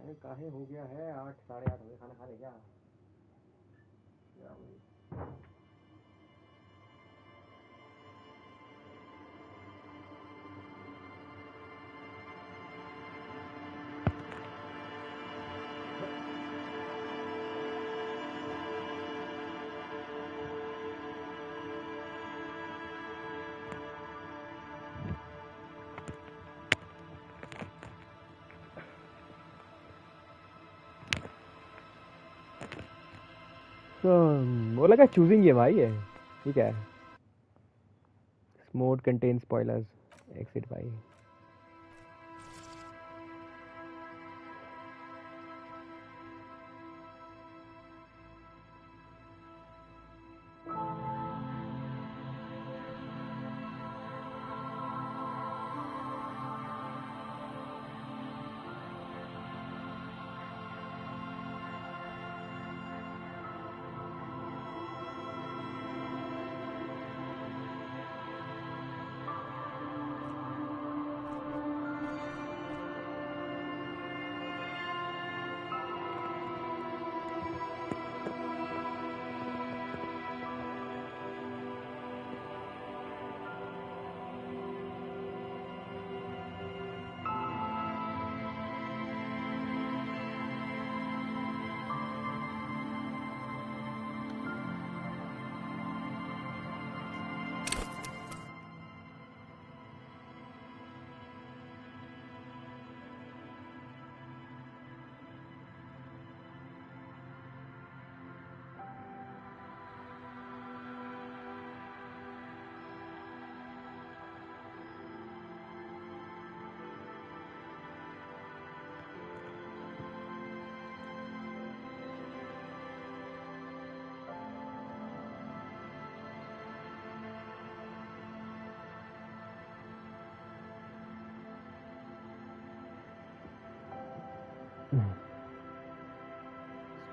काहे काहे हो गया है 8 साढ़े 8 बजे खाना खा ले क्या क्या भाई तो वो लगा चूजिंग ये भाई है ठीक है मोड कंटेन स्पॉयलर्स एक्सिट भाई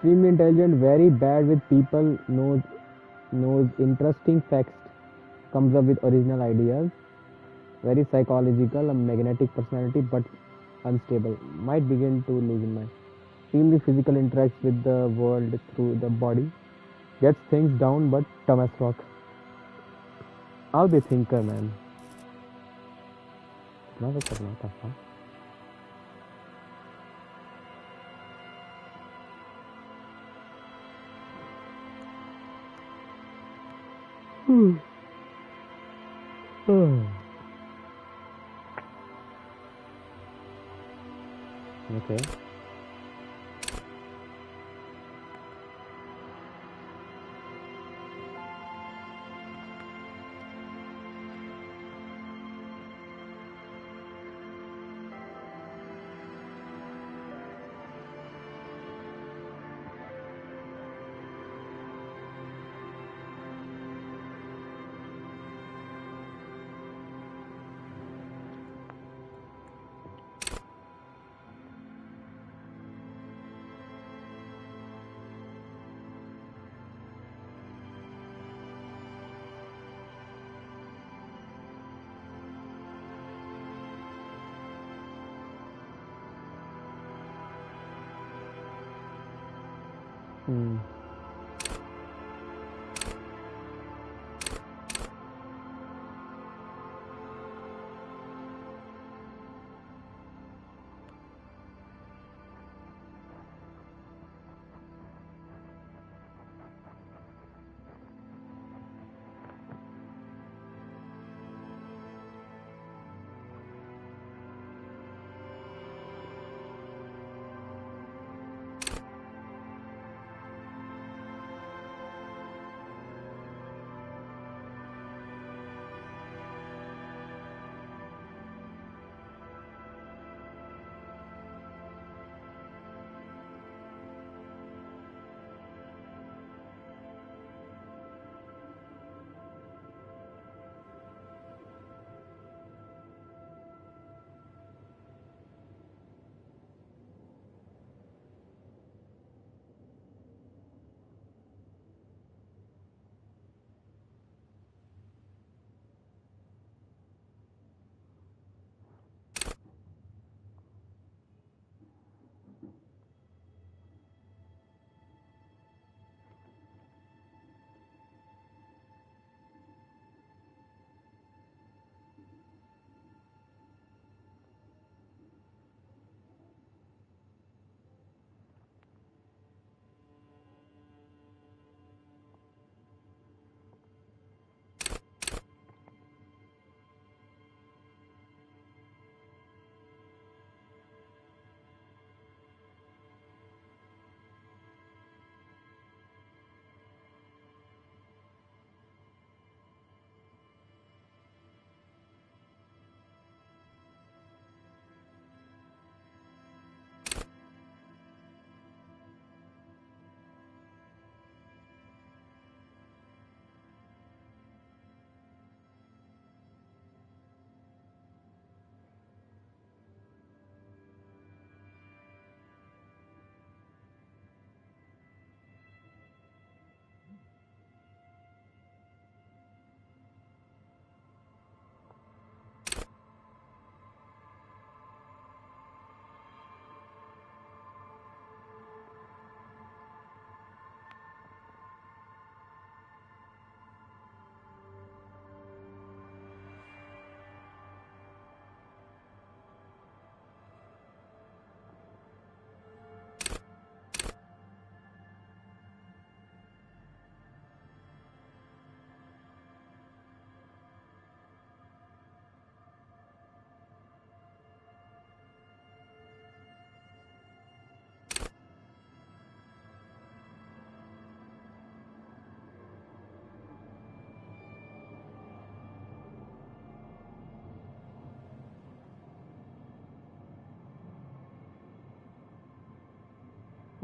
extremely intelligent very bad with people knows interesting facts comes up with original ideas very psychological a magnetic personality but unstable might begin to lose in mind extremely physical interacts with the world through the body gets things down but dumb as rock how they thinker man इतना तो करना था Okay.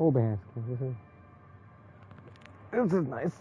Oh, भैंस की. This is nice.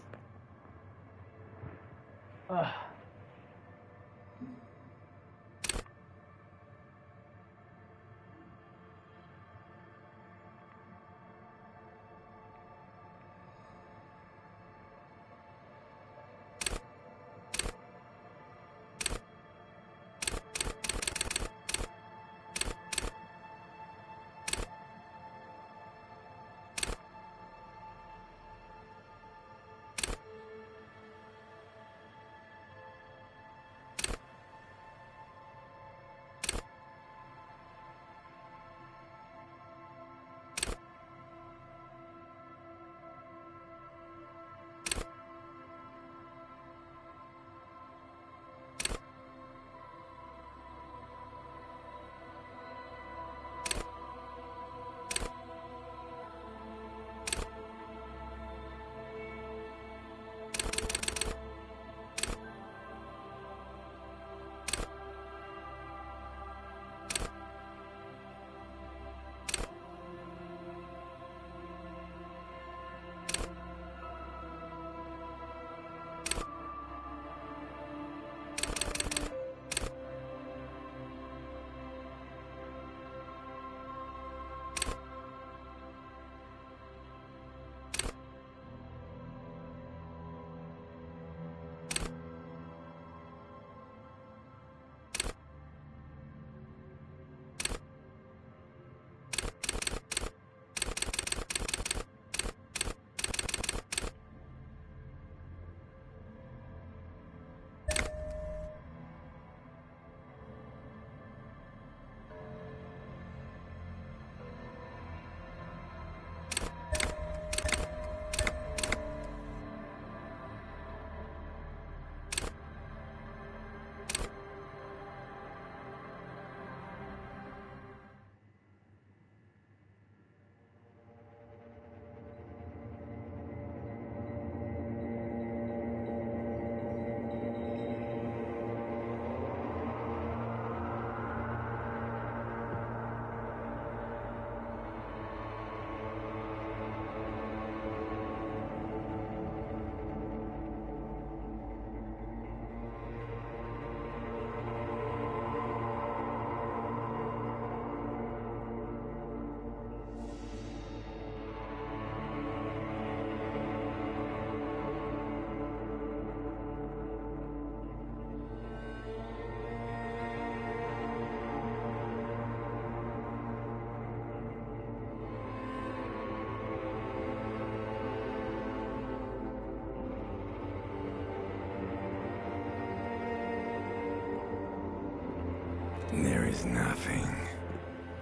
There is nothing.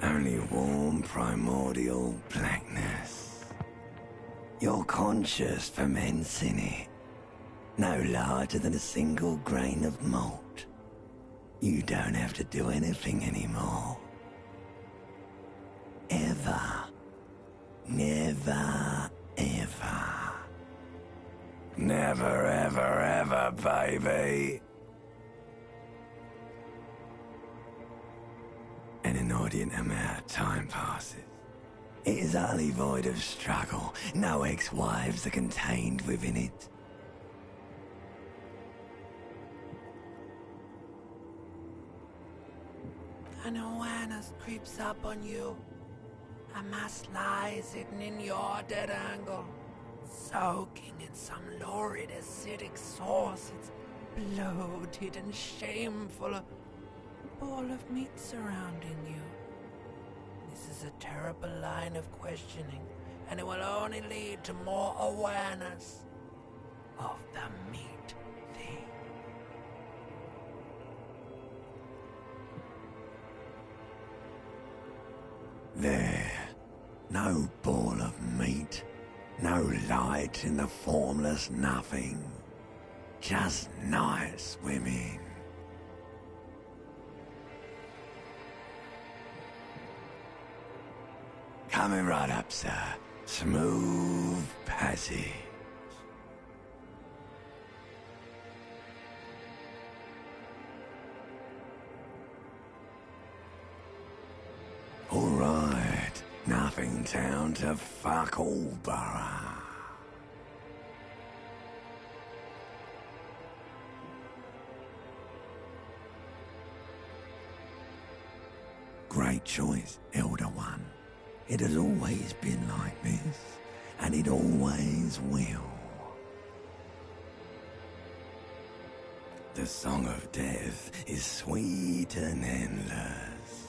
Only warm, primordial blackness. Your conscious ferments in it. No larger than a single grain of malt. You don't have to do anything anymore. Ever. Never, ever. Never, ever, ever, baby. An inordinate amount of time passes. It is utterly void of struggle. No ex-wives are contained within it. An awareness creeps up on you. A mass lies hidden in your dead angle, soaking in some lurid acidic sauce. It's bloated and shameful. A ball of meat surrounding you. This is a terrible line of questioning, and it will only lead to more awareness of the meat thing. There, no ball of meat, no light in the formless nothing, just night swimming. Coming right up, sir. Smooth passage. All right, nothing town to fuck all, Borough. Great choice, Elder One. It has always been like this, and it always will. The song of death is sweet and endless.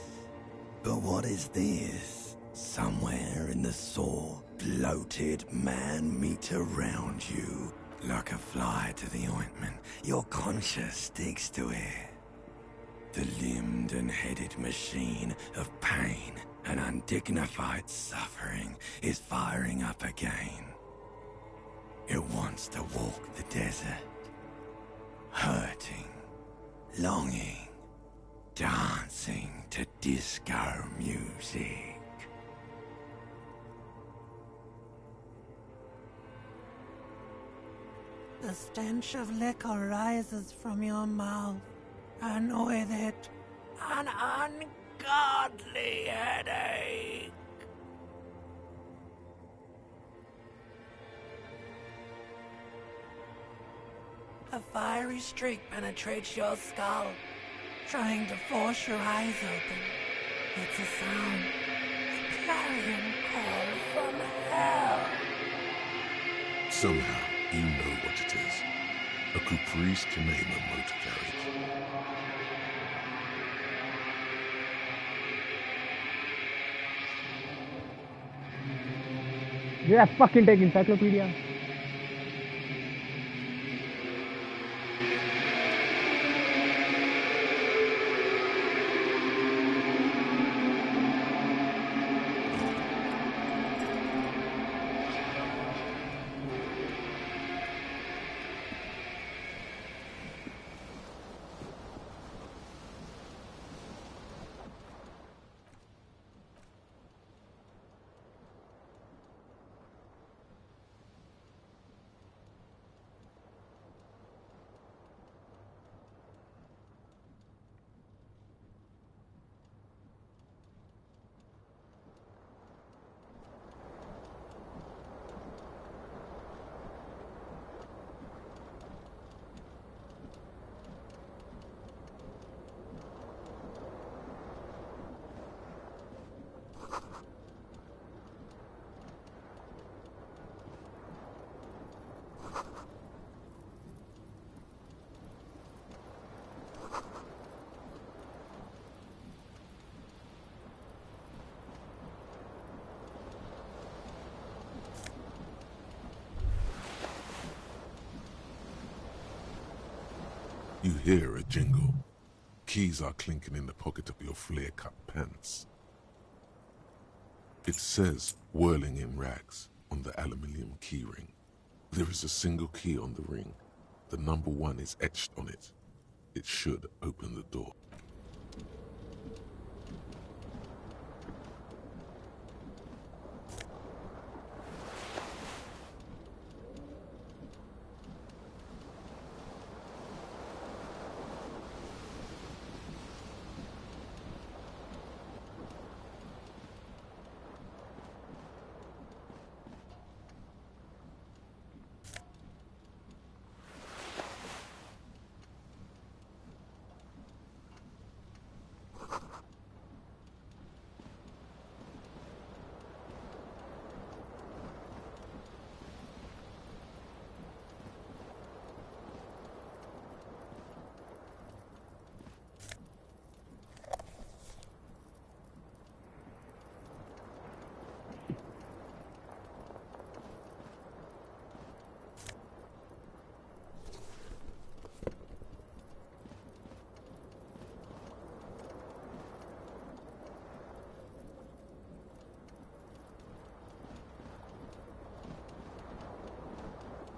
But what is this? Somewhere in the sore, bloated man-meat around you. Like a fly to the ointment, your conscience sticks to it. The limbed and headed machine of pain and undignified suffering is firing up again. It wants to walk the desert, hurting, longing, dancing to disco music. The stench of liquor rises from your mouth, and with it, an ungodly headache. A fiery streak penetrates your skull, trying to force your eyes open. It's a sound, a clarion call from hell. Somehow, you know what it is. A Caprice Canema motor carriage. Yeah, fucking take encyclopedia. You hear a jingle. Keys are clinking in the pocket of your flare-cut pants. It says, whirling in rags, on the aluminium keyring. There is a single key on the ring. The number 1 is etched on it. It should open the door.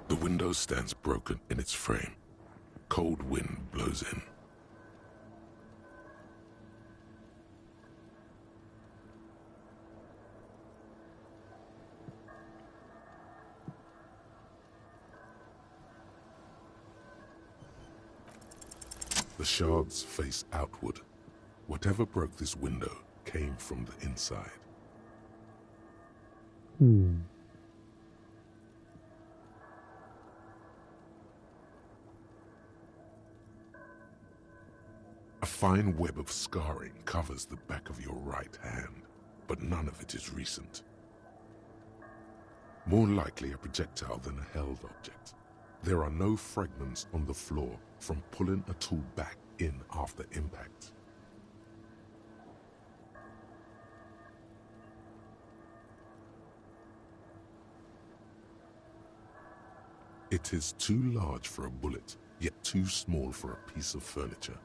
The window stands broken in its frame. Cold wind blows in. The shards face outward. Whatever broke this window came from the inside. Hmm. A fine web of scarring covers the back of your right hand, but none of it is recent. More likely a projectile than a held object. There are no fragments on the floor from pulling a tool back in after impact. It is too large for a bullet, yet too small for a piece of furniture.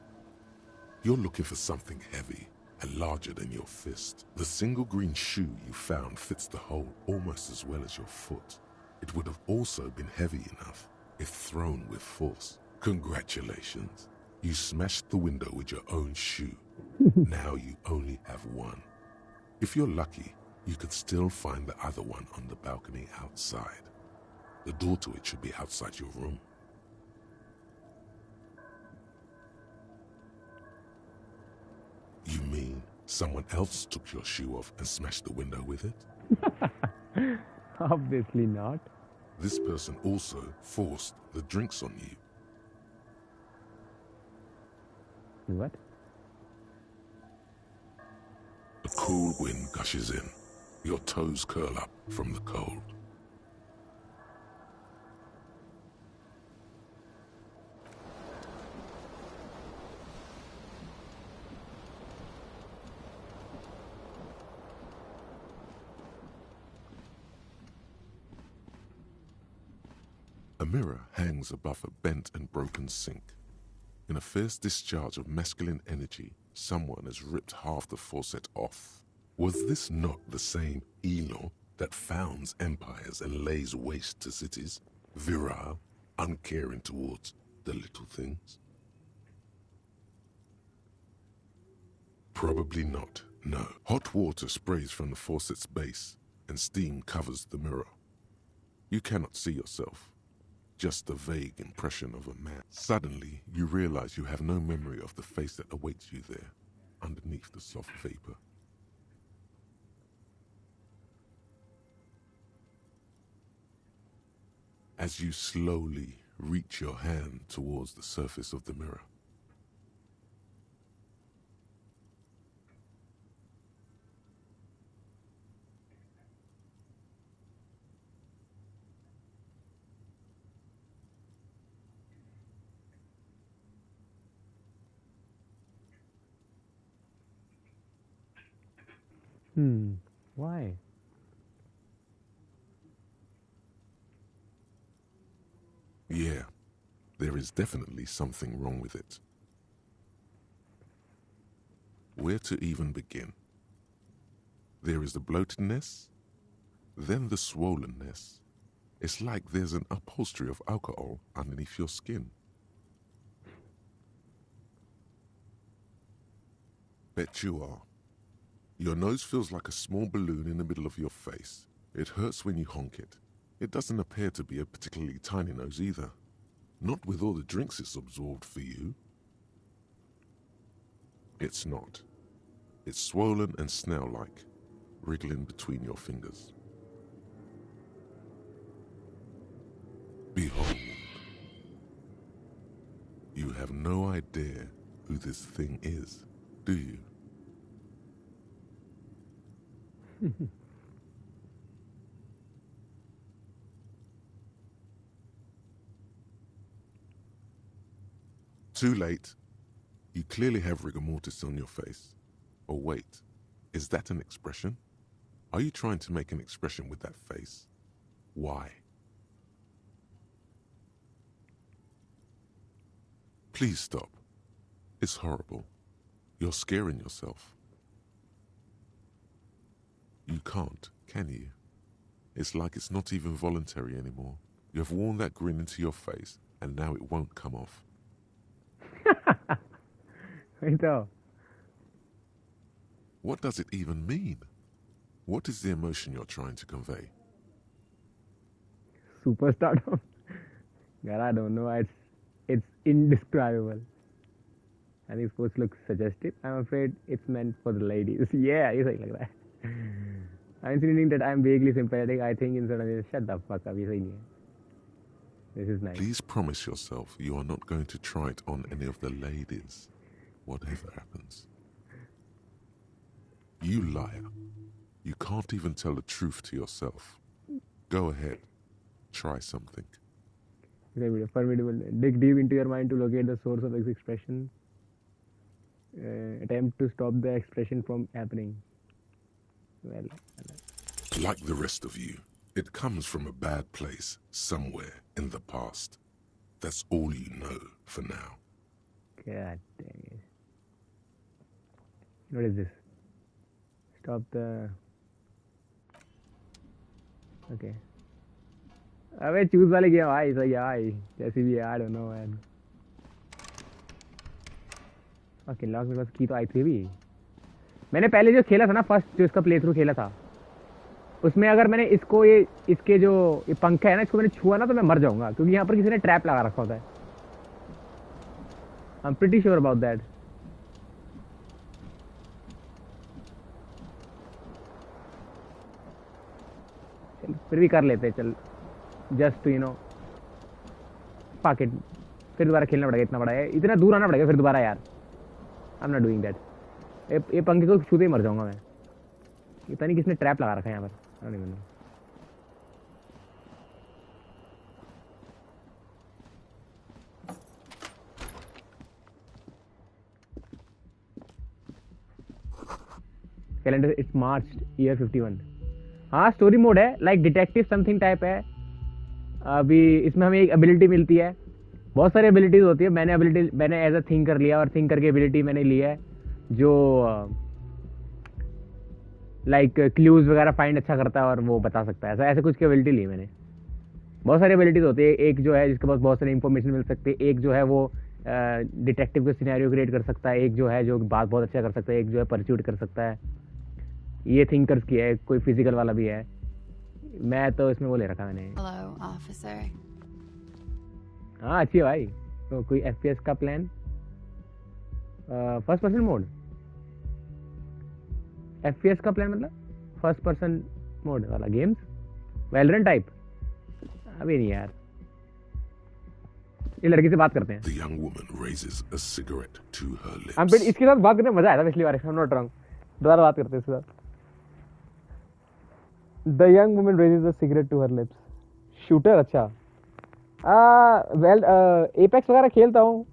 You're looking for something heavy and larger than your fist. The single green shoe you found fits the hole almost as well as your foot. It would have also been heavy enough if thrown with force. Congratulations. You smashed the window with your own shoe. Now you only have one. If you're lucky, you could still find the other one on the balcony outside. The door to it should be outside your room. You mean someone else took your shoe off and smashed the window with it? Obviously not. This person also forced the drinks on you. What? A cool wind gushes in. Your toes curl up from the cold. A mirror hangs above a bent and broken sink. In a fierce discharge of masculine energy, someone has ripped half the faucet off. Was this not the same Elon that founds empires and lays waste to cities? Virile, uncaring towards the little things? Probably not, no. Hot water sprays from the faucet's base, and steam covers the mirror. You cannot see yourself. Just a vague impression of a man. Suddenly, you realize you have no memory of the face that awaits you there, underneath the soft vapor. As you slowly reach your hand towards the surface of the mirror, Why? yeah, there is definitely something wrong with it. Where to even begin? There is the bloatedness, then the swollenness. It's like there's an upholstery of alcohol underneath your skin. Bet you are. Your nose feels like a small balloon in the middle of your face. It hurts when you honk it. It doesn't appear to be a particularly tiny nose either. Not with all the drinks it's absorbed for you. It's not. It's swollen and snail-like, wriggling between your fingers. Behold. You have no idea who this thing is, do you? Too late. You clearly have rigor mortis on your face. Or wait, is that an expression? Are you trying to make an expression with that face? Why? Please stop. It's horrible. You're scaring yourself. You can't, can you? It's like it's not even voluntary anymore. You have worn that grin into your face, and now it won't come off. Wait up. What does it even mean? What is the emotion you're trying to convey? Superstardom. God, I don't know. It's indescribable. And it's supposed to look suggestive. I'm afraid it's meant for the ladies. Yeah, you say like that. I'm insinuating that I'm vaguely sympathetic. I think instead of shut the fuck up. ये सही नहीं है. This is nice. Please promise yourself you are not going to try it on any of the ladies, whatever happens. You liar. You can't even tell the truth to yourself. Go ahead. Try something. Formidable. Dig deep into your mind to locate the source of this expression. Attempt to stop the expression from happening. Well. Like the rest of you, it comes from a bad place somewhere in the past. That's all you know for now. God dang it. What is this? Stop the... Okay. अबे choose वाले game आई सही आई जैसी भी I don't know man. Okay lock मेरे पास की तो आई थी भी. मैंने पहले जो खेला था ना फर्स्ट जो इसका प्ले थ्रू खेला था उसमें अगर मैंने इसको ये इसके जो ये पंखा है ना इसको मैंने छुआ ना तो मैं मर जाऊंगा क्योंकि यहाँ पर किसी ने ट्रैप लगा रखा होता है. I am pretty sure about that. चल फिर भी कर लेते चल जस्ट यू नो पॉकेट. फिर दोबारा खेलना पड़ेगा इतना बड़ा है इतना दूर आना पड़ेगा फिर दोबारा यार. I am not doing that. ये पंखे को छूते ही मर जाऊंगा मैं. पता नहीं किसने ट्रैप लगा रखा है यहाँ पर. नहीं मैंने कैलेंडर इट्स मार्च ईयर 51. हाँ स्टोरी मोड है लाइक डिटेक्टिव समथिंग टाइप है. अभी इसमें हमें एक एबिलिटी मिलती है. बहुत सारी एबिलिटीज होती है. मैंने एज अ थिंक कर लिया और थिंक करके एबिलिटी मैंने ली है जो लाइक क्लूज वगैरह फाइंड अच्छा करता है और वो बता सकता है. ऐसे कुछ की एबिलिटी ली मैंने. बहुत सारी एबिलिटीज होती है. एक जो है जिसके पास बहुत सारी इंफॉर्मेशन मिल सकती है. एक जो है वो डिटेक्टिव का सिनेरियो क्रिएट कर सकता है. एक जो है जो बात बहुत अच्छा कर सकता है. एक जो है परस्यूट कर सकता है. ये थिंकर्स की है. कोई फिजिकल वाला भी है. मैं तो इसमें वो ले रखा मैंने. Hello, officer. हाँ अच्छी है भाई. तो कोई FPS का plan. First person mode. FPS का प्लान मतलब फर्स्ट पर्सन मोड वाला गेम्स. Valorant type. अभी नहीं यार. ये लड़की से बात करते हैं. The young woman raises a cigarette to her lips. हम इसके साथ बात करने में मजा आया था पिछली बार. I'm not wrong. दोबारा बात करते हैं इसके साथ. The young woman raises a cigarette to her lips. Shooter अच्छा. एपेक्स वगैरह खेलता हूँ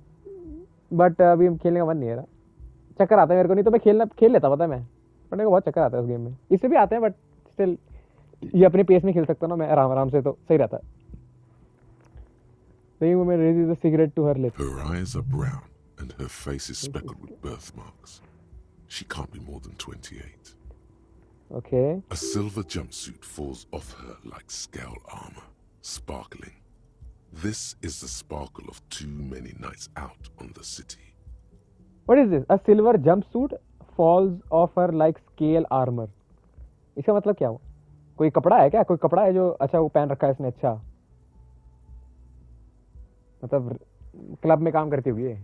बट अभी खेलने का मन नहीं है रहा. चक्कर आता है मेरे को. नहीं तो मैं खेल लेता पता है मैं. पर मेरे को बहुत चक्कर आता है उस गेम में. इससे भी आते हैं बट स्टिल ये अपने पेस में खेल सकता हूँ ना मैं आराम से तो सही रहता है. The young woman raises a cigarette to her lips. Her eyes are brown and her face is speckled with birthmarks. She can't be more than 28. Okay. A silver jumpsuit falls off her like scale armor, sparkling. This is the sparkle of too many nights out on the city. What is this? A silver jumpsuit falls off her like scale armor. इसका मतलब क्या हुआ? कोई कपड़ा है क्या? कोई कपड़ा है जो अच्छा वो पहन रखा है इसने. अच्छा मतलब क्लब में काम करती होगी ये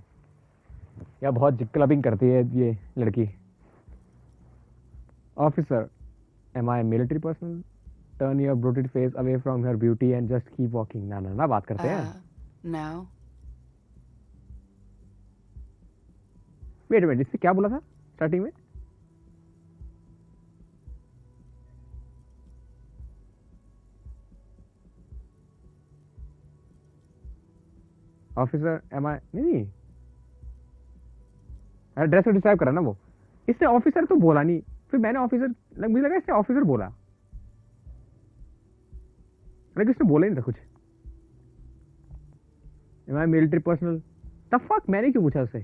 या बहुत क्लबिंग करती है ये लड़की. Officer, am I a military person? Turn your bloated face away from her beauty and just keep walking. ना बात करते हैं. No. Wait a minute, इससे क्या बोला था स्टार्टिंग में? Officer, am I नहीं ड्रेस को डिस्क्राइब करा ना वो. इसने ऑफिसर तो बोला नहीं. फिर मैंने ऑफिसर मुझे लगा इसने ऑफिसर बोला लेकिन इसने बोला ही नहीं था कुछ. मिलिट्री पर्सनल द फक मैंने क्यों पूछा उससे.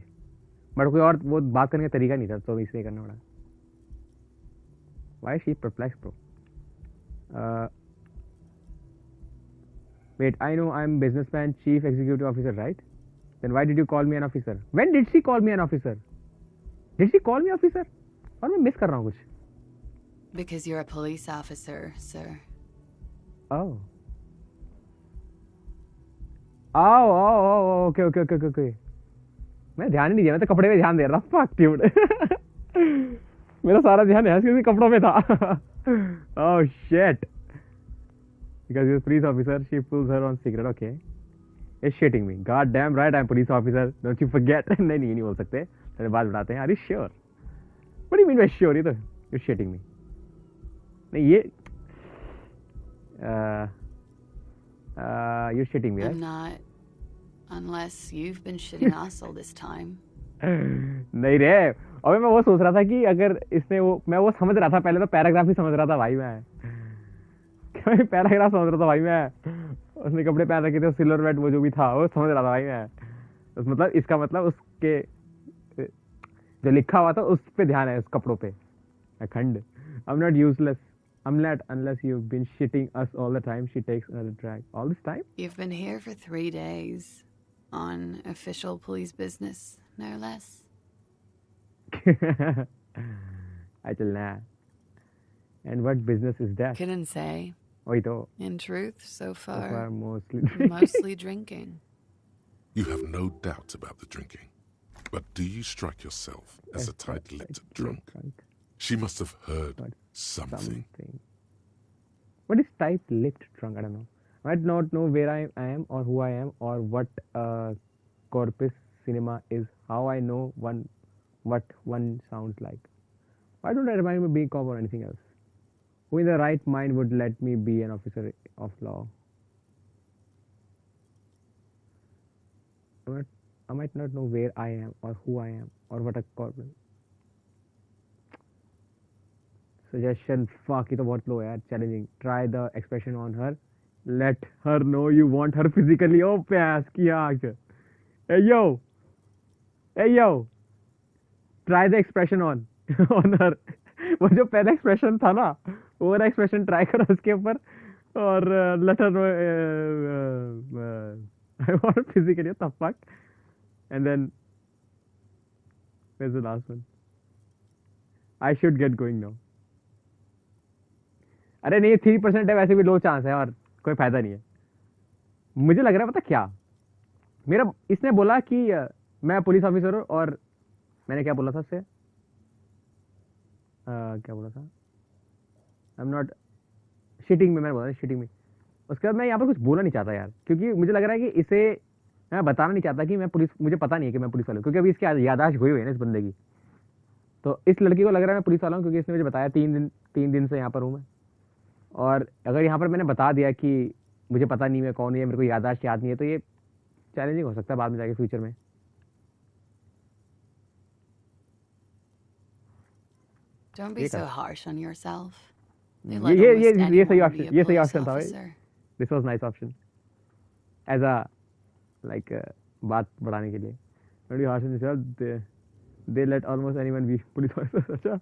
बट कोई और वो बात करने का तरीका नहीं था तो इसलिए करना पड़ा. Why she perplex bro. Wait I know I am businessman chief executive officer right. Then why did you call me an officer. When did she call me an officer. Did she call me officer. और मैं miss कर रहा हूँ कुछ. Because you're a police officer, sir. Oh. Okay. मैं ध्यान ही नहीं दिया. मैं तो कपड़े में ध्यान दे रहा. Fuck dude. मेरा सारा ध्यान है इसके कपड़ों में था. Oh shit. Because he's a police officer, she pulls her on secret. Okay. You're shitting me. God damn right, I'm police officer. Don't you forget. नहीं नहीं बोल सकते. तेरे बात बढ़ाते हैं. Are you sure? What do you mean by sure? ये तो you're shitting me. नहीं ये you're shitting me, right? I'm not. Unless you've been shitting us all this time. नहीं रे. अबे मैं वो सोच रहा था कि अगर इसने वो मैं वो समझ रहा था पहले तो पैराग्राफ ही समझ रहा था भाई मैं. पैराग्राफ समझ रहा था भाई मैं. उसने कपड़े पहन रखे थे सिल्वर वेट वो जो भी था वो समझ रहा था भाई मैं. मतलब इसका मतलब उसके जो लिखा हुआ था उस पे ध्यान है उस कपड़ों पे. अखंड. I'm not useless. I'm not unless you've been shitting us all the time. She takes another drag. All this time? You've been here for 3 days. On official police business, no less. I tell na. And what business is that? Couldn't say. वही तो. In truth, so far mostly drinking. You have no doubt about the drinking. But do you strike yourself as a tight-lipped drunk? She must have heard something. What is tight-lipped drunk? I don't know. I might not know where I am or who I am or what corpus cinema is. How I know what one sounds like. Why don't I remind me of being cop or anything else? Who in the right mind would let me be an officer of law? I might not know where I am or who I am or what a corpus. Suggestion. Fuck, ये तो बहुत low यार. Challenging. Try the expression on her. Let her know you want her physically. Oh, प्यास की आँख. Hey yo. Hey yo. Try the expression on her. वो जो पहला expression था ना वो वाला expression try करो उसके ऊपर और let her know I want her physically. What the fuck? And then where's the last one? I should get going now. अरे नहीं 3% है वैसे भी लो चांस है और कोई फायदा नहीं है. मुझे लग रहा है पता क्या मेरा इसने बोला कि मैं पुलिस ऑफिसर हूँ और मैंने क्या बोला था उससे क्या बोला था आई एम नॉट शिटिंग में मैंने बोला शिटिंग में. उसके बाद मैं यहाँ पर कुछ बोलना नहीं चाहता यार क्योंकि मुझे लग रहा है कि इसे मैं बताना नहीं चाहता कि मैं पुलिस मुझे पता नहीं है कि मैं पुलिस वाला हूँ क्योंकि अभी इसकी याददाश्त हुई हुई है ना इस बंदे की. तो इस लड़की को लग रहा है मैं पुलिस वाला हूँ क्योंकि इसने मुझे बताया 3 दिन से यहाँ पर हूँ मैं. और अगर यहाँ पर मैंने बता दिया कि मुझे पता नहीं मैं कौन है मेरे को याददाश्त याद नहीं है तो ये चैलेंजिंग हो सकता है बाद में जाके फ्यूचर में. Don't be so harsh on yourself. ये सही ऑप्शन था भाई. This was nice option. As a like बात बढ़ाने के लिए. Don't be harsh on yourself. They let almost anyone be police officer. अच्छा.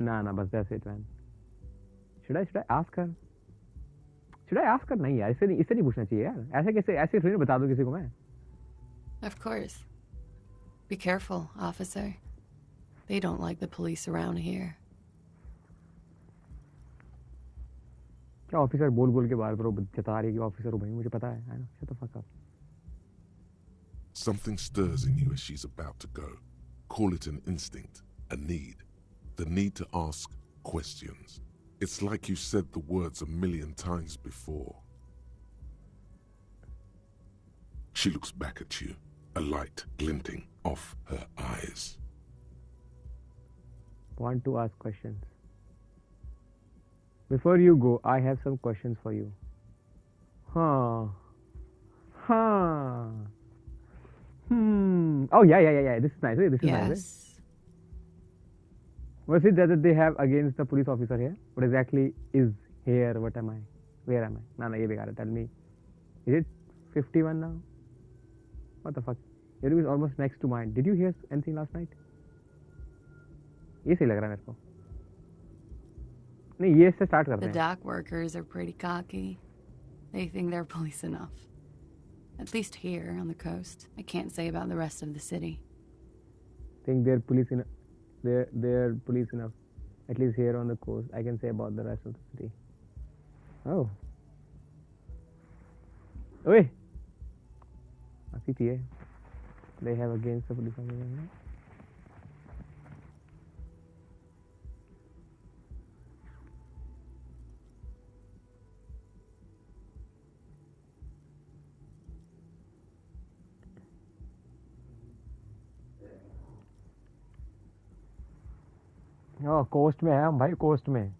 ना बस that's it man. Should I ask her? Should I ask her? नहीं यार इससे नहीं पूछना चाहिए यार. ऐसे थोड़ी ना बता दूं किसी को मैं. Of course. Be careful, officer. They don't like the police around here. क्या ऑफिसर बोल के बार बार जता रही है कि ऑफिसर हो भाई मुझे पता है. I know. Shut the fuck up. Something stirs in you as she's about to go. Call it an instinct, a need. The need to ask questions. It's like you said the words a million times before. She looks back at you, a light glinting off her eyes. Want to ask questions. Before you go, I have some questions for you. Oh, yeah. This is nice. This is Yes. nice. What is it that they have against the police officer here? What exactly is here? What am I? Where am I? No, ये बेकार है. Tell me. Is it 51 now? What the fuck? Your room is almost next to mine. Did you hear anything last night? ये सही लग रहा है मेरे को. नहीं ये से start करते The हैं. dock workers are pretty cocky. They think they're police enough. At least here on the coast. I can't say about the rest of the city. Think they're police enough. They're police enough. At least here on the coast. I can say about the rest of the city. Oh. Oi. CPA. They have against the police officer. Coast में है हम भाई coast में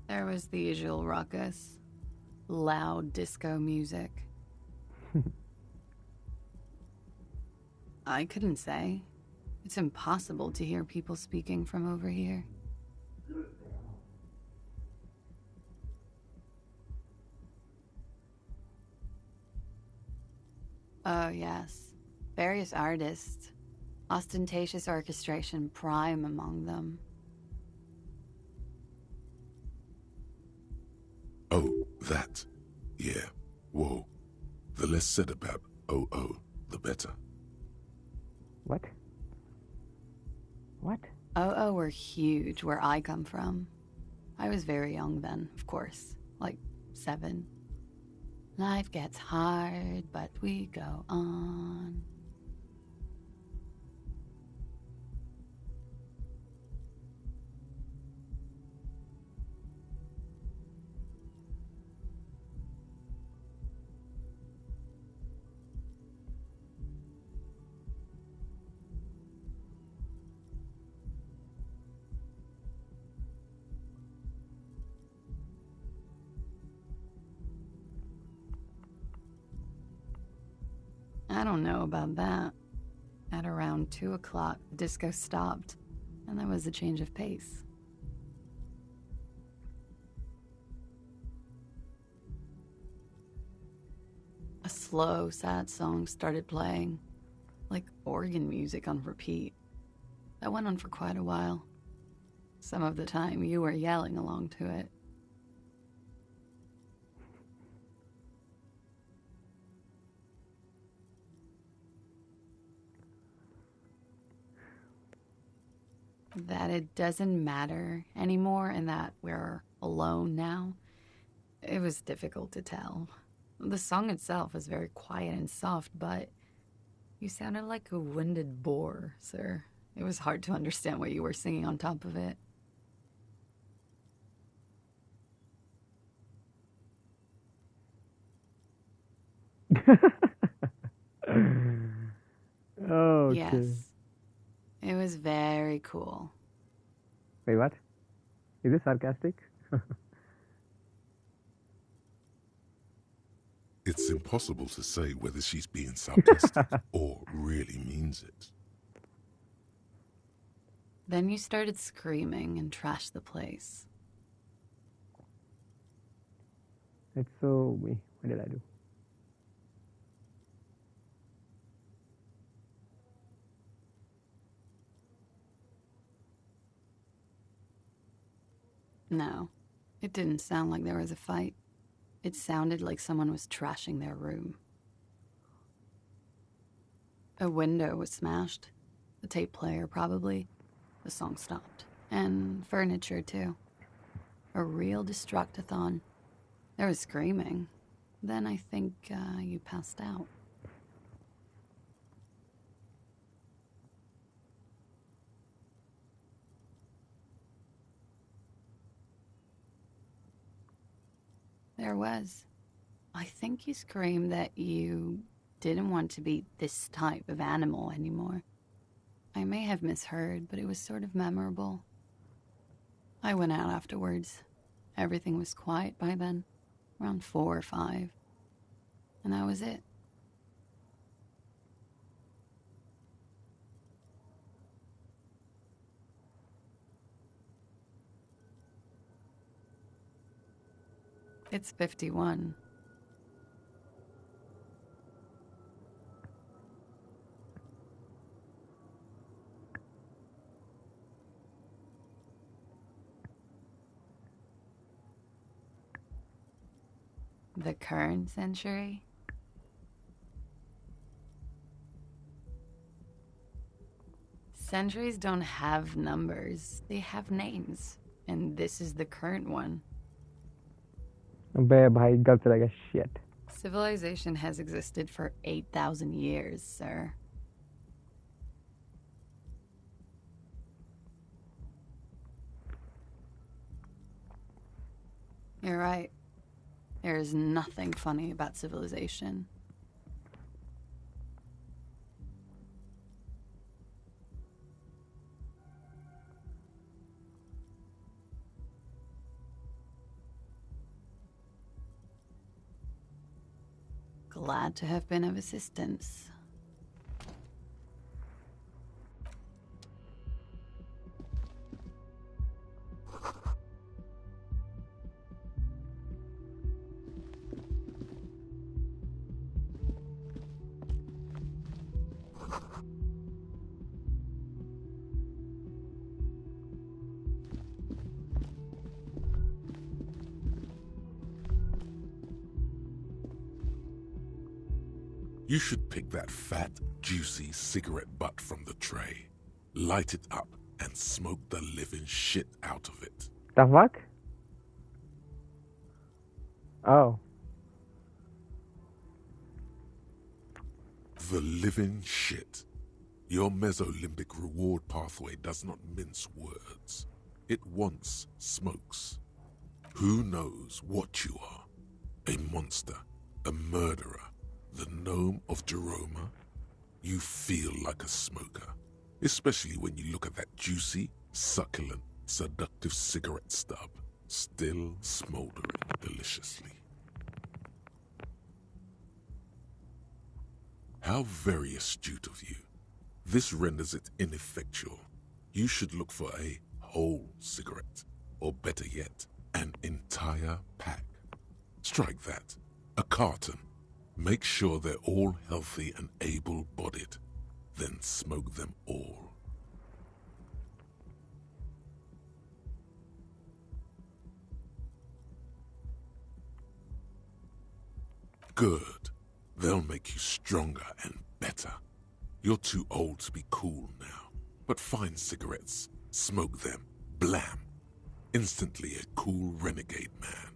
There was the usual ruckus. Loud disco music. I couldn't say. It's impossible to hear people speaking from over here. Oh, yes. Various artists. Ostentatious orchestration prime among them. Oh, that. Yeah. Whoa. The less said about OO, the better. What? OO were huge where I come from. I was very young then, of course. Like 7. Life gets hard, but we go on. I don't know about that. At around 2 o'clock, the disco stopped, and there was a change of pace. A slow, sad song started playing, like organ music on repeat. That went on for quite a while. Some of the time, you were yelling along to it. That it doesn't matter anymore and that we're alone now, it was difficult to tell. The song itself was very quiet and soft, but you sounded like a winded boar, sir. It was hard to understand what you were singing on top of it. Okay. Yes. It was very cool. Wait, what? Is this sarcastic? It's impossible to say whether she's being sarcastic or really means it. Then you started screaming and trashed the place. It's so me. What did I do? No, it didn't sound like there was a fight. It sounded like someone was trashing their room. A window was smashed. The tape player, probably. The song stopped. And furniture, too. A real destructathon. There was screaming. Then I think you passed out. There was. I think you screamed that you didn't want to be this type of animal anymore. I may have misheard, but it was sort of memorable. I went out afterwards. Everything was quiet by then, around 4 or 5. And that was it. It's 51. The current century? Centuries don't have numbers, they have names. And this is the current one. अबे भाई गलत चला गया shit. Civilization has existed for 8,000 years, sir. You're right. There is nothing funny about civilization. Glad to have been of assistance. You should pick that fat, juicy cigarette butt from the tray, light it up, and smoke the living shit out of it. The fuck? Oh. The living shit. Your mesolimbic reward pathway does not mince words. It once smokes. Who knows what you are? A monster, a murderer, the gnome of Jeroma? You feel like a smoker, especially when you look at that juicy, succulent, seductive cigarette stub, still smoldering deliciously. How very astute of you. This renders it ineffectual. You should look for a whole cigarette, or better yet, an entire pack. Strike that. A carton. Make sure they're all healthy and able-bodied. Then smoke them all. Good. They'll make you stronger and better. You're too old to be cool now. But find cigarettes, smoke them, blam. Instantly a cool renegade man.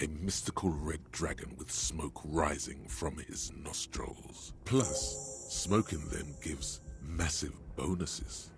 A mystical red dragon with smoke rising from his nostrils. Plus, smoking them gives massive bonuses.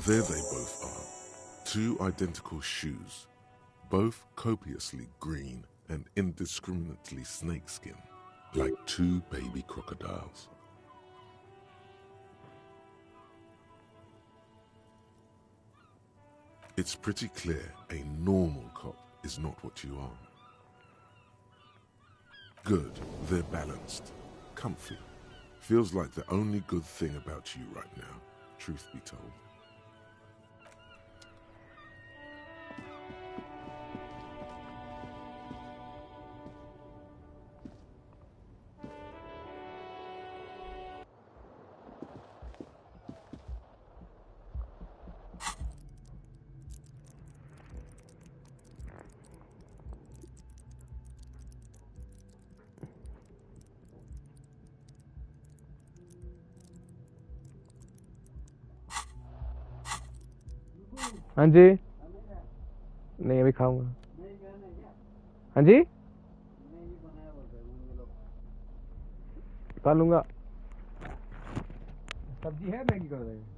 There they both are. Two identical shoes, both copiously green and indiscriminately snakeskin, like two baby crocodiles. It's pretty clear a normal cop is not what you are. Good, they're balanced, comfy. Feels like the only good thing about you right now, truth be told. हाँ जी नहीं अभी खाऊंगा हाँ जी खा लूंगा सब्जी है Maggi कर देंगे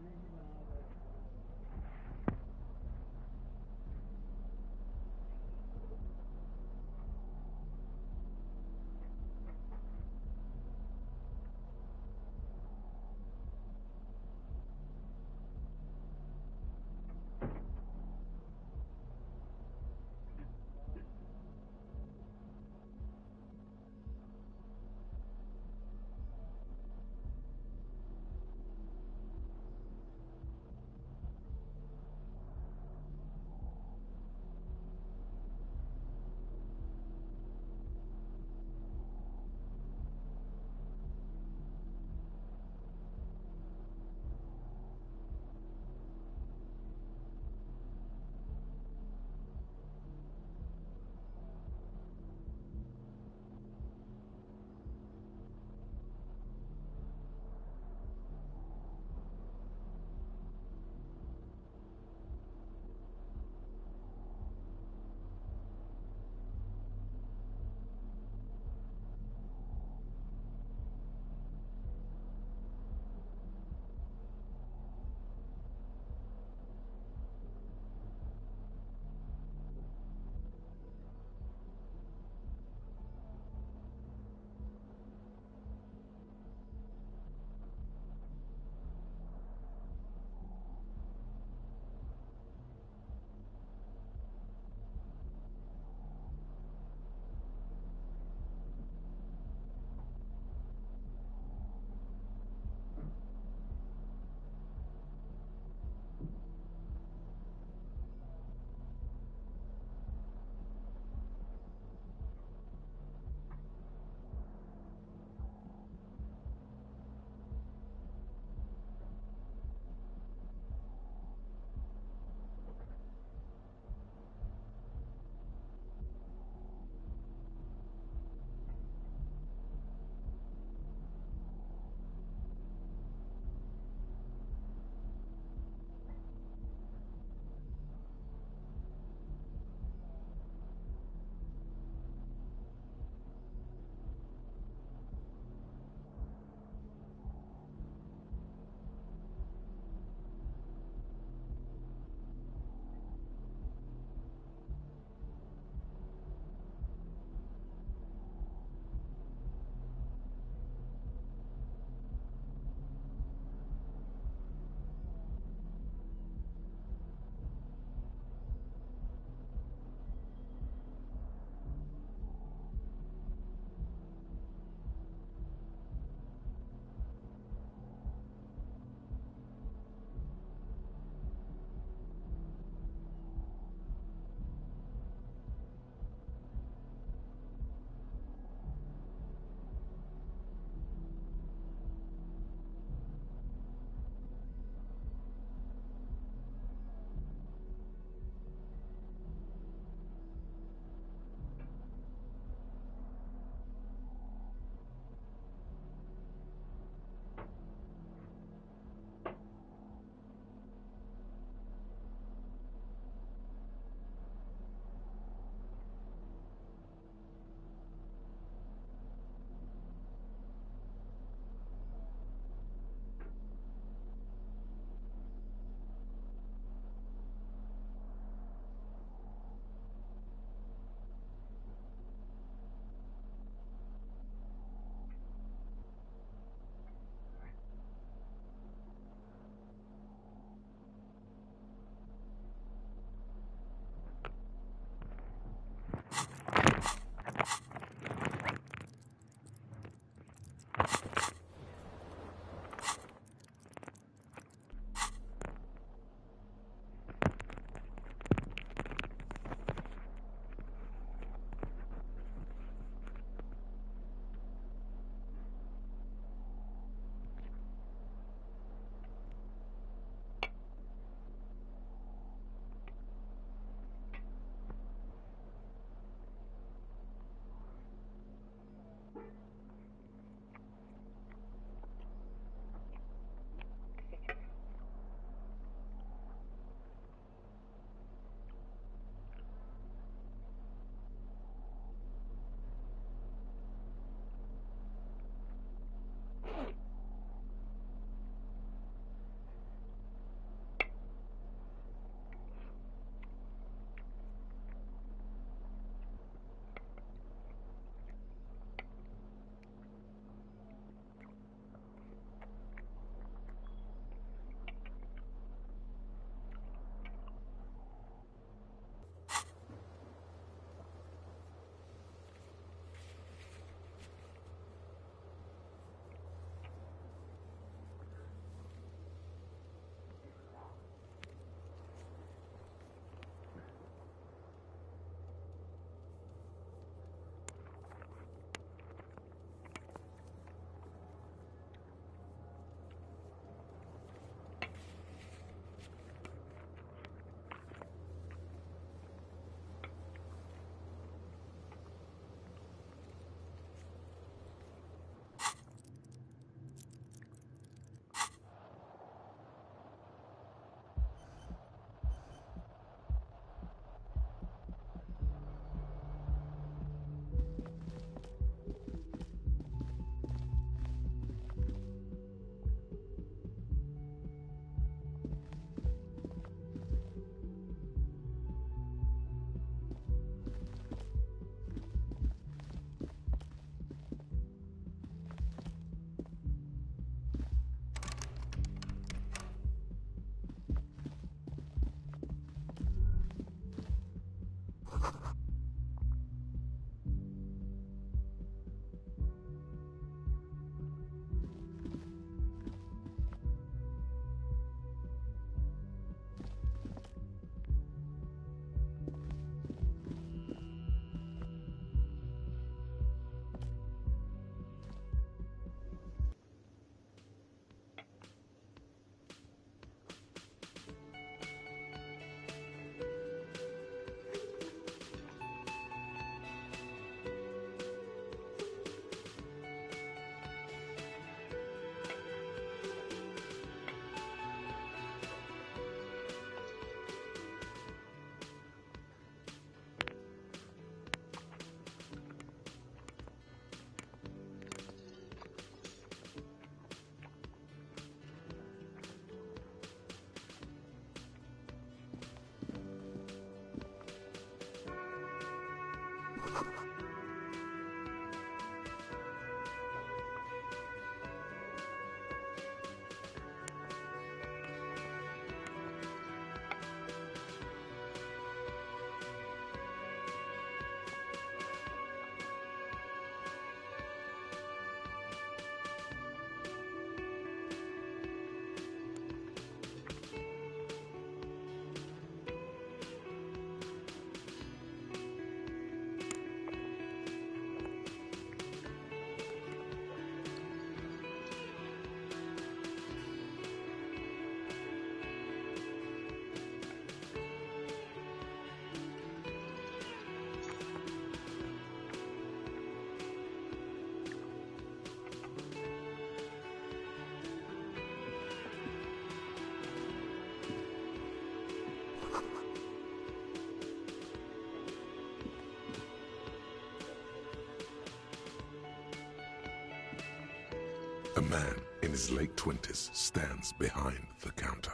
A man in his late 20s stands behind the counter,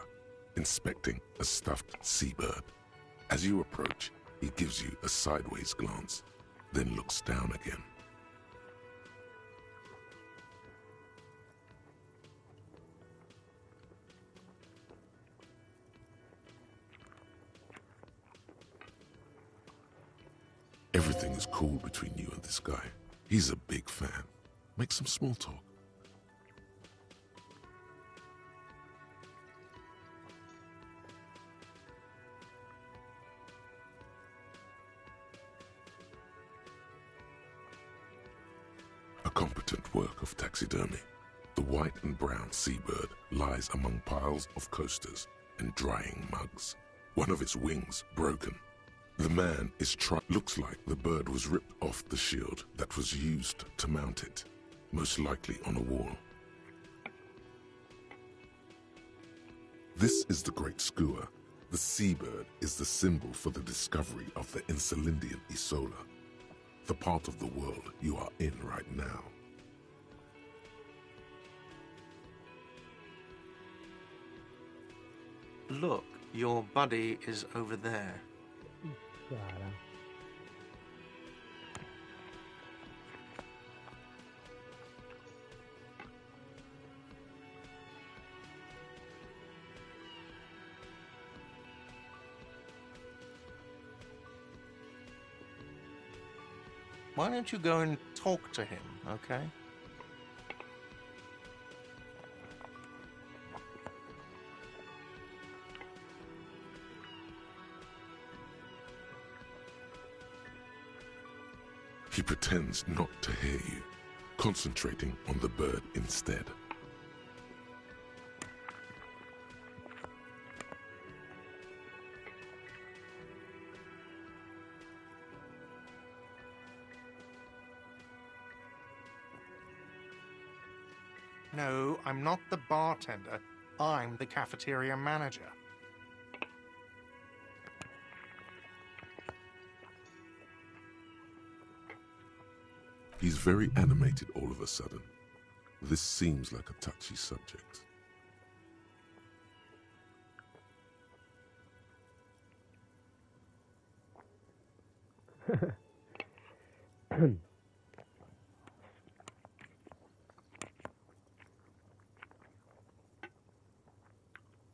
inspecting a stuffed seabird. As you approach, he gives you a sideways glance, then looks down again. Everything is cool between you and this guy. He's a big fan. Make some small talk. A competent work of taxidermy. The white and brown seabird lies among piles of coasters and drying mugs. One of its wings broken. The man looks like the bird was ripped off the shield that was used to mount it, most likely on a wall. This is the Great Skua. The seabird is the symbol for the discovery of the Insulindian Isola, the part of the world you are in right now. Look, your buddy is over there. Cara. Why don't you go and talk to him, okay? He pretends not to hear you, concentrating on the bird instead. No, I'm not the bartender. I'm the cafeteria manager. He's very animated all of a sudden. This seems like a touchy subject.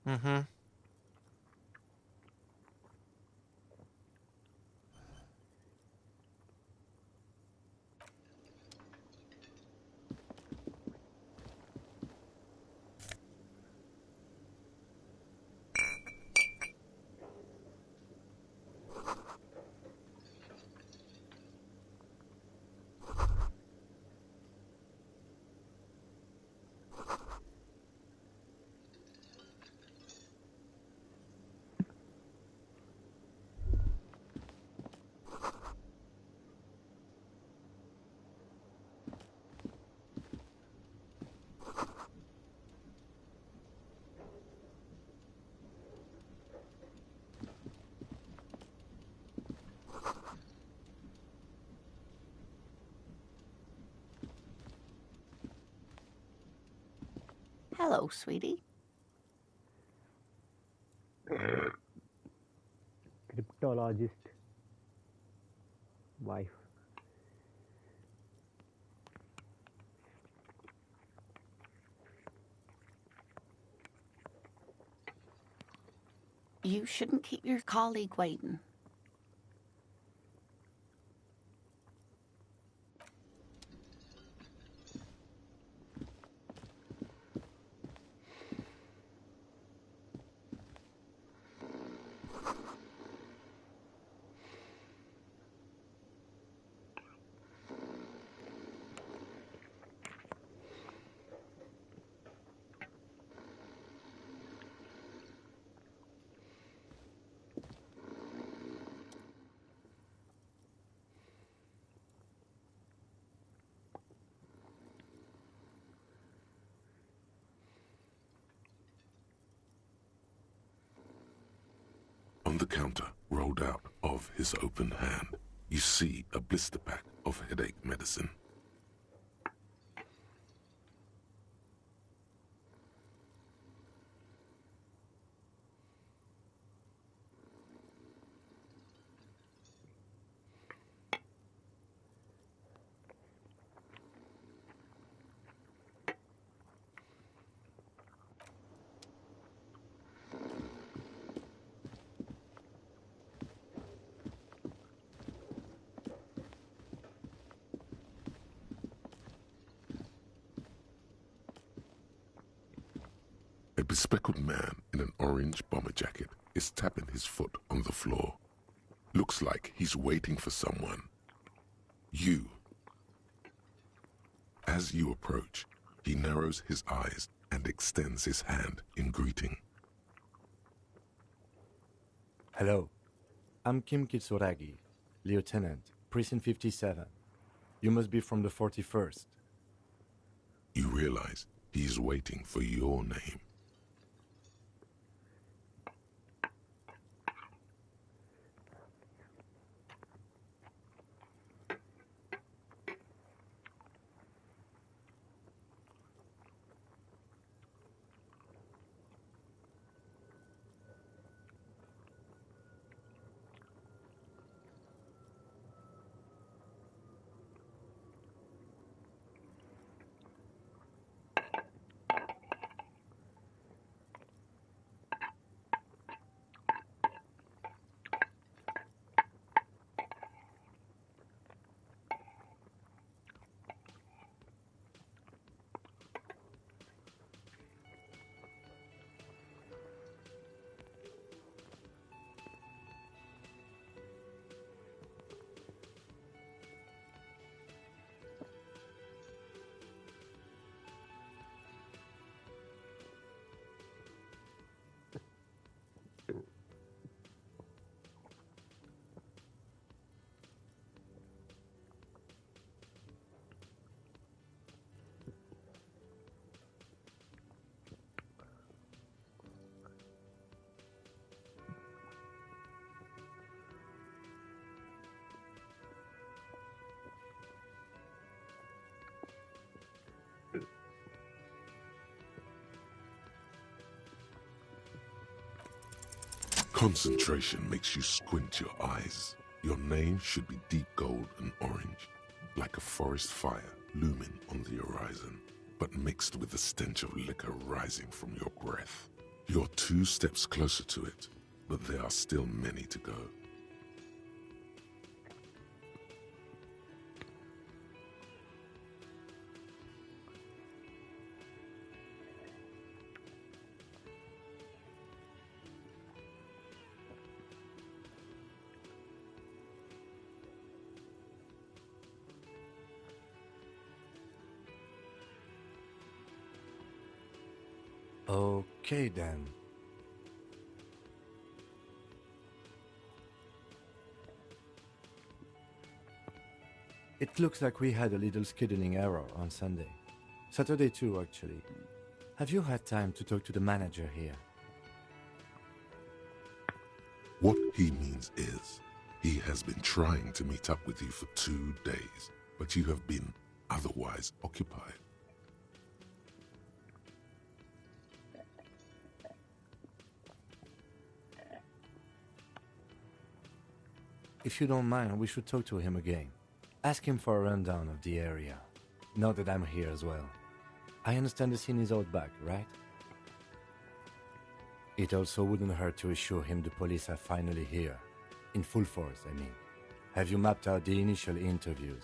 Mm-hmm. Hello, sweetie. Cryptologist. Wife. You shouldn't keep your colleague waiting. On the counter, rolled out of his open hand, you see a blister pack of headache medicine. A bespectacled man in an orange bomber jacket is tapping his foot on the floor. Looks like he's waiting for someone. You. As you approach, he narrows his eyes and extends his hand in greeting. Hello. I'm Kim Kitsuragi, Lieutenant, Precinct 57. You must be from the 41st. You realize he's waiting for your name. Concentration makes you squint your eyes. Your name should be deep gold and orange, like a forest fire looming on the horizon, but mixed with the stench of liquor rising from your breath. You're 2 steps closer to it, but there are still many to go. Okay then. It looks like we had a little scheduling error on Sunday. Saturday too, actually. Have you had time to talk to the manager here? What he means is, he has been trying to meet up with you for 2 days, but you have been otherwise occupied. If you don't mind, we should talk to him again. Ask him for a rundown of the area. Now that I'm here as well. I understand the scene is out back, right? It also wouldn't hurt to assure him the police are finally here. In full force, I mean. Have you mapped out the initial interviews?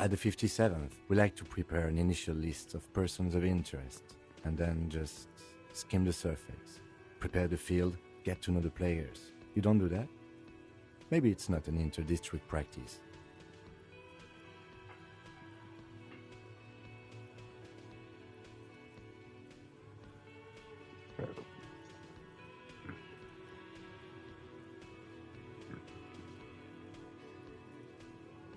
At the 57th, we like to prepare an initial list of persons of interest, and then just skim the surface. Prepare the field, get to know the players. You don't do that? Maybe it's not an inter-district practice.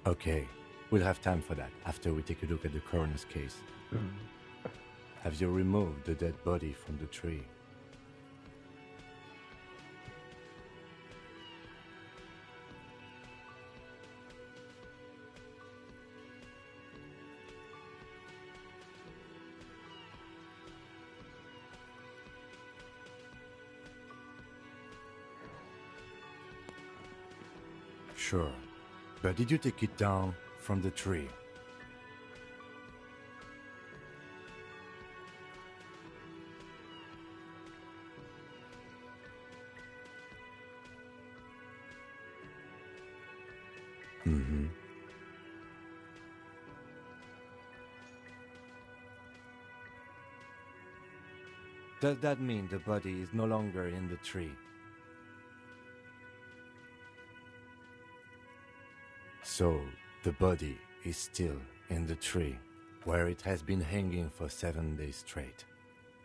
Okay. We'll have time for that after we take a look at the coroner's case. Have you removed the dead body from the tree? Sure. But did you take it down from the tree? Mm-hmm. Does that mean the body is no longer in the tree? So, the body is still in the tree, where it has been hanging for 7 days straight.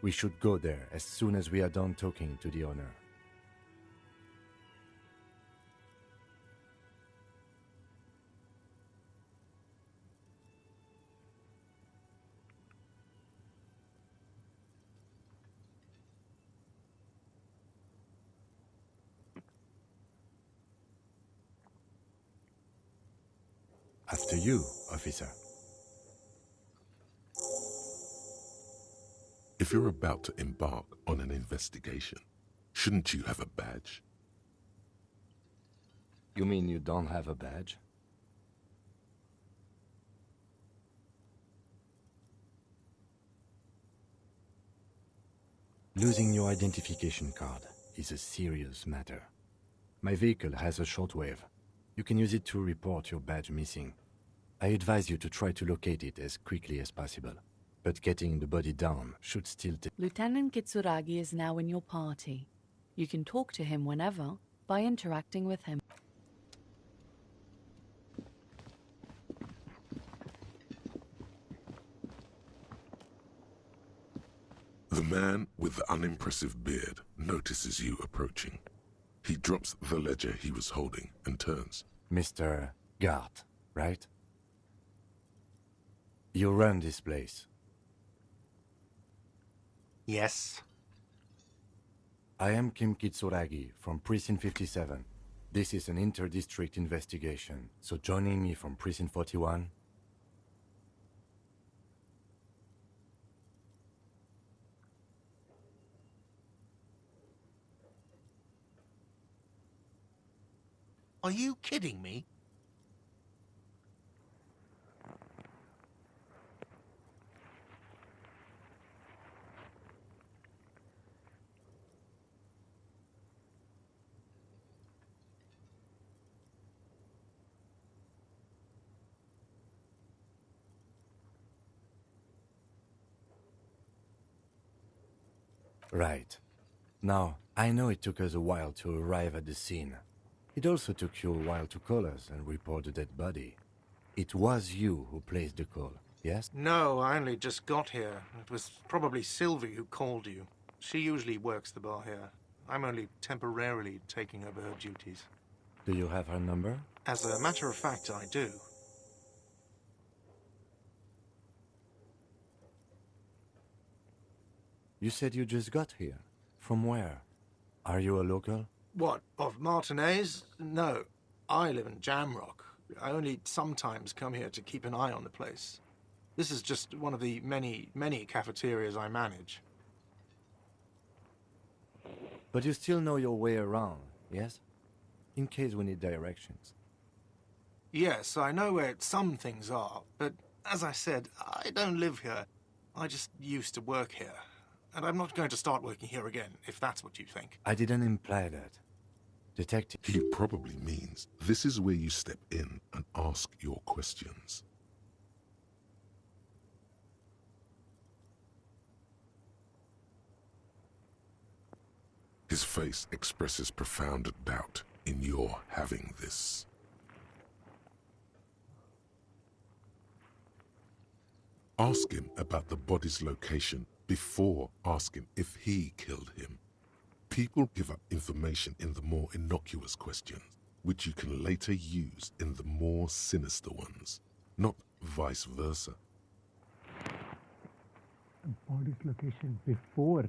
We should go there as soon as we are done talking to the owner. After you, officer. If you're about to embark on an investigation, shouldn't you have a badge? You mean you don't have a badge? Losing your identification card is a serious matter. My vehicle has a shortwave. You can use it to report your badge missing. I advise you to try to locate it as quickly as possible. But getting the body down should still take... Lieutenant Kitsuragi is now in your party. You can talk to him whenever by interacting with him. The man with the unimpressive beard notices you approaching. He drops the ledger he was holding and turns. Mr. Gart, right? You run this place. Yes. I am Kim Kitsuragi from Precinct 57. This is an inter-district investigation, so joining me from Precinct 41... Are you kidding me? Right. Now, I know it took us a while to arrive at the scene. It also took you a while to call us and report the dead body. It was you who placed the call, yes? No, I only just got here. It was probably Sylvie who called you. She usually works the bar here. I'm only temporarily taking over her duties. Do you have her number? As a matter of fact, I do. You said you just got here. From where? Are you a local? What, of Martinez? No, I live in Jamrock. I only sometimes come here to keep an eye on the place. This is just one of the many, many cafeterias I manage. But you still know your way around, yes? In case we need directions. Yes, I know where some things are, but as I said, I don't live here. I just used to work here. And I'm not going to start working here again, if that's what you think. I didn't imply that. Detective... He probably means this is where you step in and ask your questions. His face expresses profound doubt in your having this. Ask him about the body's location before asking if he killed him. People give up information in the more innocuous questions, which you can later use in the more sinister ones, not vice versa. The body's location before.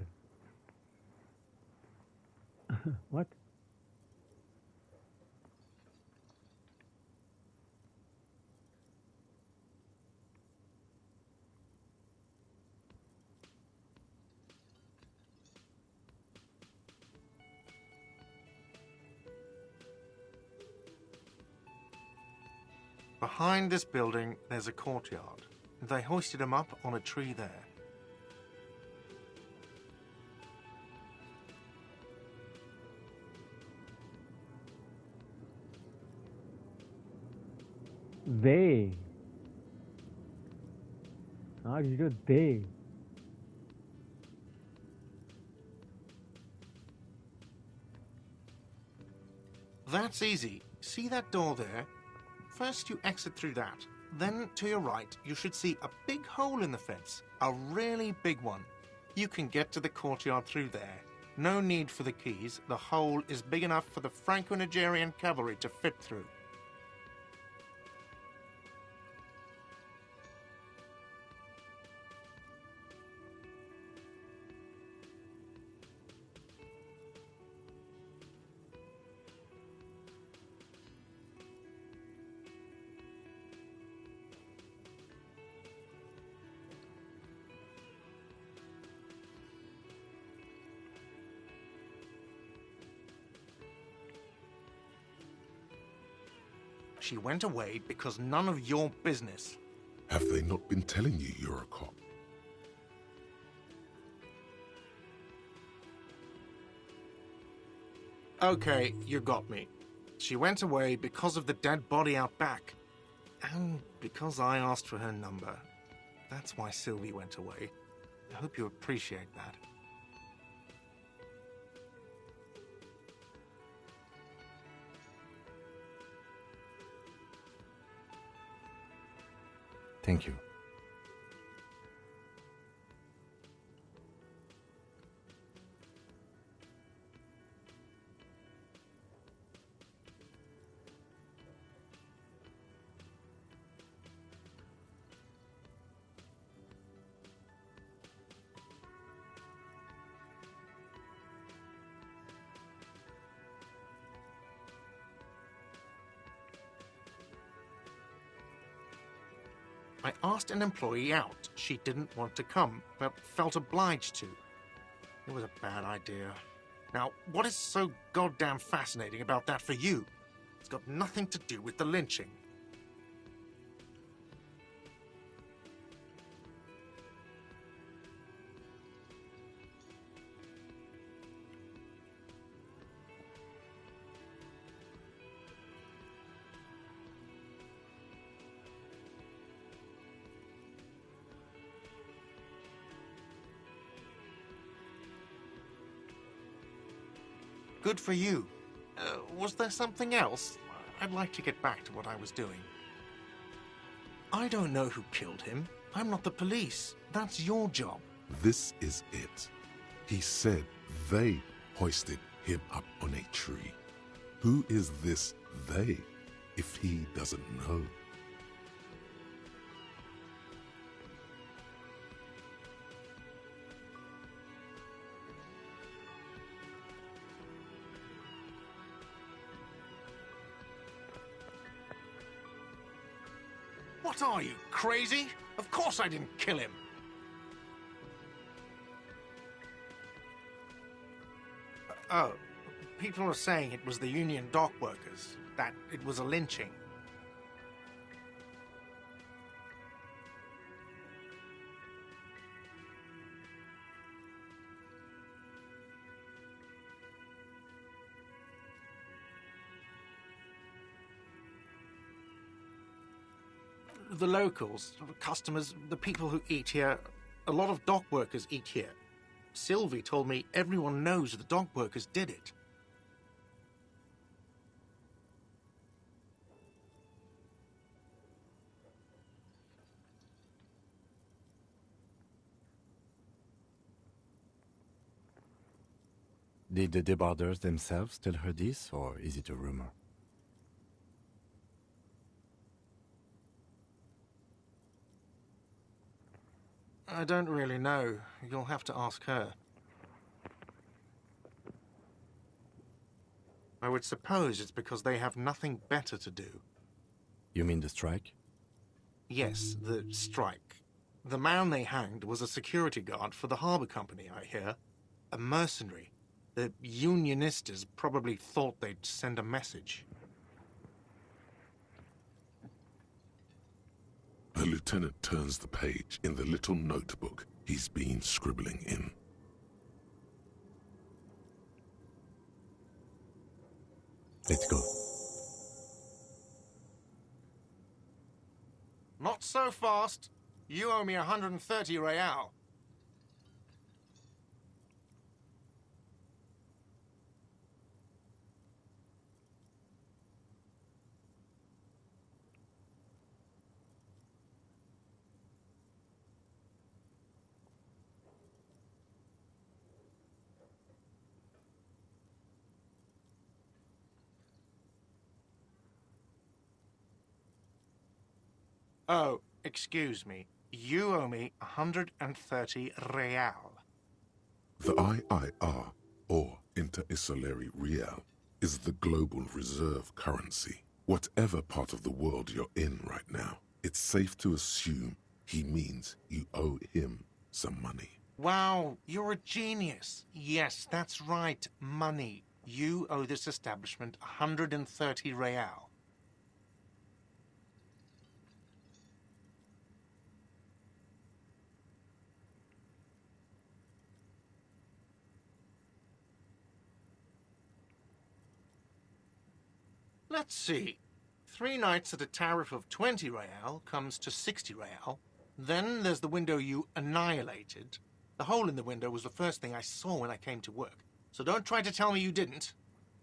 What? Behind this building, there's a courtyard. They hoisted him up on a tree there. They. How did you do they? That's easy. See that door there? First you exit through that. Then to your right, you should see a big hole in the fence. A really big one. You can get to the courtyard through there. No need for the keys. The hole is big enough for the Franco-Nigerian cavalry to fit through. She went away because none of your business. Have they not been telling you you're a cop? Okay, you got me. She went away because of the dead body out back. And because I asked for her number. That's why Sylvie went away. I hope you appreciate that. Thank you. I asked an employee out. She didn't want to come, but felt obliged to. It was a bad idea. Now, what is so goddamn fascinating about that for you? It's got nothing to do with the lynching. Good for you. Was there something else? I'd like to get back to what I was doing. I don't know who killed him. I'm not the police. That's your job. This is it. He said they hoisted him up on a tree. Who is this they, if he doesn't know? What are you, crazy? Of course I didn't kill him. Oh, people are saying it was the union dock workers, that it was a lynching. The locals, customers, the people who eat here, a lot of dock workers eat here. Sylvie told me everyone knows the dock workers did it. Did the debarders themselves tell her this, or is it a rumor? I don't really know. You'll have to ask her. I would suppose it's because they have nothing better to do. You mean the strike? Yes, the strike. The man they hanged was a security guard for the harbour company, I hear. A mercenary. The unionistas probably thought they'd send a message. The lieutenant turns the page in the little notebook he's been scribbling in. Let's go. so fast. You owe me 130 real. Oh, excuse me. You owe me 130 real. The IIR, or Inter-Isolary Real, is the global reserve currency. Whatever part of the world you're in right now, it's safe to assume he means you owe him some money. Wow, you're a genius. Yes, that's right, money. You owe this establishment 130 real. Let's see. 3 nights at a tariff of 20 real comes to 60 real. Then there's the window you annihilated. The hole in the window was the first thing I saw when I came to work. So don't try to tell me you didn't.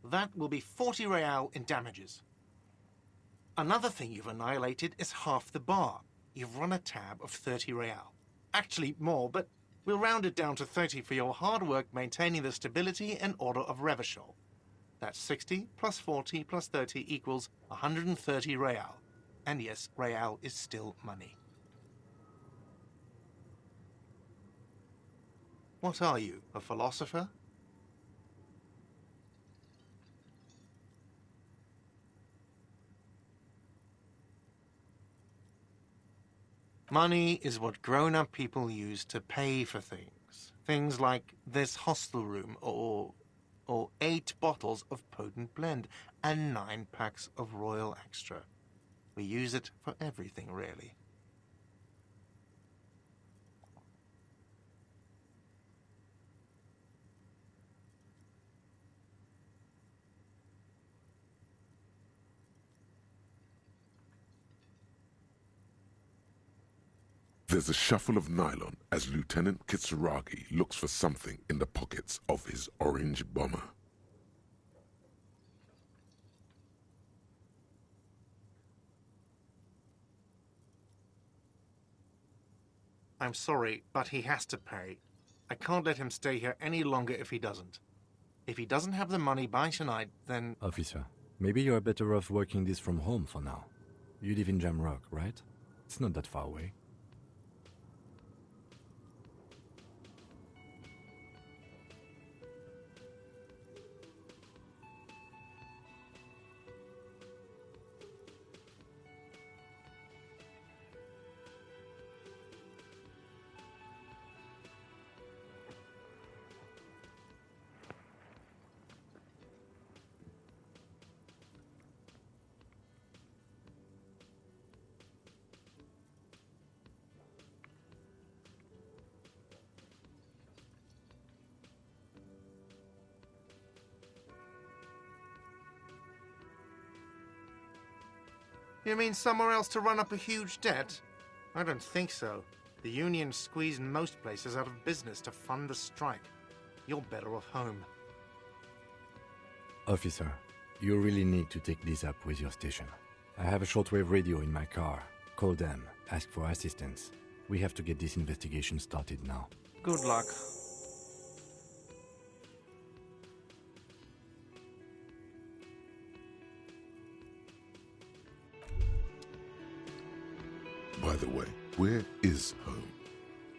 That will be 40 real in damages. Another thing you've annihilated is half the bar. You've run a tab of 30 real. Actually, more, but we'll round it down to 30 for your hard work maintaining the stability and order of Revachol. That's 60 plus 40 plus 30 equals 130 real. And yes, real is still money. What are you, a philosopher? Money is what grown-up people use to pay for things. Things like this hostel room or 8 bottles of potent blend and 9 packs of Royal Extra. We use it for everything, really. There's a shuffle of nylon as Lieutenant Kitsuragi looks for something in the pockets of his orange bomber. I'm sorry, but he has to pay. I can't let him stay here any longer if he doesn't. If he doesn't have the money by tonight, then... Officer, maybe you're better off working this from home for now. You live in Jamrock, right? It's not that far away. You mean somewhere else to run up a huge debt? I don't think so. The union squeezed most places out of business to fund the strike. You're better off home. Officer, you really need to take this up with your station. I have a shortwave radio in my car. Call them, ask for assistance. We have to get this investigation started now. Good luck. By the way, where is home?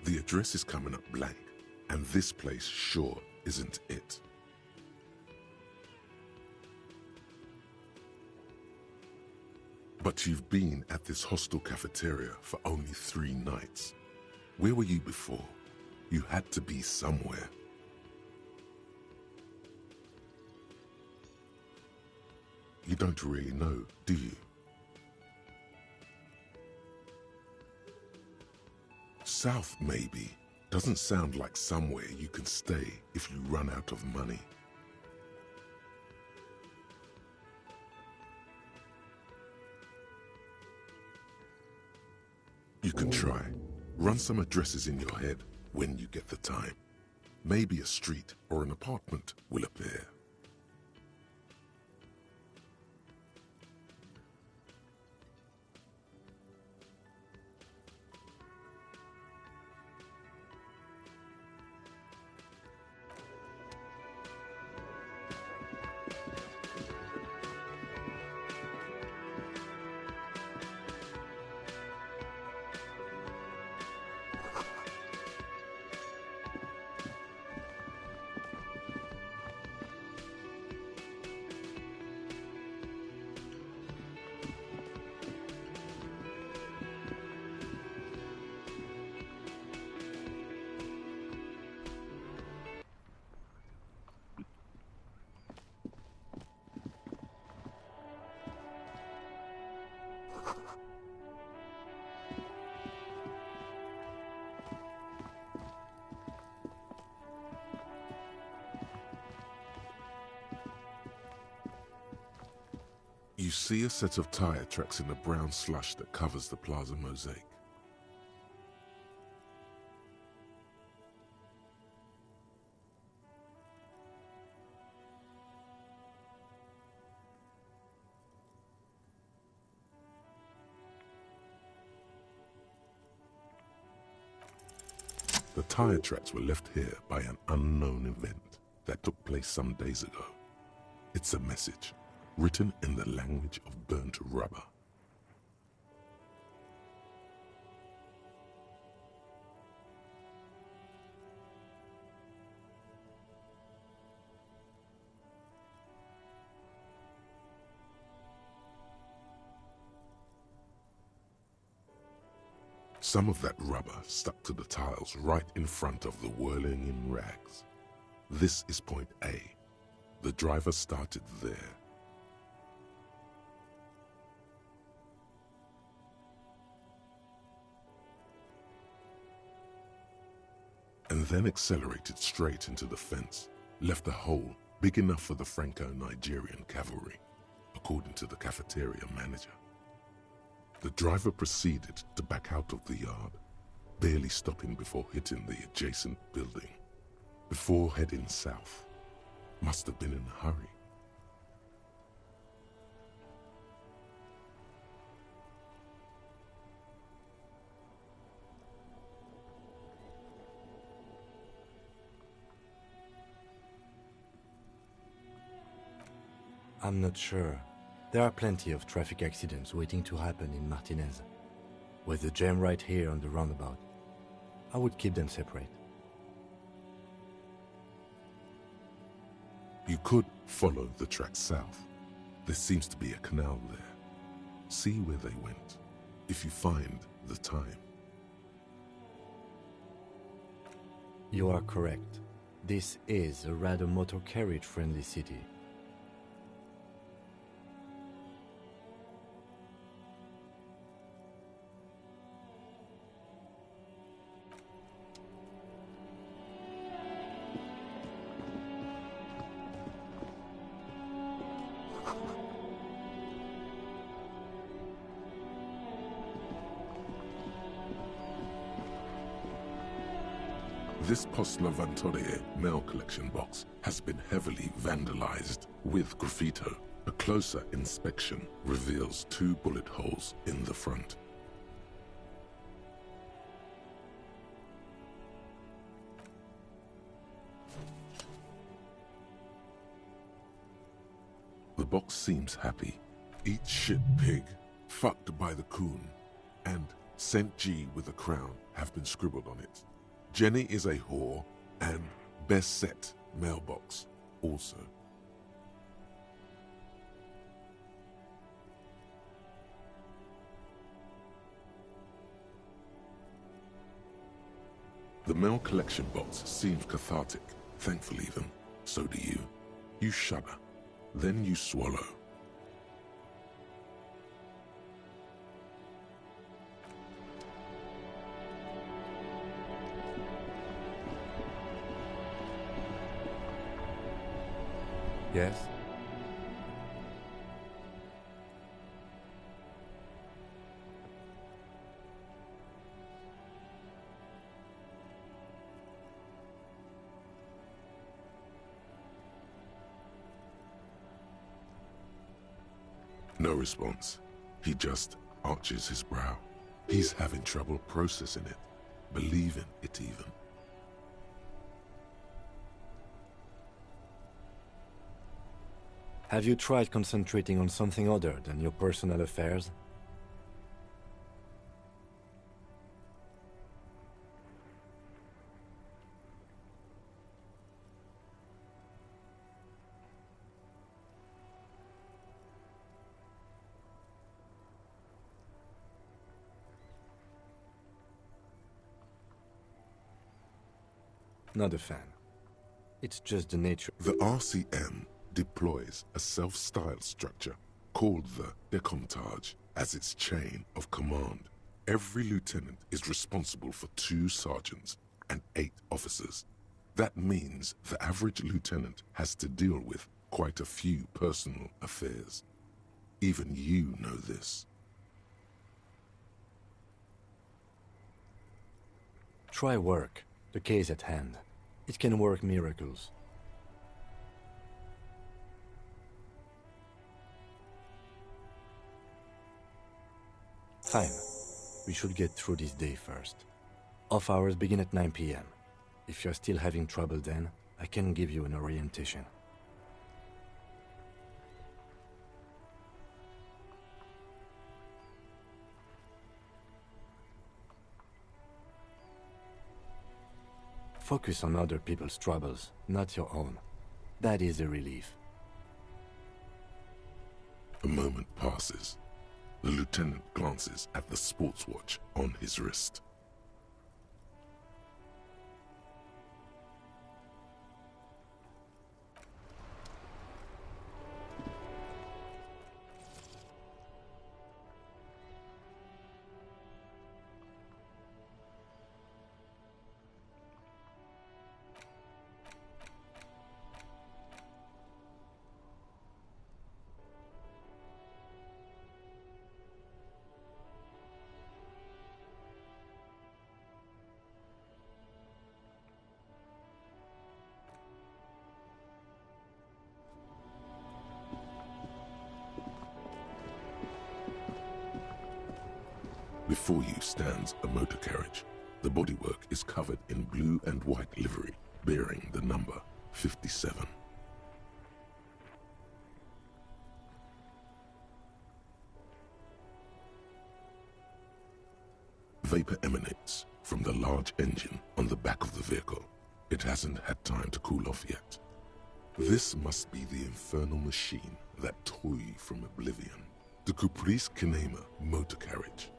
The address is coming up blank, and this place sure isn't it. But you've been at this hostel cafeteria for only 3 nights. Where were you before? You had to be somewhere. You don't really know, do you? South, maybe. Doesn't sound like somewhere you can stay if you run out of money. You can try. Run some addresses in your head when you get the time. Maybe a street or an apartment will appear. You see a set of tire tracks in the brown slush that covers the plaza mosaic. The tire tracks were left here by an unknown event that took place some days ago. It's a message, written in the language of burnt rubber. Some of that rubber stuck to the tiles right in front of the whirling in rags. This is point A. The driver started there. And then accelerated straight into the fence, left a hole big enough for the Franco-Nigerian cavalry, according to the cafeteria manager. The driver proceeded to back out of the yard, barely stopping before hitting the adjacent building, before heading south. Must have been in a hurry. I'm not sure. There are plenty of traffic accidents waiting to happen in Martinez. With the jam right here on the roundabout, I would keep them separate. You could follow the track south. There seems to be a canal there. See where they went, if you find the time. You are correct. This is a rather motor carriage-friendly city. This Post Lavantorie mail collection box has been heavily vandalized with graffito. A closer inspection reveals 2 bullet holes in the front. The box seems happy. Eat shit pig, fucked by the coon, and St. G with a crown have been scribbled on it. Jenny is a whore, and best set mailbox also. The mail collection box seems cathartic, thankful even. So do you. You shudder, then you swallow. Yes? No response. He just arches his brow. He's having trouble processing it, believing it even. Have you tried concentrating on something other than your personal affairs? Not a fan. It's just the nature. The RCM deploys a self-styled structure called the Decomptage as its chain of command. Every lieutenant is responsible for 2 sergeants and 8 officers. That means the average lieutenant has to deal with quite a few personal affairs. Even you know this. Try work. The case at hand. It can work miracles. Fine. We should get through this day first. Off hours begin at 9 p.m. If you're still having trouble then, I can give you an orientation. Focus on other people's troubles, not your own. That is a relief. A moment passes. The lieutenant glances at the sports watch on his wrist. Before you stands a motor carriage. The bodywork is covered in blue and white livery, bearing the number 57. Vapor emanates from the large engine on the back of the vehicle. It hasn't had time to cool off yet. This must be the infernal machine that tore you from oblivion. The Caprice Kinema motor carriage.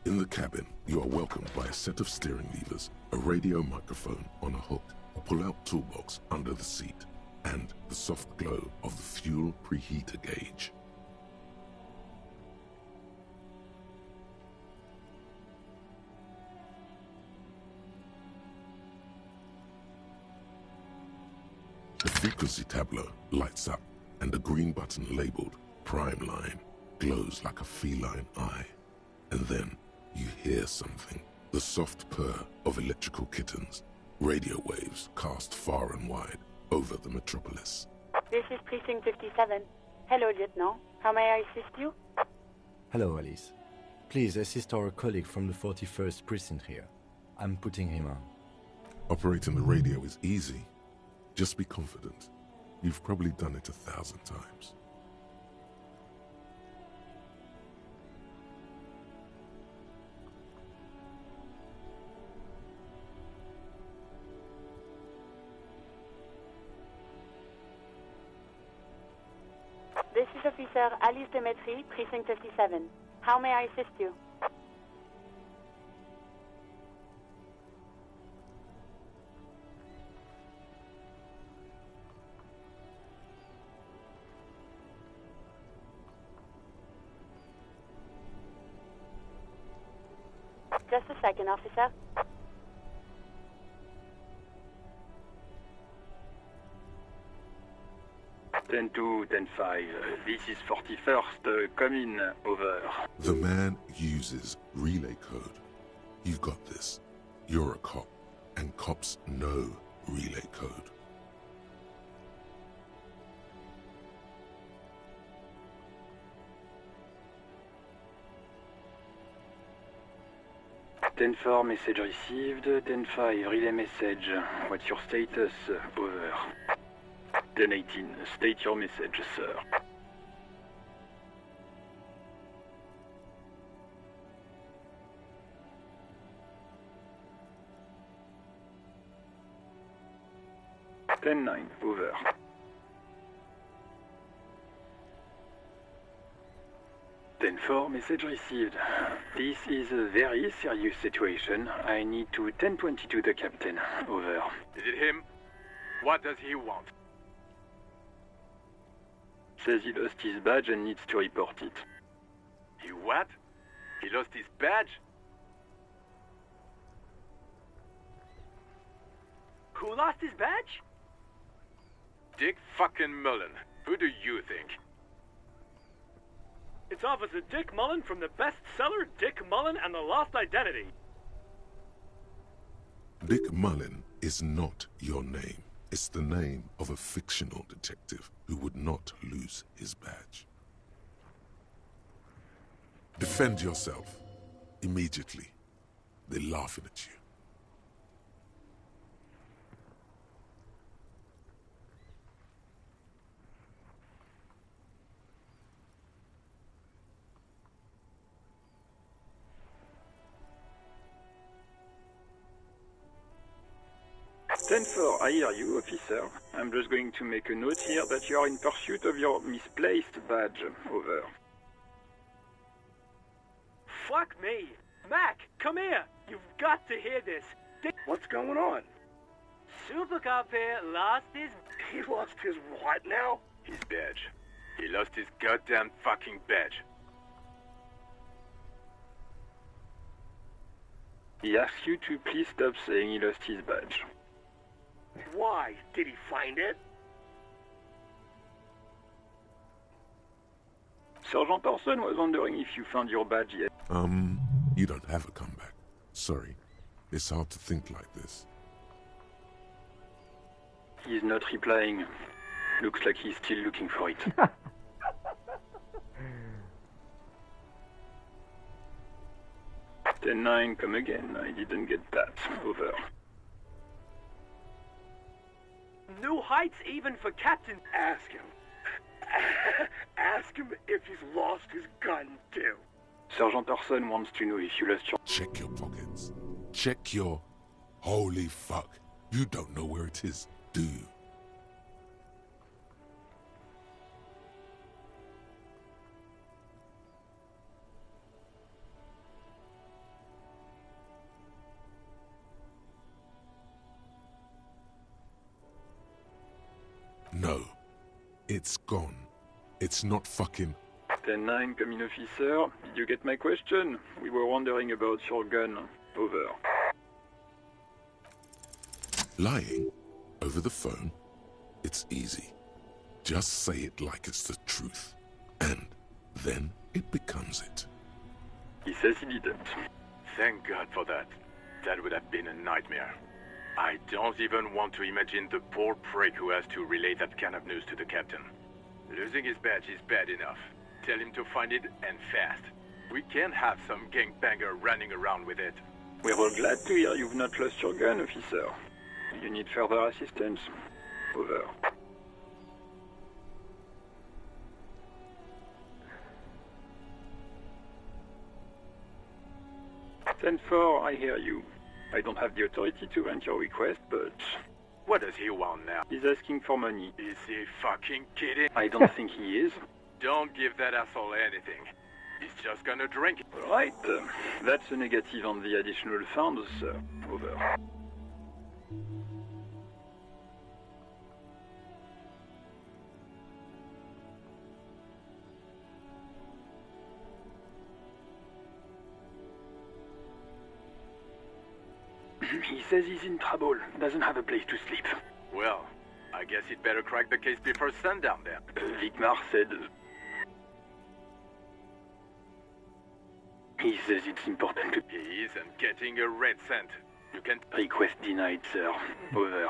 In the cabin, you are welcomed by a set of steering levers, a radio microphone on a hook, a pull-out toolbox under the seat, and the soft glow of the fuel preheater gauge. The frequency tableau lights up, and a green button labeled Prime Line glows like a feline eye. And then you hear something, the soft purr of electrical kittens, radio waves cast far and wide over the metropolis. This is Precinct 57. Hello, Lieutenant. How may I assist you? Hello, Alice. Please assist our colleague from the 41st Precinct here. I'm putting him on. Operating the radio is easy. Just be confident. You've probably done it 1,000 times. This is Officer Alice Demetri, Precinct 57. How may I assist you? Just a second, officer. Ten 2, 10-5. This is 41st. Come in. Over. The man uses relay code. You've got this. You're a cop, and cops know relay code. 10-4, message received. 10-5, relay message. What's your status? Over. 10-18, state your message, sir. Ten-9, over. 10-4, message received. This is a very serious situation. I need to 10-22 the captain. Over. Is it him? What does he want? Says he lost his badge and needs to report it. He what? He lost his badge? Who lost his badge? Dick fucking Mullen. Who do you think? It's Officer Dick Mullen from the bestseller Dick Mullen and the Lost Identity. Dick Mullen is not your name. It's the name of a fictional detective who would not lose his badge. Defend yourself. Immediately. They're laughing at you. 10-4, I hear you, officer. I'm just going to make a note here that you are in pursuit of your misplaced badge. Over. Fuck me. Mac, come here. You've got to hear this. What's going on? Super Cop here lost his... He lost his what now? His badge. He lost his goddamn fucking badge. He asks you to please stop saying he lost his badge. Why? Did he find it? Sergeant Orson was wondering if you found your badge yet. You don't have a comeback. Sorry. It's hard to think like this. He's not replying. Looks like he's still looking for it. 10-9, come again. I didn't get that. Over. New heights even for Captain. Ask him. Ask him if he's lost his gun, too. Sergeant Orson wants to know if you lost your... Check your pockets. Check your... Holy fuck. You don't know where it is, do you? No. It's gone. It's not fucking... 10-9, come in, officer. Did you get my question? We were wondering about your gun. Over. Lying? Over the phone? It's easy. Just say it like it's the truth. And then it becomes it. He says he didn't. Thank God for that. That would have been a nightmare. I don't even want to imagine the poor prick who has to relay that kind of news to the captain. Losing his badge is bad enough. Tell him to find it, and fast. We can't have some gangbanger running around with it. We're all glad to hear you've not lost your gun, officer. You need further assistance. Over. 10-4, I hear you. I don't have the authority to grant your request, but... What does he want now? He's asking for money. Is he fucking kidding? I don't think he is. Don't give that asshole anything. He's just gonna drink it. All right. That's a negative on the additional funds, sir. Over. He says he's in trouble. Doesn't have a place to sleep. Well, I guess he'd better crack the case before sundown then. Vicmar said... He says it's important to... He isn't getting a red cent. You can... Request denied, sir. Over.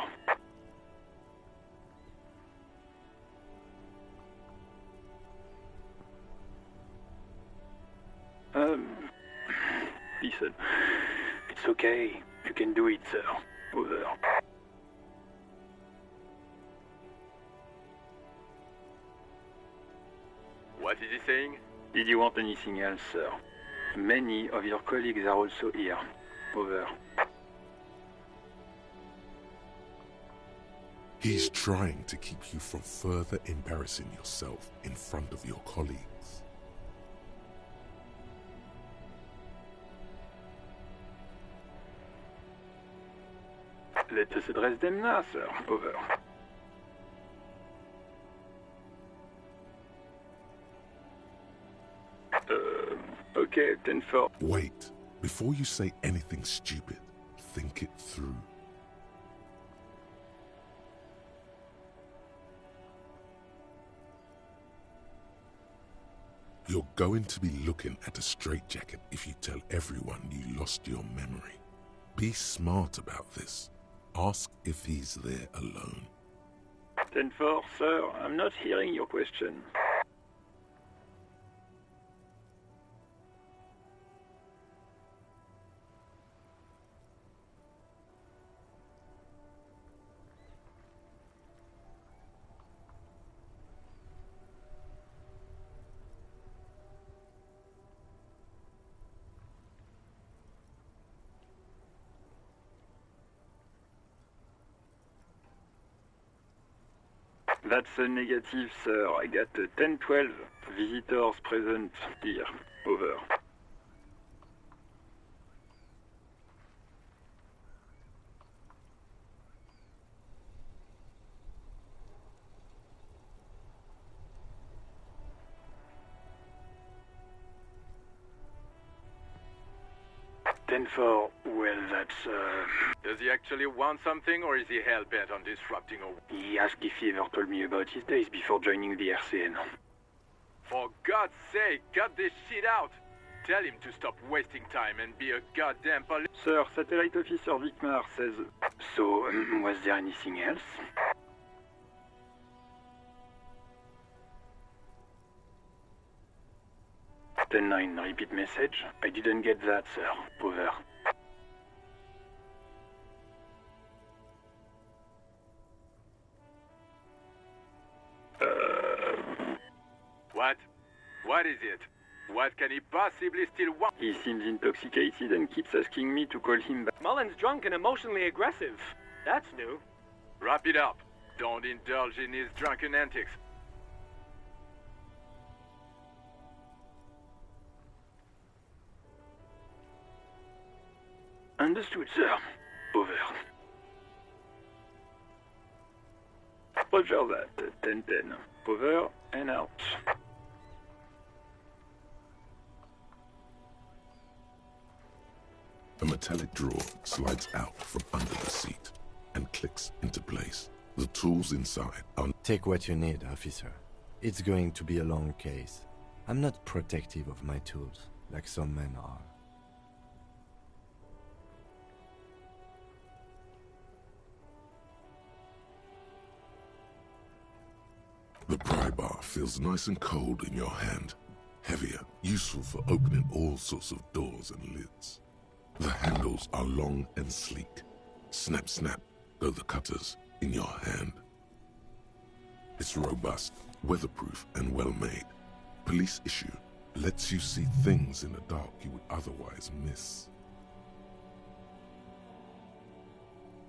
Listen. It's okay. You can do it, sir. Over. What is he saying? Did you want anything else, sir? Many of your colleagues are also here. Over. He's trying to keep you from further embarrassing yourself in front of your colleagues. Let us address them now, sir. Over. Okay, 10-4. Wait. Before you say anything stupid, think it through. You're going to be looking at a straitjacket if you tell everyone you lost your memory. Be smart about this. Ask if he's there alone. 10-4, sir. I'm not hearing your question. That's a negative, sir. I got a 10-12. Visitors present here. Over. For well, that's Does he actually want something, or is he hell-bent on disrupting a... He asked if he ever told me about his days before joining the RCN. For God's sake, cut this shit out! Tell him to stop wasting time and be a goddamn police... Sir, Satellite Officer Vicmar says... So, was there anything else? 10-9, repeat message. I didn't get that, sir. Over. What? What is it? What can he possibly still want? He seems intoxicated and keeps asking me to call him back. Mullen's drunk and emotionally aggressive. That's new. Wrap it up. Don't indulge in his drunken antics. Understood, sir. Over. Roger that. 10-10. Over and out. A metallic drawer slides out from under the seat and clicks into place. The tools inside are... Take what you need, officer. It's going to be a long case. I'm not protective of my tools, like some men are. The pry bar feels nice and cold in your hand. Heavier, useful for opening all sorts of doors and lids. The handles are long and sleek. Snap, snap, go the cutters in your hand. It's robust, weatherproof, and well-made. Police issue lets you see things in the dark you would otherwise miss.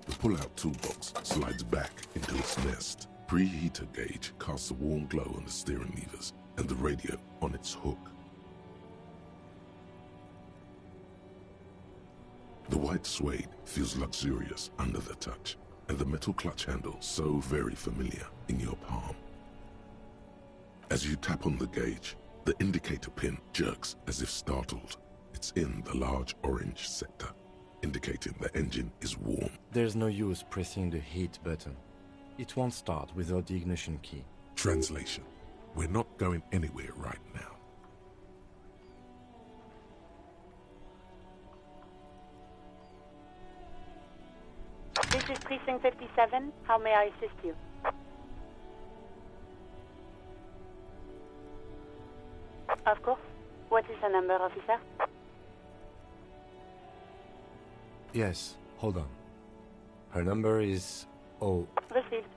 The pull-out toolbox slides back into its nest. Preheater gauge casts a warm glow on the steering levers and the radio on its hook. The white suede feels luxurious under the touch, and the metal clutch handle so very familiar in your palm. As you tap on the gauge, the indicator pin jerks as if startled. It's in the large orange sector, indicating the engine is warm. There's no use pressing the heat button. It won't start without the ignition key. Translation: we're not going anywhere right now. This is Precinct 57. How may I assist you? Of course. What is the number, officer? Yes, hold on. Her number is... Oh, Received.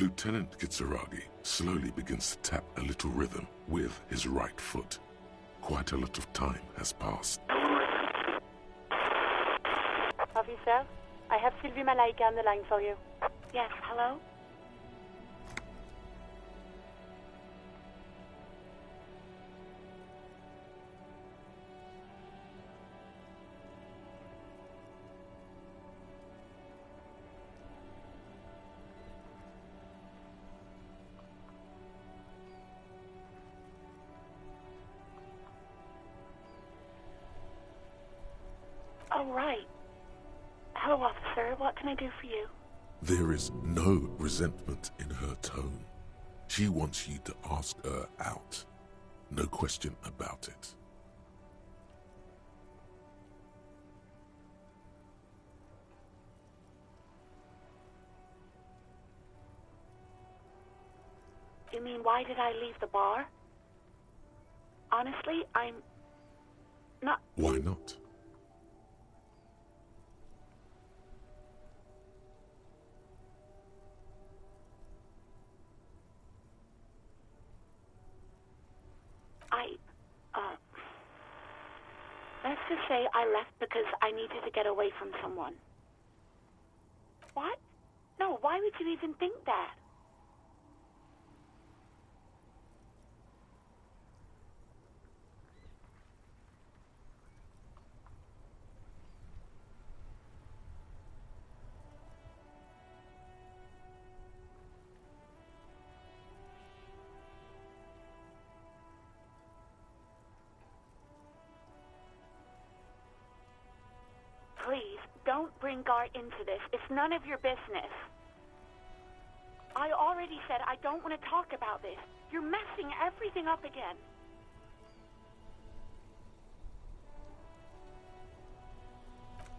Lieutenant Kitsuragi slowly begins to tap a little rhythm with his right foot. Quite a lot of time has passed. Officer, I have Sylvie Malaika on the line for you. Yes, hello? Oh, right. Hello, officer. What can I do for you? There is no resentment in her tone. She wants you to ask her out. No question about it. You mean, why did I leave the bar? Honestly, I'm not... Why not? Let's just say I left because I needed to get away from someone. What? No, why would you even think that? Please, don't bring Gar into this. It's none of your business. I already said I don't want to talk about this. You're messing everything up again.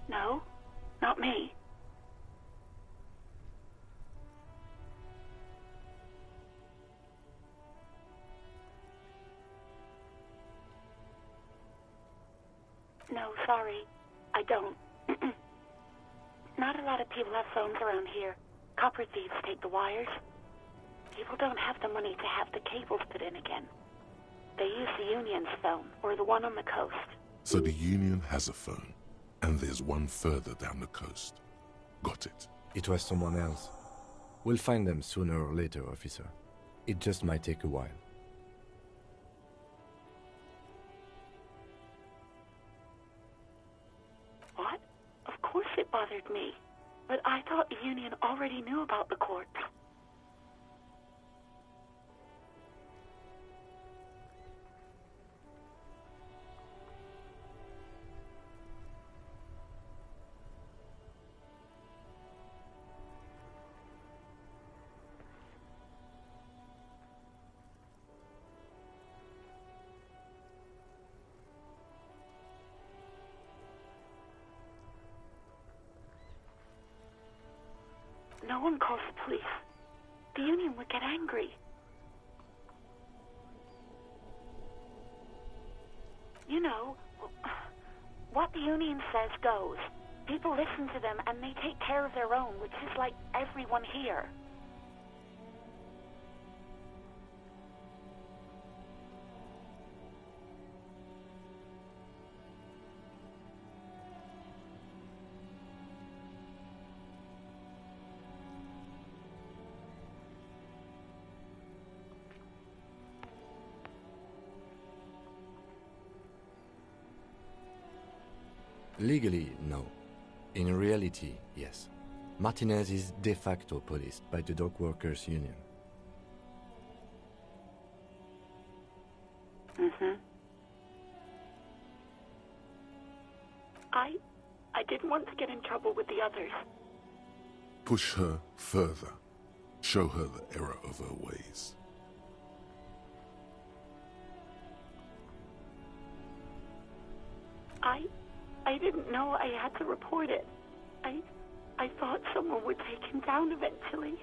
No, not me. No, sorry. I don't. Not a lot of people have phones around here. Copper thieves take the wires. People don't have the money to have the cables put in again. They use the Union's phone, or the one on the coast. So the Union has a phone, and there's one further down the coast. Got it. it was someone else. We'll find them sooner or later, officer. It just might take a while. What? Of course it bothered me. But I thought the Union already knew about the corpse. No one calls the police. The Union would get angry. You know, what the Union says goes. People listen to them and they take care of their own, which is like everyone here. Legally, no. In reality, yes. Martinez is de facto policed by the Dock Workers Union. I didn't want to get in trouble with the others. Push her further. Show her the error of her ways. I didn't know I had to report it. I thought someone would take him down eventually.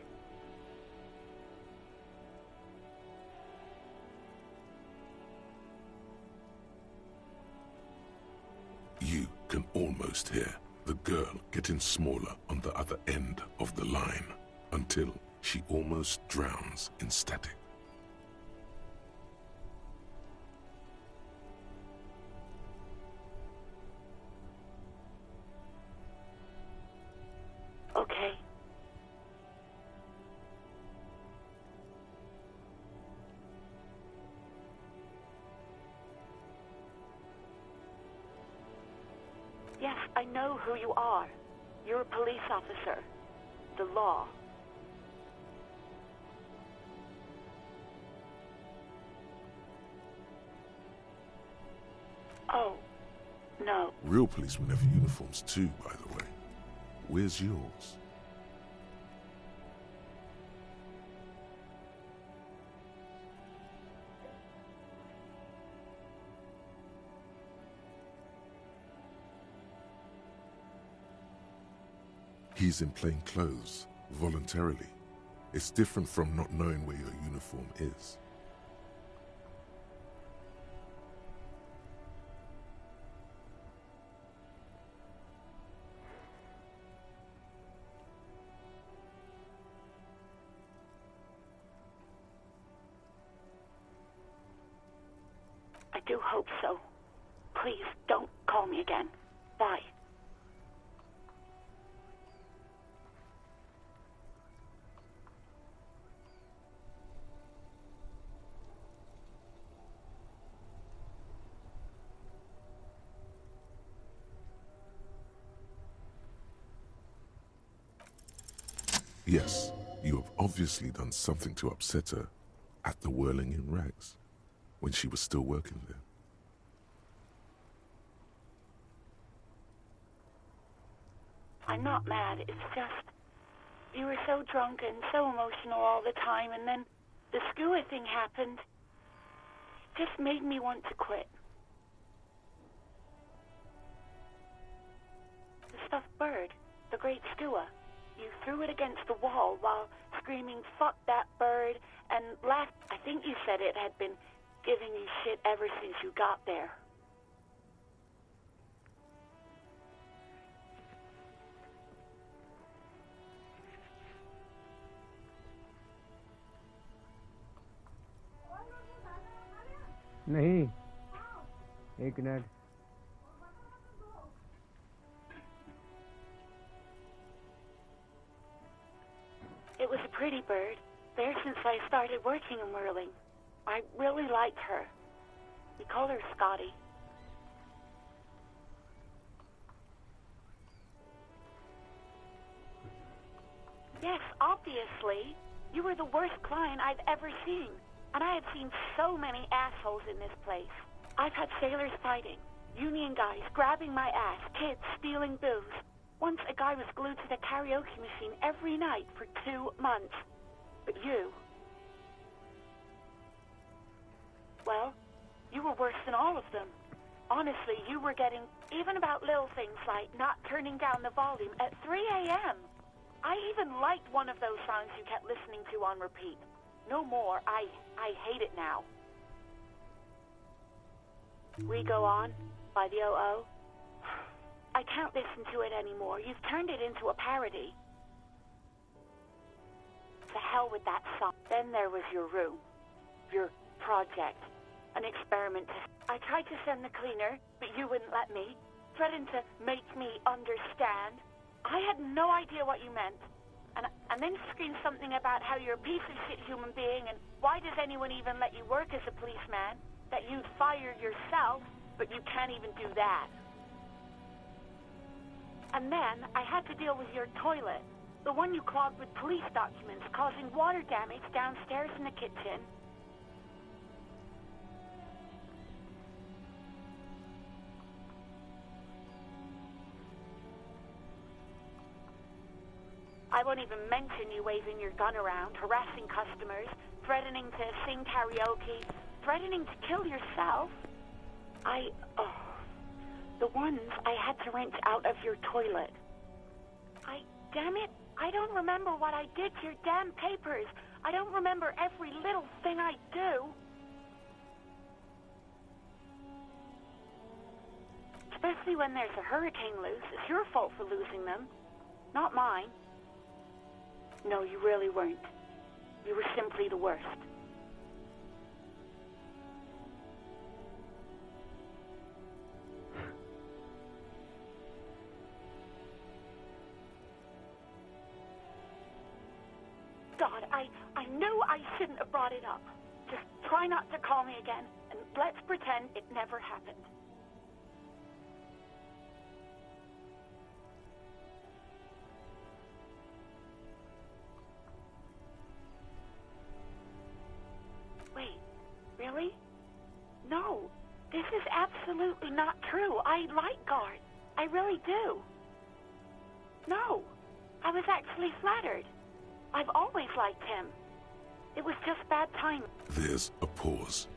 You can almost hear the girl getting smaller on the other end of the line until she almost drowns in static. Okay. Yes, I know who you are. You're a police officer. The law. Oh, no. Real policemen have uniforms too, by the way. Where's yours? He's in plain clothes, voluntarily. It's different from not knowing where your uniform is. I do hope so. Please, don't call me again. Bye. Yes, you have obviously done something to upset her at the Whirling in Rags, when she was still working there. I'm not mad, it's just... You were so drunk and so emotional all the time, and then the Skua thing happened. It just made me want to quit. The stuffed bird, the great Skua. You threw it against the wall while screaming, "Fuck that bird," and laughed. I think you said it had been giving you shit ever since you got there. नहीं एक minute It was a pretty bird, there since I started working in whirling. I really liked her. We call her Scotty. Yes, obviously. You were the worst client I've ever seen. And I have seen so many assholes in this place. I've had sailors fighting, union guys grabbing my ass, kids stealing booze. Once a guy was glued to the karaoke machine every night for 2 months. But you... Well, you were worse than all of them. Honestly, you were getting even about little things like not turning down the volume at 3 a.m. I even liked one of those songs you kept listening to on repeat. No more. I hate it now. We Go On by the O.O. I can't listen to it anymore. You've turned it into a parody. To hell with that song. Then there was your room. Your project. An experiment. I tried to send the cleaner, but you wouldn't let me. Threatened to make me understand. I had no idea what you meant. And then screamed something about how you're a piece of shit human being and why does anyone even let you work as a policeman? That you'd fire yourself, but you can't even do that. And then I had to deal with your toilet, the one you clogged with police documents, causing water damage downstairs in the kitchen. won't even mention you waving your gun around, harassing customers, threatening to sing karaoke, threatening to kill yourself. The ones I had to wrench out of your toilet. Damn it, I don't remember what I did to your damn papers. I don't remember every little thing I do. Especially when there's a hurricane loose. It's your fault for losing them, not mine. No, you really weren't. You were simply the worst. God, I knew I shouldn't have brought it up. Just try not to call me again, and let's pretend it never happened. Wait, really? No, this is absolutely not true. I like Guard. I really do. No, I was actually flattered. I've always liked him. It was just bad timing. There's a pause.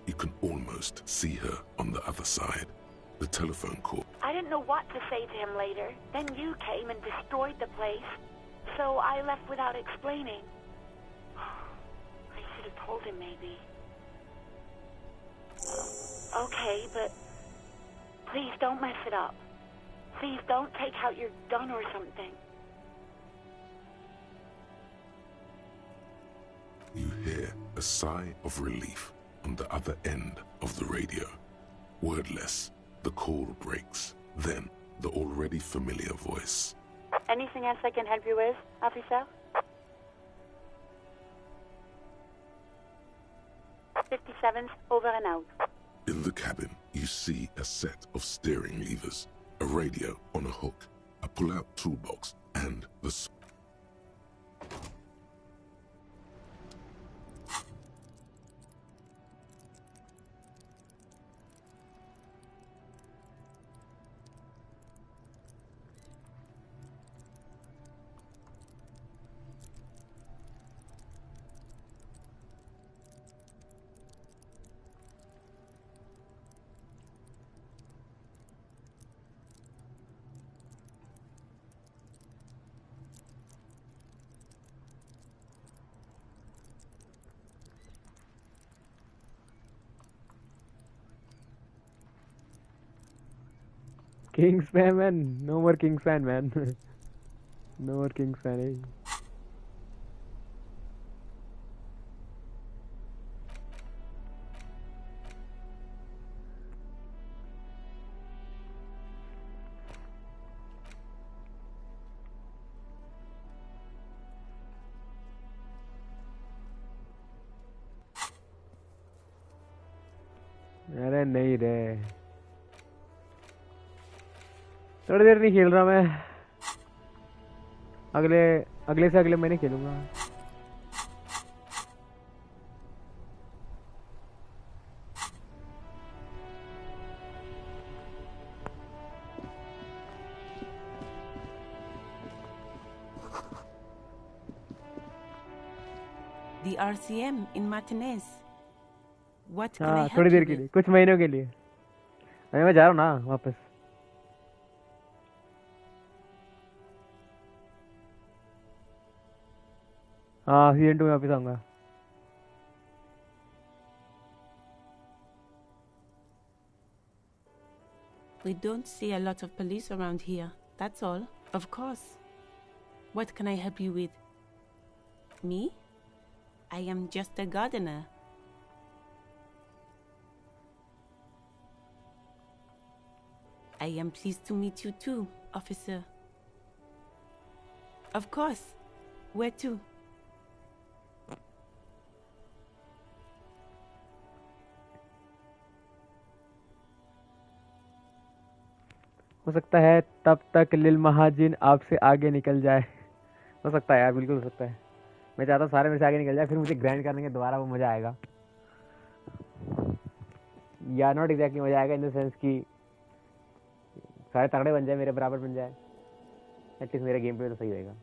You can almost see her on the other side. The telephone call. I didn't know what to say to him later. Then you came and destroyed the place. So I left without explaining. I should have told him, maybe. Okay, but please don't mess it up. Please don't take out your gun or something. You hear a sigh of relief on the other end of the radio. Wordless, the call breaks. Then, the already familiar voice. Anything else I can help you with, officer? 57's over and out. In the cabin, you see a set of steering levers, a radio on a hook, a pull-out toolbox, and the... Kings fan, man. No more Kings fan, man. No more Kings fan, eh? अरे नहीं रे, थोड़ी देर नहीं खेल रहा मैं. अगले से अगले महीने खेलूंगा. The RCM in Martinez. What can I help थोड़ी देर you के with? लिए, कुछ महीनों के लिए. अरे मैं जा रहा हूँ ना वापस. हाँ, सीजन 2 में वापस आऊंगा. We don't see a lot of police around here. That's all. Of course. What can I help you with? Me? I am just a gardener. I am pleased to meet you too, officer. Of course. Where to? हो सकता है तब तक लिल महाजिन आपसे आगे निकल जाए. हो सकता है यार, बिल्कुल हो सकता है. मैं चाहता हूँ सारे मेरे से आगे निकल जाए, फिर मुझे ग्राइंड करने के दोबारा वो मजा आएगा. या नॉट एग्जैक्टली मजा आएगा इन द सेंस कि सारे तगड़े बन जाए, मेरे बराबर बन जाए. एटलीस्ट मेरा गेम पे तो सही रहेगा.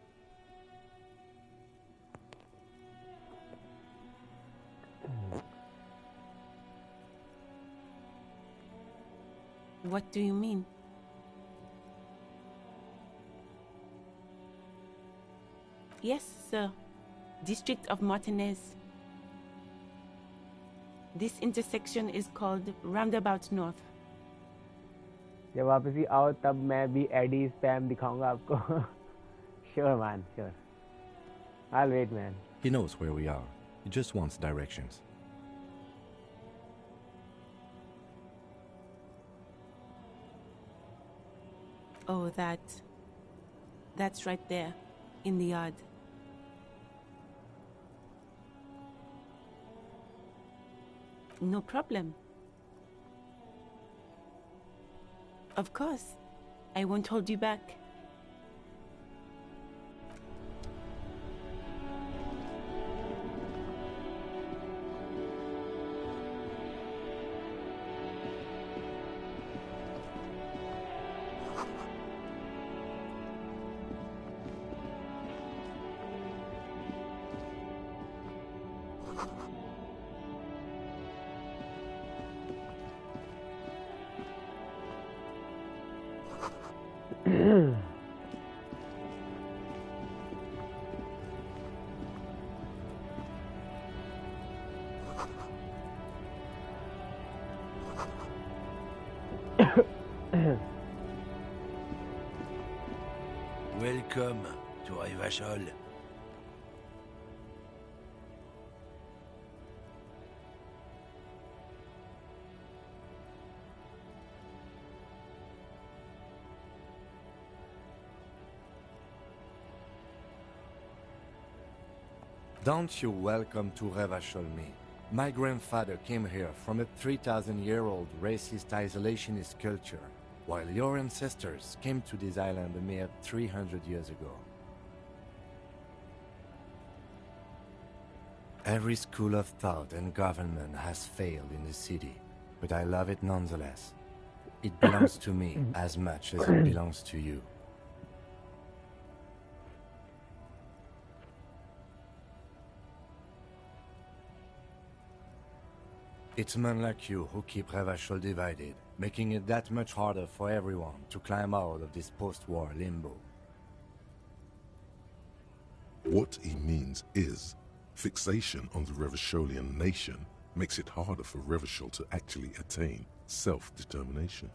What do you mean? Yes, sir. District of Martinez. This intersection is called Roundabout North. जब वापसी आओ तब मैं भी एडी स्पैम दिखाऊंगा आपको. Sure man, sure. I'll wait man. He knows where we are. He just wants directions. Oh, that's right there, in the yard. No problem. Of course. I won't hold you back. Welcome to Revachol. Don't you welcome to Revachol me. My grandfather came here from a 3,000-year-old racist isolationist culture, while your ancestors came to this island a mere 300 years ago. Every school of thought and government has failed in the city, but I love it nonetheless. It belongs to me as much as it belongs to you. It's men like you who keep Revachol divided, making it that much harder for everyone to climb out of this post-war limbo. What he means is, fixation on the Revacholian nation makes it harder for Revachol to actually attain self-determination.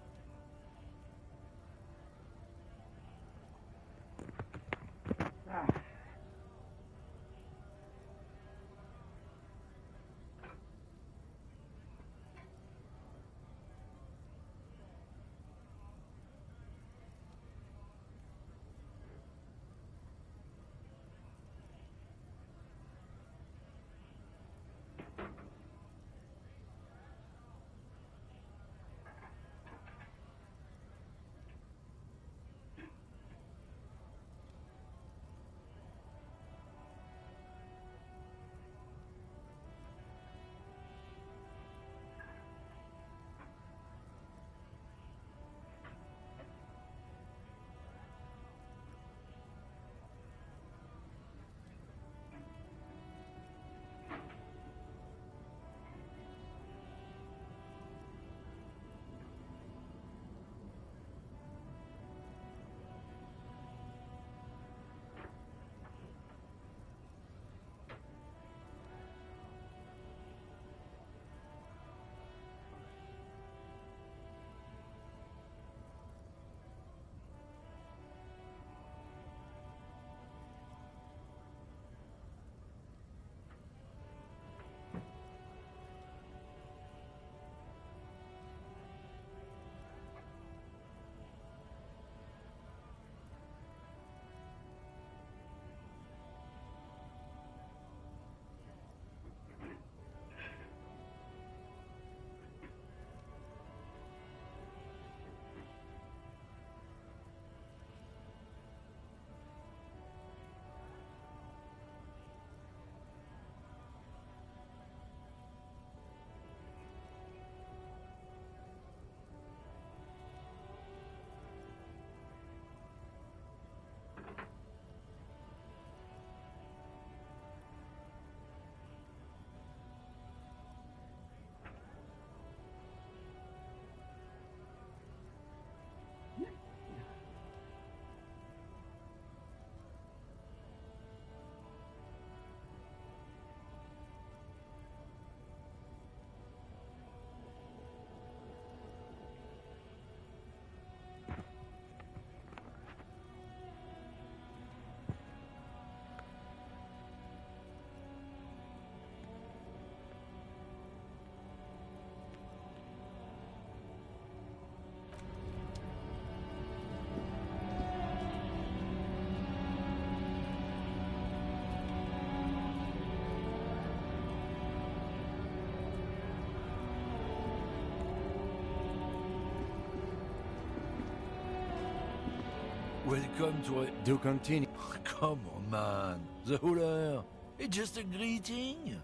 Welcome to a... Do continue. Come on, man. The holler. It's just a greeting.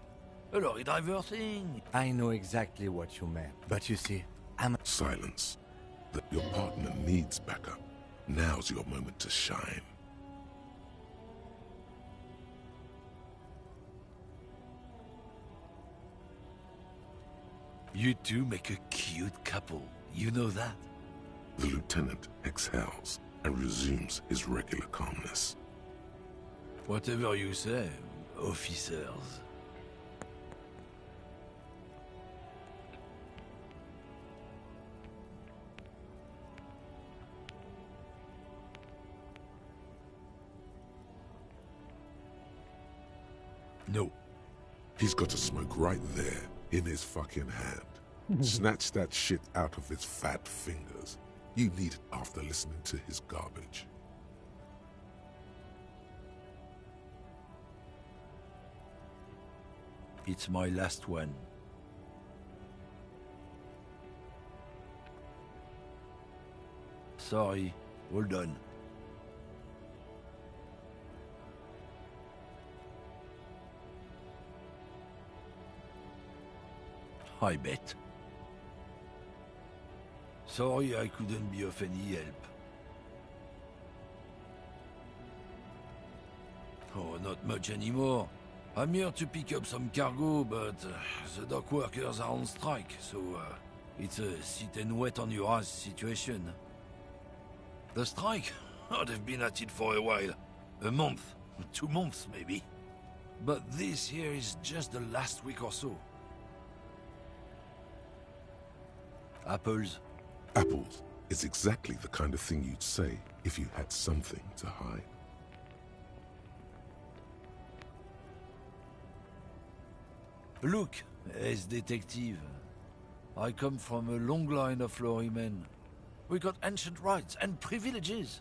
A lorry driver thing. I know exactly what you meant, but you see, Silence. That your partner needs backup. Now's your moment to shine. You two make a cute couple. You know that? The lieutenant exhales and resumes his regular calmness. Whatever you say, officers. No. He's got a smoke right there in his fucking hand. Snatch that shit out of his fat fingers. You need it after listening to his garbage. It's my last one. Sorry, all done. I bet. Sorry I couldn't be of any help. Oh, not much anymore. I'm here to pick up some cargo, but the dock workers are on strike, so it's a sit and wait on your ass situation. The strike? Oh, they've been at it for a while. A month, 2 months maybe. But this here is just the last week or so. Apples? Apples is exactly the kind of thing you'd say if you had something to hide. Look, as detective, I come from a long line of lorrymen. We got ancient rights and privileges.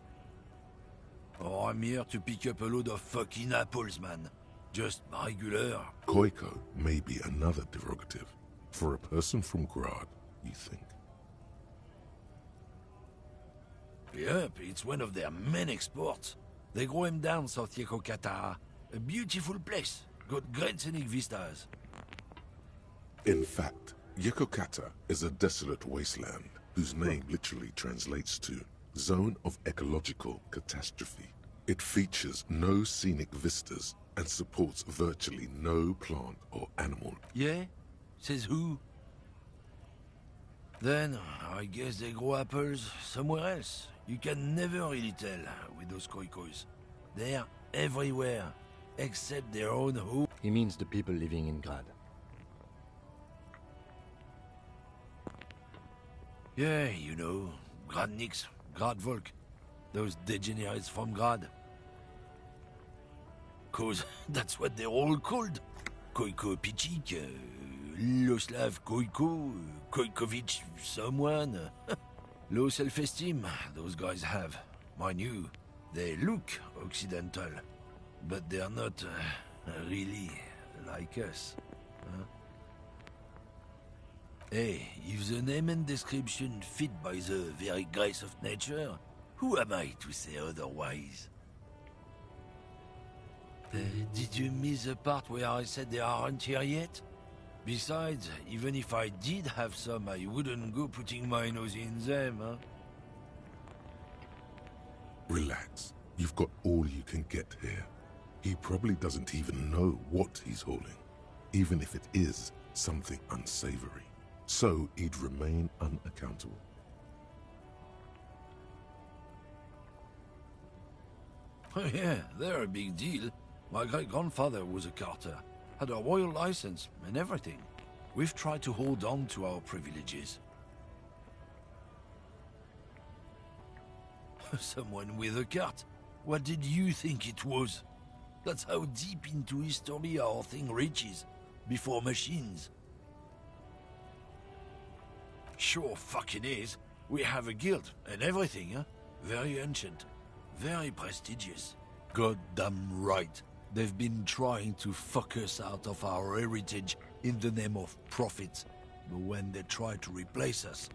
Oh, I'm here to pick up a load of fucking apples, man. Just regular. Koiko may be another derogative. For a person from Grad, you think? Yep, it's one of their main exports. They grow him down South Yekokata. A beautiful place. Got great scenic vistas. In fact, Yekokata is a desolate wasteland whose name literally translates to Zone of Ecological Catastrophe. It features no scenic vistas and supports virtually no plant or animal. Yeah? Says who? Then, I guess they grow apples somewhere else. You can never really tell with those koikos. They're everywhere, except their own home. He means the people living in Grad. Yeah, you know, Gradniks, Gradvolk, those degenerates from Grad. 'Cause that's what they're all called. Koiko Pichik, Loslav Koiko, Koikovich someone. Low self-esteem, those guys have. Mind you, they look Occidental, but they're not really like us. Huh? Hey, if the name and description fit by the very grace of nature, who am I to say otherwise? Did you miss the part where I said they aren't here yet? Besides, even if I did have some, I wouldn't go putting my nose in them, huh? Relax. You've got all you can get here. He probably doesn't even know what he's hauling, even if it is something unsavory. So he'd remain unaccountable. Oh yeah, they're a big deal. My great-grandfather was a carter, had a royal license and everything. We've tried to hold on to our privileges. Someone with a cart. What did you think it was? That's how deep into history our thing reaches, before machines. Sure fucking is. We have a guild and everything, huh? Very ancient, very prestigious. Goddamn right. They've been trying to fuck us out of our heritage in the name of profit. But when they try to replace us,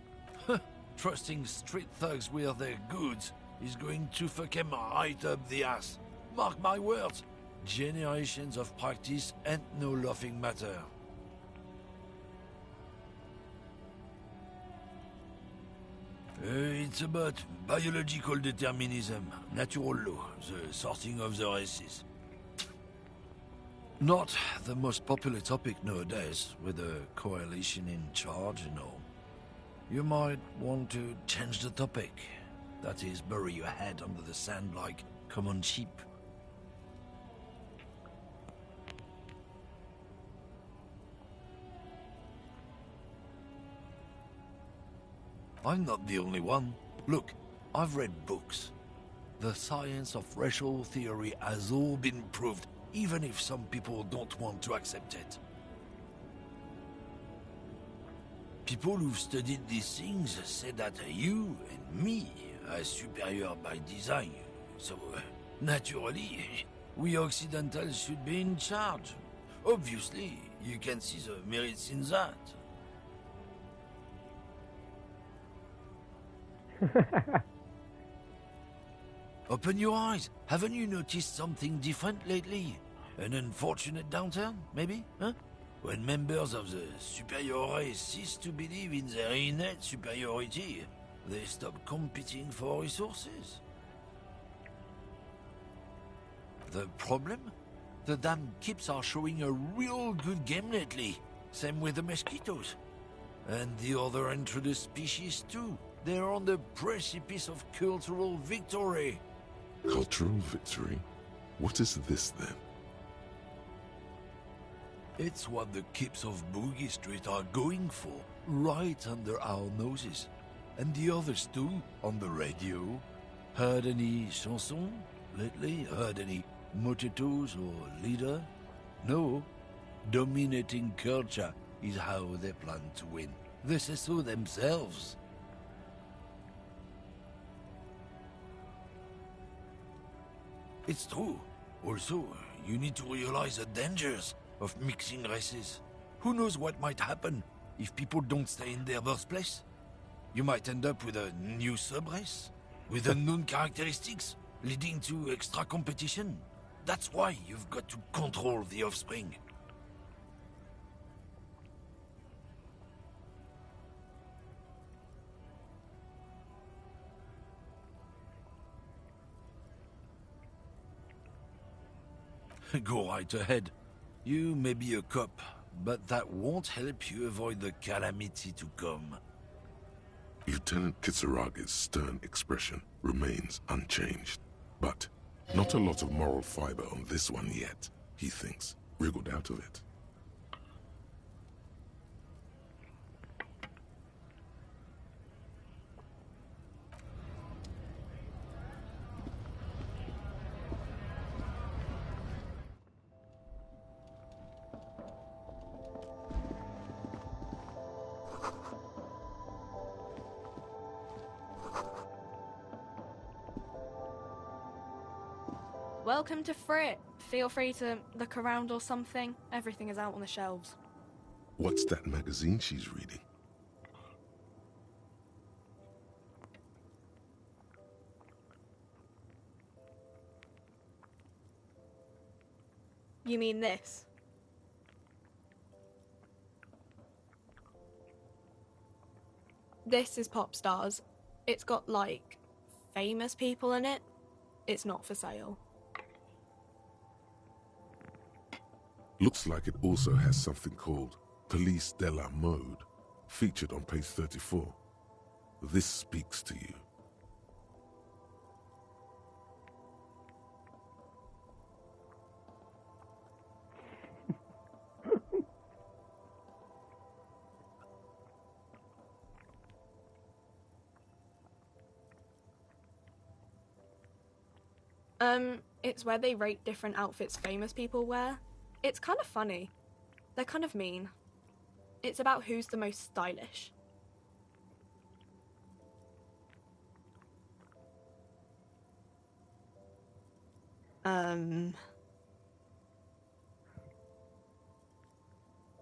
trusting street thugs with their goods, is going to fuck him right up the ass. Mark my words. Generations of practice ain't no laughing matter. It's about biological determinism, natural law, the sorting of the races. Not the most popular topic nowadays, with a coalition in charge and all. You might want to change the topic. That is, bury your head under the sand like common sheep. I'm not the only one. Look, I've read books. The science of racial theory has all been proved, even if some people don't want to accept it. People who've studied these things say that you and me are superior by design. So, naturally, we Occidentals should be in charge. Obviously, you can see the merits in that. Open your eyes. Haven't you noticed something different lately? An unfortunate downturn, maybe? Huh? When members of the superior race cease to believe in their innate superiority, they stop competing for resources. The problem? The damn Kips are showing a real good game lately. Same with the mosquitoes. And the other introduced species too. They're on the precipice of cultural victory. Cultural victory? What is this then? It's what the Kips of Boogie Street are going for, right under our noses. And the others too, on the radio. Heard any chansons lately? Heard any mojitos or leader? No. Dominating culture is how they plan to win. They say so themselves. It's true. Also, you need to realize the dangers of mixing races. Who knows what might happen if people don't stay in their birthplace? You might end up with a new sub-race, with unknown characteristics, leading to extra competition. That's why you've got to control the offspring. Go right ahead. You may be a cop, but that won't help you avoid the calamity to come. Lieutenant Kisaragi's stern expression remains unchanged. But not a lot of moral fiber on this one yet, he thinks, wriggled out of it. Welcome to Frit. Feel free to look around or something. Everything is out on the shelves. What's that magazine she's reading? You mean this? This is Pop Stars. It's got, like, famous people in it. It's not for sale. Looks like it also has something called Police de la Mode, featured on page 34. This speaks to you. It's where they rate different outfits famous people wear. It's kind of funny. They're kind of mean. It's about who's the most stylish.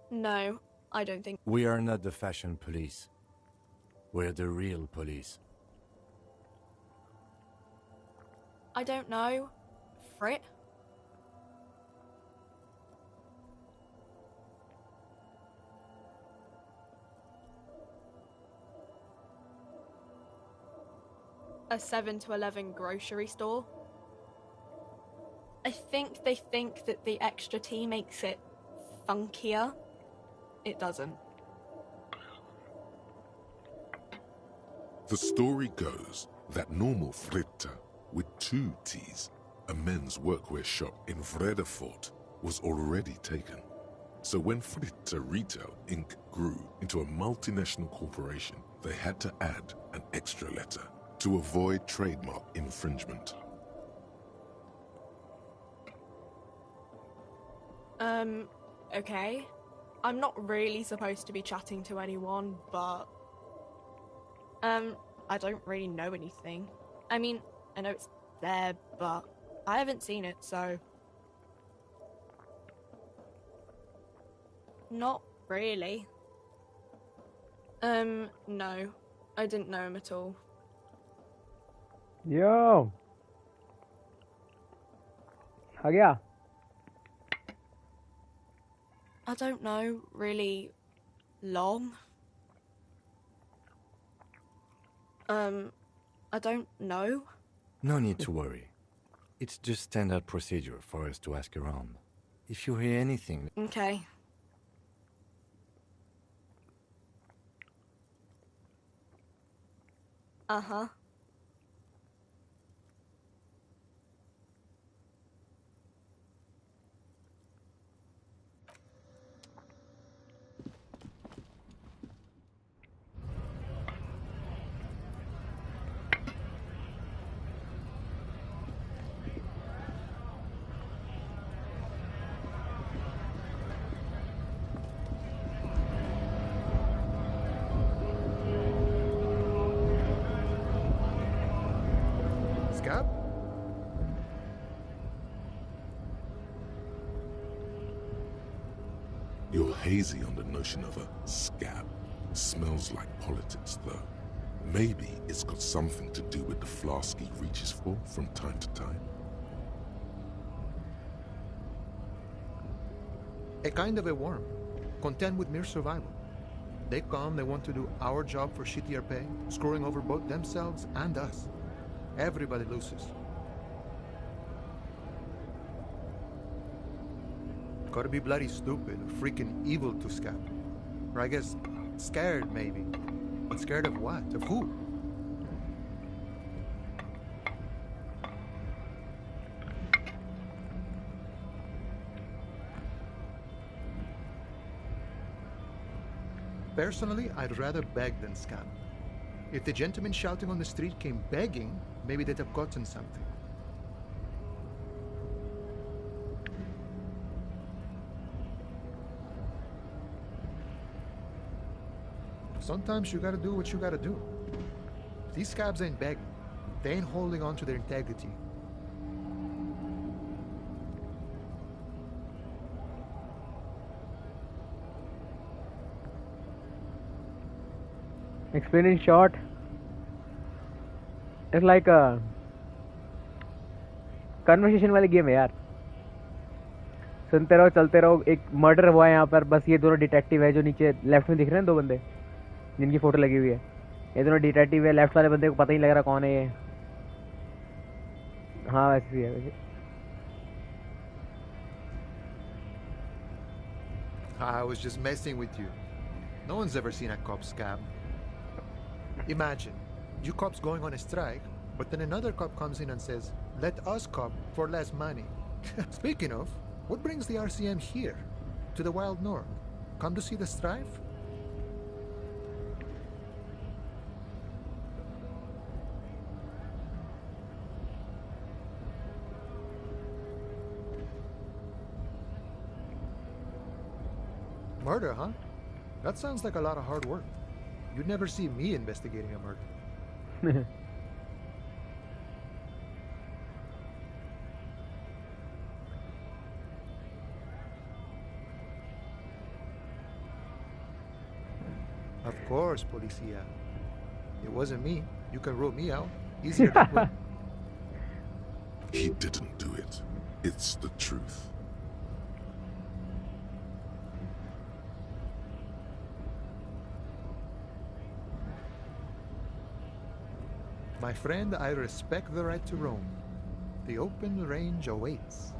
No, I don't think. We are not the fashion police. We're the real police. I don't know. Frit? A 7 to 11 grocery store. I think they think that the extra tea makes it funkier. It doesn't. The story goes that normal Fritta, with 2 T's, a men's workwear shop in Vredefort, was already taken. So when Fritta Retail Inc. grew into a multinational corporation, they had to add an extra letter to avoid trademark infringement. Okay. I'm not really supposed to be chatting to anyone, but... I don't really know anything. I mean, I know it's there, but I haven't seen it, so... Not really. No. I didn't know him at all. Yo! आ गया? I don't know, really long. I don't know. No need to worry. It's just standard procedure for us to ask around. If you hear anything... Okay. Uh-huh. Scab? You're hazy on the notion of a scab. Smells like politics, though. Maybe it's got something to do with the flask he reaches for from time to time. A kind of a worm, content with mere survival. They come, they want to do our job for shittier pay, screwing over both themselves and us. Everybody loses. Gotta be bloody stupid or freaking evil to scab. Or I guess, scared maybe. But scared of what? Of who? Personally, I'd rather beg than scam. If the gentleman shouting on the street came begging, maybe they'd have gotten something. Sometimes you gotta do what you gotta do. These scabs ain't begging. They ain't holding on to their integrity. Explain in short. It's like a conversation वाली game है यार. सुनते रहो, चलते रहो. एक murder हुआ है यहाँ पर. बस ये दोनों डिटेक्टिव है जो नीचे लेफ्ट में दिख रहे हैं, 2 बंदे जिनकी फोटो लगी हुई है. ये दोनों डिटेक्टिव है. लेफ्ट वाले बंदे को पता ही नहीं लग रहा कौन है ये. हाँ वैसे ही है वैसे. I was just messing with you. No one's ever seen a cop scab. Imagine, you cops going on a strike, but then another cop comes in and says, let us cop for less money. Speaking of, what brings the RCM here? To the wild north? Come to see the strife? Murder, huh? That sounds like a lot of hard work. You'd never see me investigating a murder. Of course, Policia. It wasn't me. You can rule me out. Easier that way. He didn't do it. It's the truth. My friend, I respect the right to roam. The open range awaits.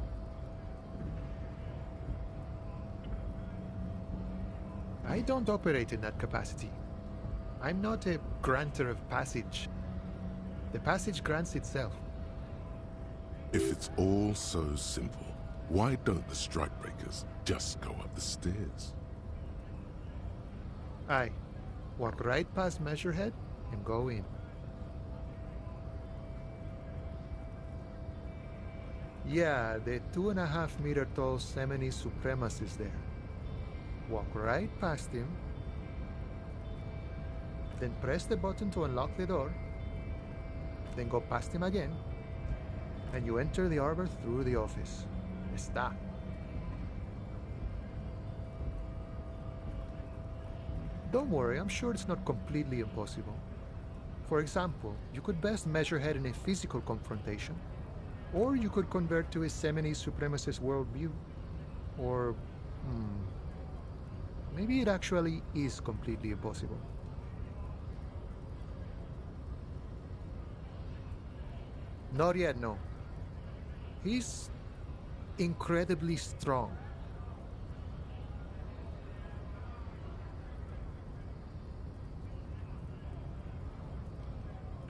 I don't operate in that capacity. I'm not a granter of passage. The passage grants itself. If it's all so simple, why don't the strikebreakers just go up the stairs? Aye. Walk right past Measurehead and go in. Yeah, the 2.5-meter tall Semini Supremacist is there. Walk right past him, then press the button to unlock the door, then go past him again, and you enter the arbor through the office. Está. Don't worry, I'm sure it's not completely impossible. For example, you could best Measurehead in a physical confrontation, or you could convert to a Semini Supremacist worldview. Or, maybe it actually is completely impossible. Not yet, no. He's incredibly strong.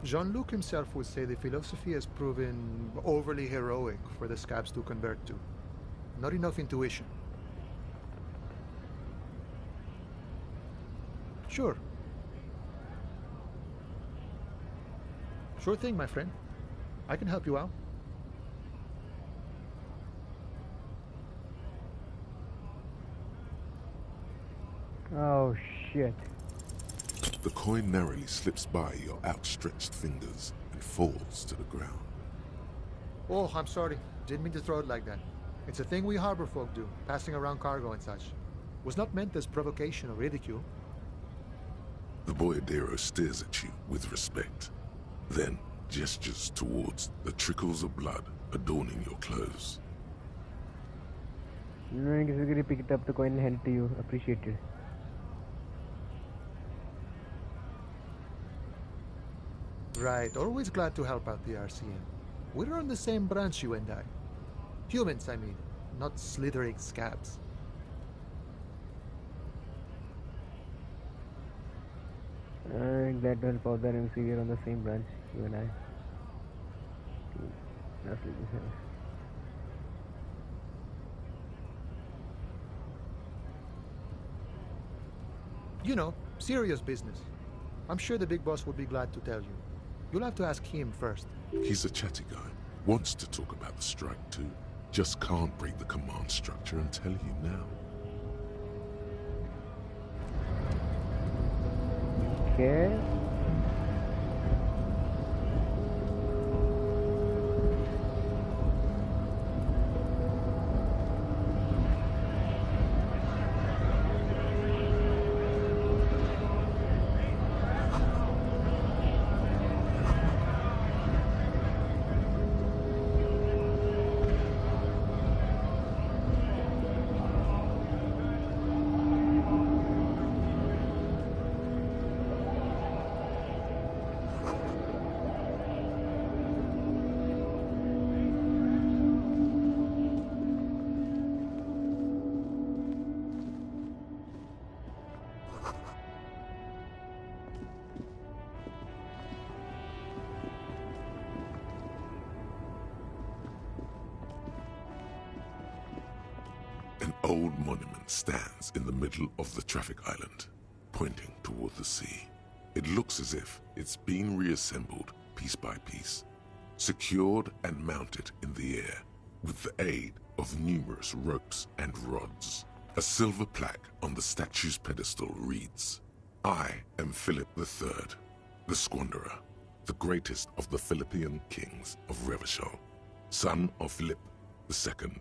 Jean-Luc himself would say the philosophy has proven overly heroic for the scabs to convert to. Not enough intuition. Sure. Sure thing, my friend. I can help you out. Oh shit. The coin narrowly slips by your outstretched fingers and falls to the ground. Oh, I'm sorry. Didn't mean to throw it like that. It's a thing we harbor folk do, passing around cargo and such. Was not meant as provocation or ridicule. The boyadero stares at you with respect, then gestures towards the trickles of blood adorning your clothes. You pick it up, the coin and hand it to you. Appreciated. Right, always glad to help out the RCM. We're on the same branch, you and I. Humans, I mean, not slithering scabs. I'm glad to help out the MC. We're on the same branch, you and I. You know, serious business. I'm sure the big boss would be glad to tell you. You'll have to ask him first. He's a chatty guy. Wants to talk about the strike too. Just can't break the command structure and tell you now. Okay. An old monument stands in the middle of the traffic island, pointing toward the sea. It looks as if it's been reassembled piece by piece, secured and mounted in the air with the aid of numerous ropes and rods. A silver plaque on the statue's pedestal reads, "I am Philip III, the Squanderer, the greatest of the Philippian kings of Revachol, son of Philip II,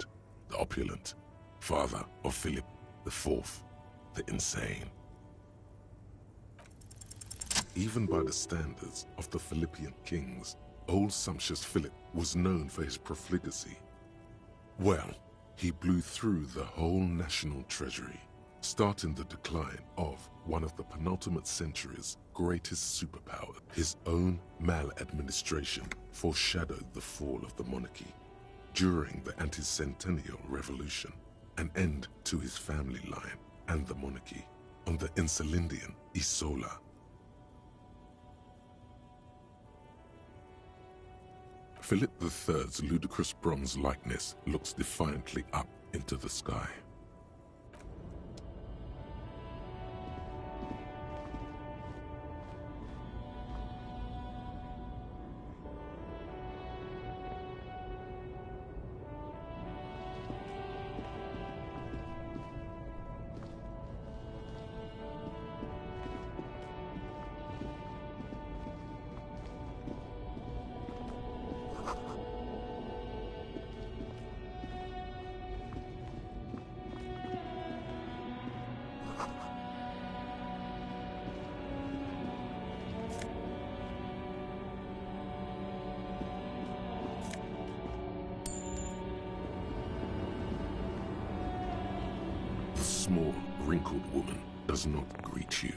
the opulent, father of Philip IV, the insane." Even by the standards of the Philippian kings, old sumptuous Philip was known for his profligacy. Well, he blew through the whole national treasury, starting the decline of one of the penultimate century's greatest superpowers. His own maladministration foreshadowed the fall of the monarchy. During the anti-centennial revolution, an end to his family line and the monarchy on the Insulindian Isola. Philip III's ludicrous bronze likeness looks defiantly up into the sky. The small, wrinkled woman does not greet you.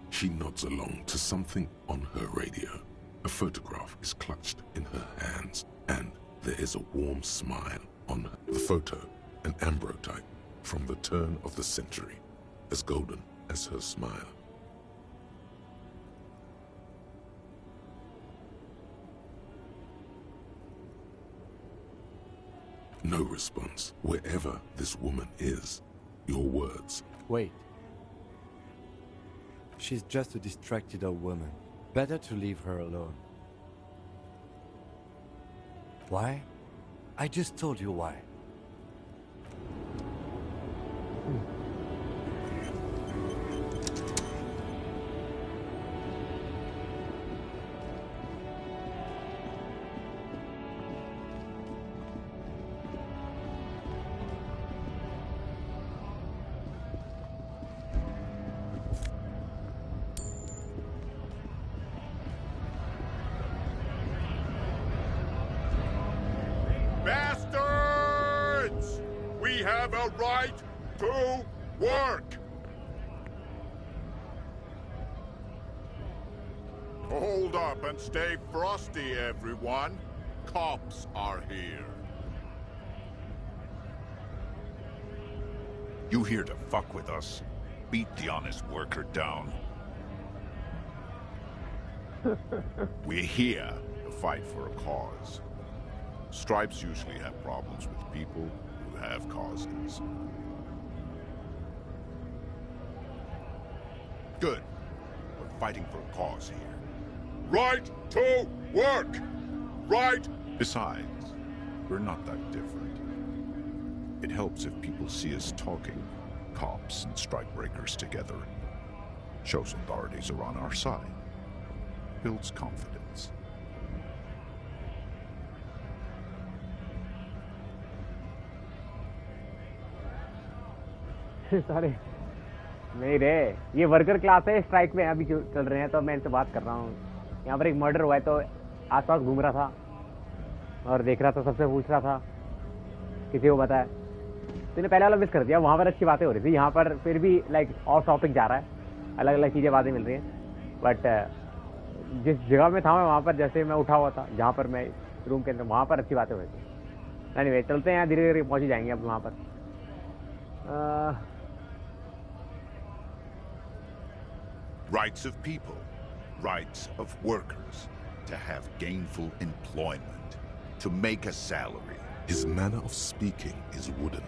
She nods along to something on her radio. A photograph is clutched in her hands, and there is a warm smile on her. The photo, an ambrotype from the turn of the century, as golden as her smile. No response. Wherever this woman is, your words. Wait. She's just a distracted old woman. Better to leave her alone. Why? I just told you why. Bastards! We have a right to work! Hold up and stay frosty, everyone. Cops are here. You here to fuck with us? Beat the honest worker down. We're here to fight for a cause. Stripes usually have problems with people who have causes. Good. We're fighting for a cause here. Right to work! Right! Besides, we're not that different. It helps if people see us talking, cops and strikebreakers together. Shows authorities are on our side. Builds confidence. Sorry नहीं रे, ये worker class है, strike में अभी चल रहे हैं, तो मैं इनसे बात कर रहा हूँ। यहाँ पर एक मर्डर हुआ है, तो आसपास घूम रहा था और देख रहा था, सबसे पूछ रहा था किसी को बताया। तूने पहले वाला मिस कर दिया, वहाँ पर अच्छी बातें हो रही थी, यहाँ पर फिर भी लाइक ऑफ टॉपिक जा रहा है, अलग अलग चीज़ें बातें मिल रही हैं। बट जिस जगह में था मैं, वहाँ पर जैसे मैं उठा हुआ था, जहाँ पर मैं रूम के अंदर, वहाँ पर अच्छी बातें हो रही थी। एनीवे, चलते हैं, धीरे धीरे पहुँच ही जाएंगे अब वहाँ पर। Rights of people, rights of workers, to have gainful employment, to make a salary. His manner of speaking is wooden,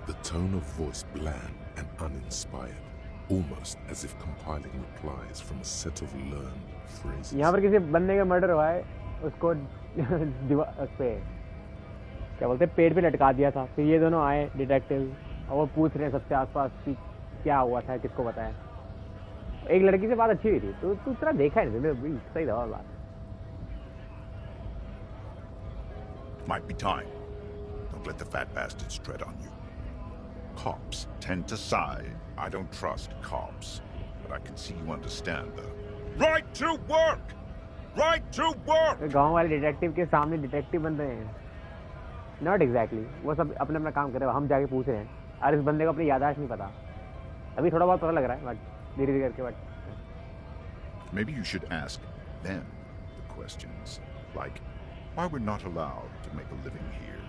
the tone of voice bland and uninspired, almost as if compiling replies from a set of learned phrases. यहाँ पर किसी बंदे का murder हुआ है, उसको उस पे क्या बोलते हैं, पेड़ पे लटका दिया था। फिर ये दोनों आए डिटेक्टिव और वो पूछ रहे हैं सबसे आसपास कि क्या हुआ था, किसको बताया। एक लड़की से बात अच्छी हुई थी, तो तू इतना देखा है नहीं, सही था बात। Might be time. Don't let the fat bastards tread on you. Cops tend to side. I don't trust cops, but I can see you understand the right to work. Right to work! गांव वाले detective के सामने detective बन रहे हैं. Not exactly. वो सब अपना अपना काम कर रहे हैं. हम जाके पूछ रहे हैं. और इस बंदे को अपनी याददाश्त नहीं पता. अभी थोड़ा बहुत पता लग रहा है, बट धीरे धीरे करके. But Maybe you should ask them the questions, like why we're not allowed to make a living here.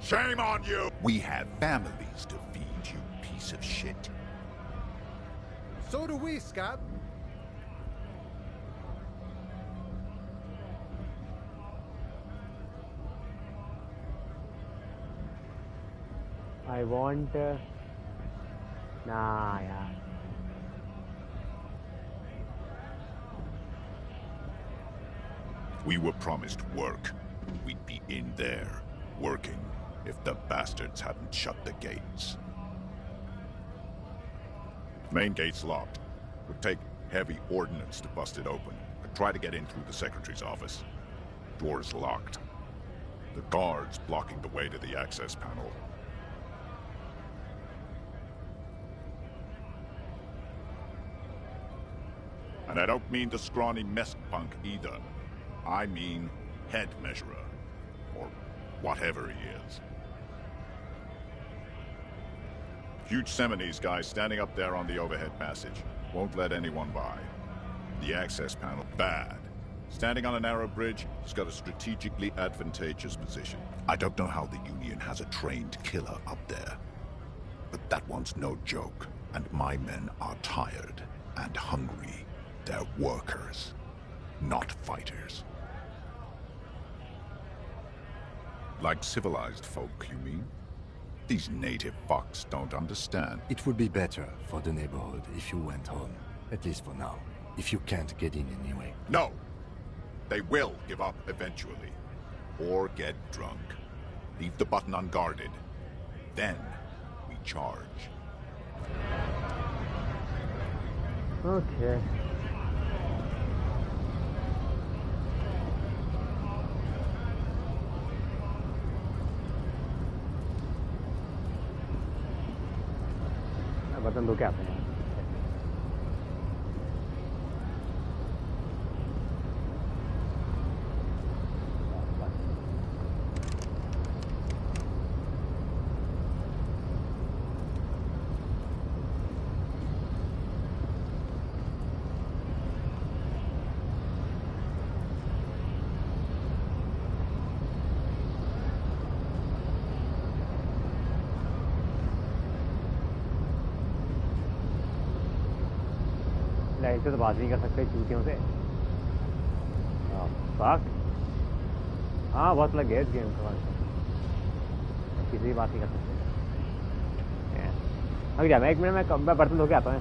Shame on you! We have families to feed, you piece of shit. So do we, Scab. I want. Nah, यार. We were promised work. We'd be in there, working, if the bastards hadn't shut the gates. Main gate's locked. Would take heavy ordnance to bust it open. I'd try to get in through the secretary's office. Door's locked. The guards blocking the way to the access panel. And I don't mean the scrawny mess punk either. I mean head measurer. Or whatever he is. Huge Seminese guy standing up there on the overhead passage. Won't let anyone by. The access panel, bad. Standing on a narrow bridge, he's got a strategically advantageous position. I don't know how the Union has a trained killer up there. But that one's no joke. And my men are tired and hungry. They're workers, not fighters. Like civilized folk, you mean? These native fucks don't understand. It would be better for the neighborhood if you went home. At least for now. If you can't get in anyway. No! They will give up eventually. Or get drunk. Leave the button unguarded. Then we charge. Okay. Button दो क्या आते हैं. Line से तो बात नहीं कर सकते चूतियों से. फक. हाँ बहुत लग गया इस गेम के बाद. किसी भी बात नहीं कर सकते. अभी जा मैं 1 मिनट में बर्तन धो के आता हूँ.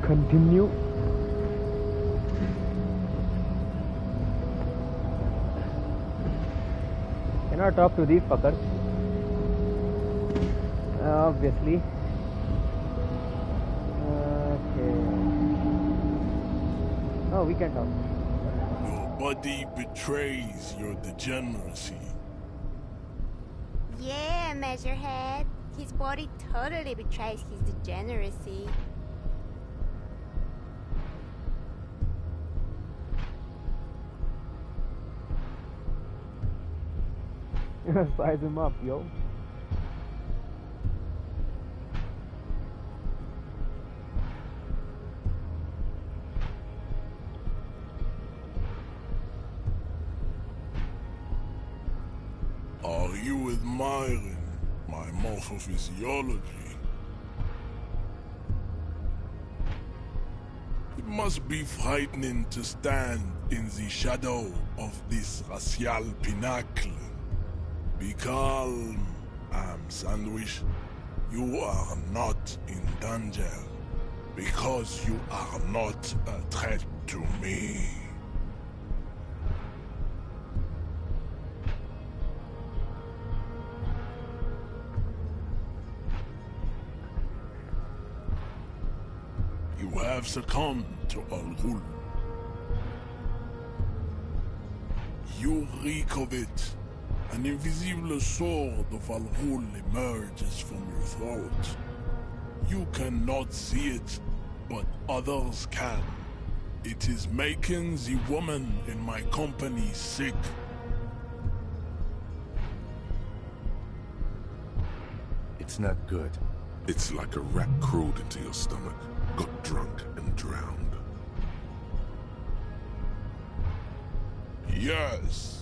Continue. Cannot talk to these fuckers. Obviously. Okay. Oh, we can talk. Your body betrays your degeneracy. Yeah, Measurehead. His body totally betrays his degeneracy. Size him up, yo. Are you admiring my morphophysiology? It must be frightening to stand in the shadow of this racial pinnacle. Be calm, Sandwich. You are not in danger because you are not a threat to me. You have succumbed to Al Ghul. You reek of it. An invisible sword of Al Ghul emerges from your throat. You cannot see it, but others can. It is making the woman in my company sick. It's not good. It's like a rat crawled into your stomach, got drunk and drowned. Yes.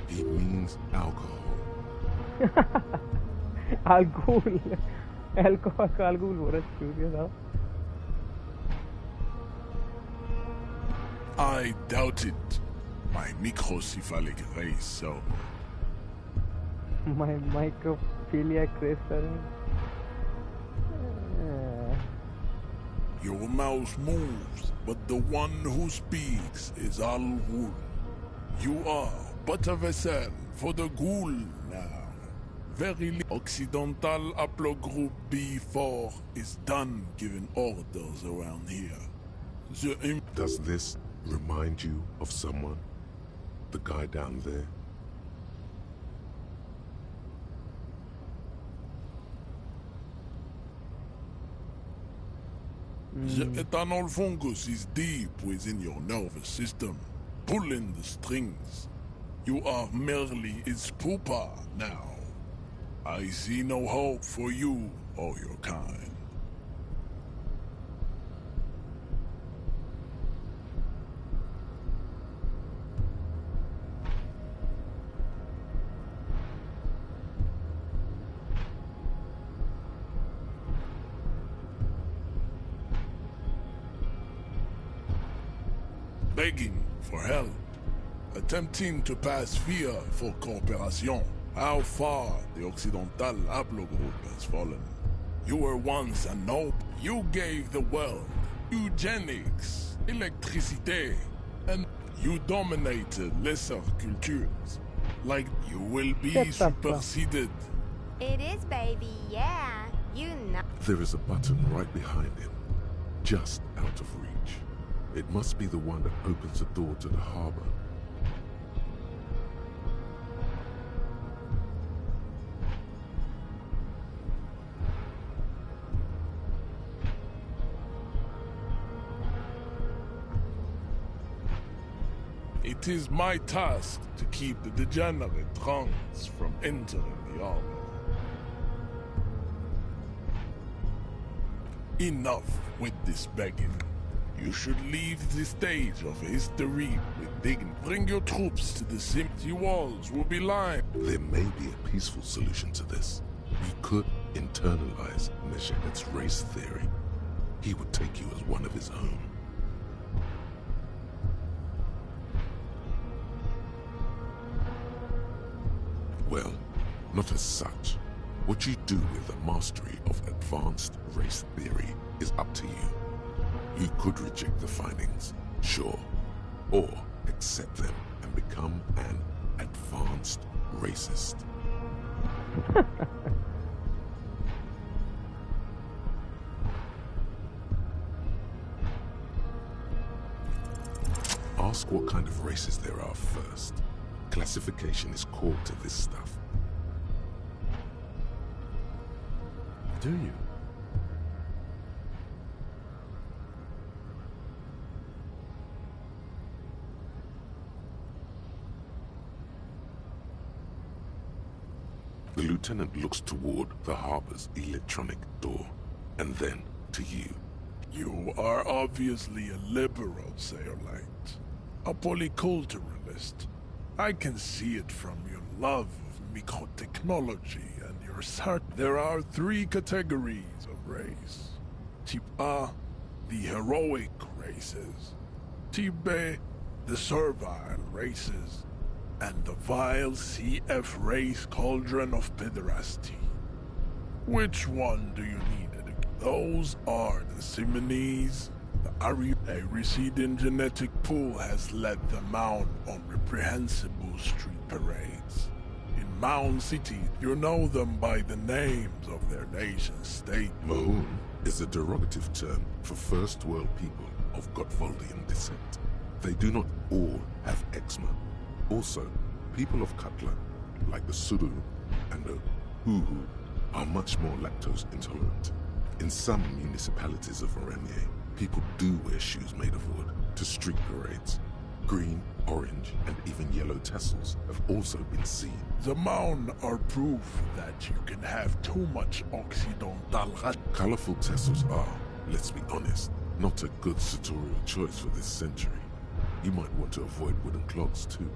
He means alcohol. Alcohol. Alcohol हो रहा है curious how. I doubt it. My microcephalic race, so. My microphiliac racer. Your mouth moves, but the one who speaks is Al Ghul. You are but a vessel for the Ghul now. Verily, Occidental Haplogroup B4 is done giving orders around here. Does this remind you of someone? The guy down there? The ethanol fungus is deep within your nervous system, pulling the strings. You are merely its pupa now. I see no hope for you or your kind. Begging for help. Attempting to pass fear for cooperation. How far the Occidental Haplogroup has fallen. You were once a noble. You gave the world eugenics, electricity, and you dominated lesser cultures. Like you will be superseded. It is, baby, yeah. You know. There is a button right behind him, just out of reach. It must be the one that opens the door to the harbor. It is my task to keep the degenerate drunks from entering the harbor. Enough with this begging. You should leave the stage of history with dignity. Bring your troops to the city walls will be lined. There may be a peaceful solution to this. You could internalize Meshehet's race theory. He would take you as one of his own. Well, not as such. What you do with the mastery of advanced race theory is up to you. You could reject the findings, sure, or accept them and become an advanced racist. Ask what kind of races there are first. Classification is core to this stuff. Do you? The lieutenant looks toward the harbor's electronic door, and then to you. You are obviously a liberal, Sayerlight. A polyculturalist. I can see it from your love of microtechnology and your cert. There are 3 categories of race. Type A, the heroic races. Type B, the servile races. And the vile CF race cauldron of pederasty. Which one do you need? Those are the Simonese. A receding genetic pool has led the Mound on reprehensible street parades. In Mound City, you know them by the names of their nation-state. Mahoon is a derogative term for first world people of Gotwaldian descent. They do not all have eczema. Also, people of Katla, like the Suru and the Huhu, are much more lactose intolerant. In some municipalities of Oranje, people do wear shoes made of wood to street parades. Green, orange, and even yellow tassels have also been seen. The Mound are proof that you can have too much Occidental. Colorful tassels are, let's be honest, not a good sartorial choice for this century. You might want to avoid wooden clogs too.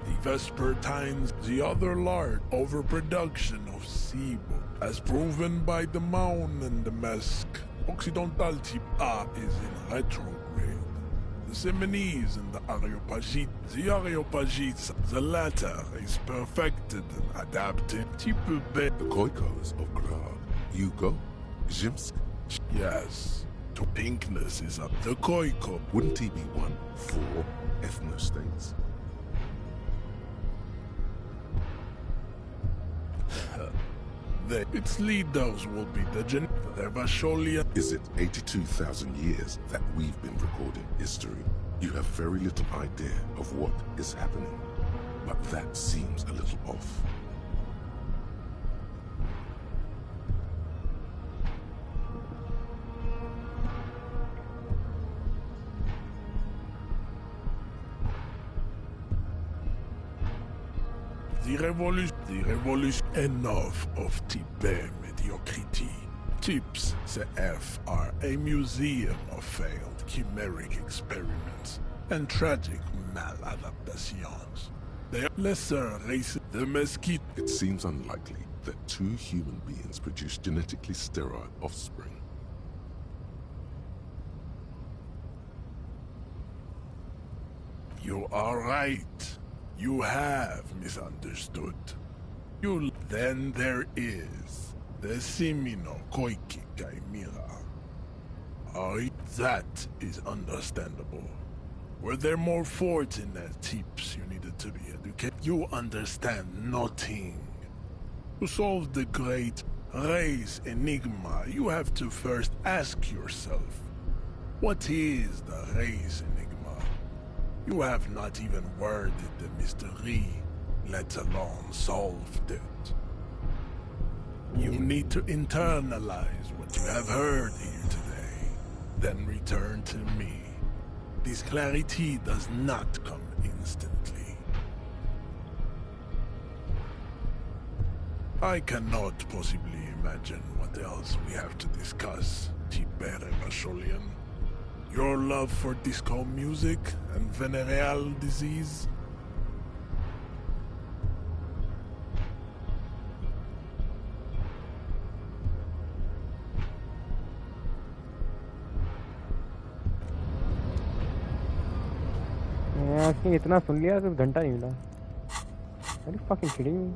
The Vespertines, the other large overproduction of sebum, as proven by the Mound and the Mesk. Occidental type A is in retrograde. The Simonese and the Areopagites. The Areopagites, the latter is perfected and adapted. Type B. The Khoikos of Grad, Yugo, Zhimsk. Yes. To pinkness is up. The Khoiko. Wouldn't he be one for ethnostates? Its leaders will be the Vasholian. Is it 82,000 years that we've been recording history? You have very little idea of what is happening, but that seems a little off. The revolution, enough of type mediocrity. Tips CF are a museum of failed chimeric experiments and tragic maladaptations. They are lesser races. The mesquite. It seems unlikely that 2 human beings produce genetically sterile offspring. You are right. You have misunderstood. Then there is the Simino Koiki Chimera. That is understandable. Were there more fortunate tips you needed to be educated? You understand nothing. To solve the great race enigma, you have to first ask yourself, what is the race enigma? You have not even worded the mystery, let alone solved it. You need to internalize what you have heard here today, then return to me. This clarity does not come instantly. I cannot possibly imagine what else we have to discuss, Tibere Vasholian. Your love for disco music and venereal disease? उसने इतना सुन लिया सिर्फ घंटा नहीं मिला. Are you fucking kidding me?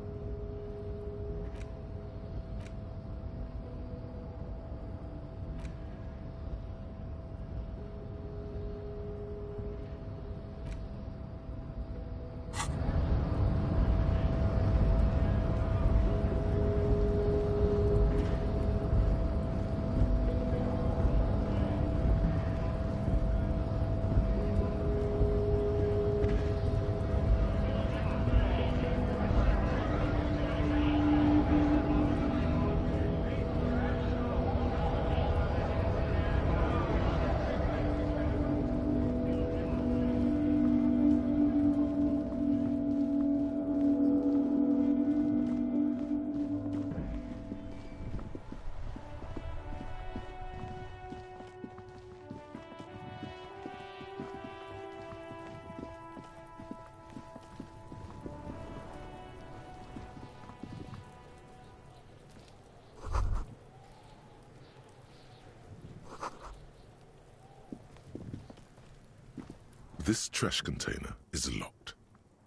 This trash container is locked.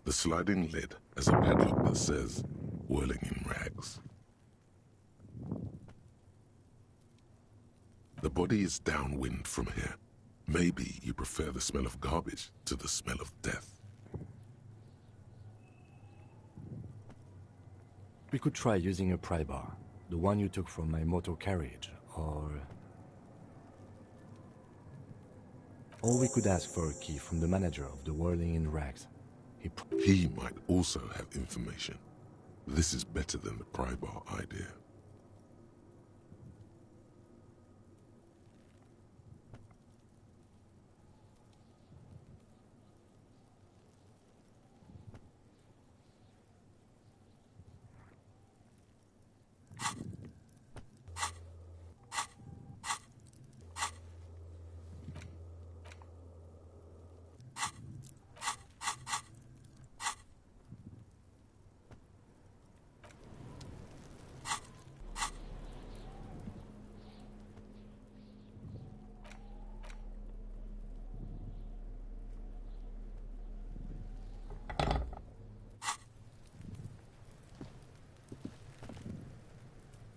The sliding lid has a padlock that says, whirling in rags. The body is downwind from here. Maybe you prefer the smell of garbage to the smell of death. We could try using a pry bar, the one you took from my motor carriage, or we could ask for a key from the manager of the Whirling in Rags. He might also have information. This is better than the pry bar idea.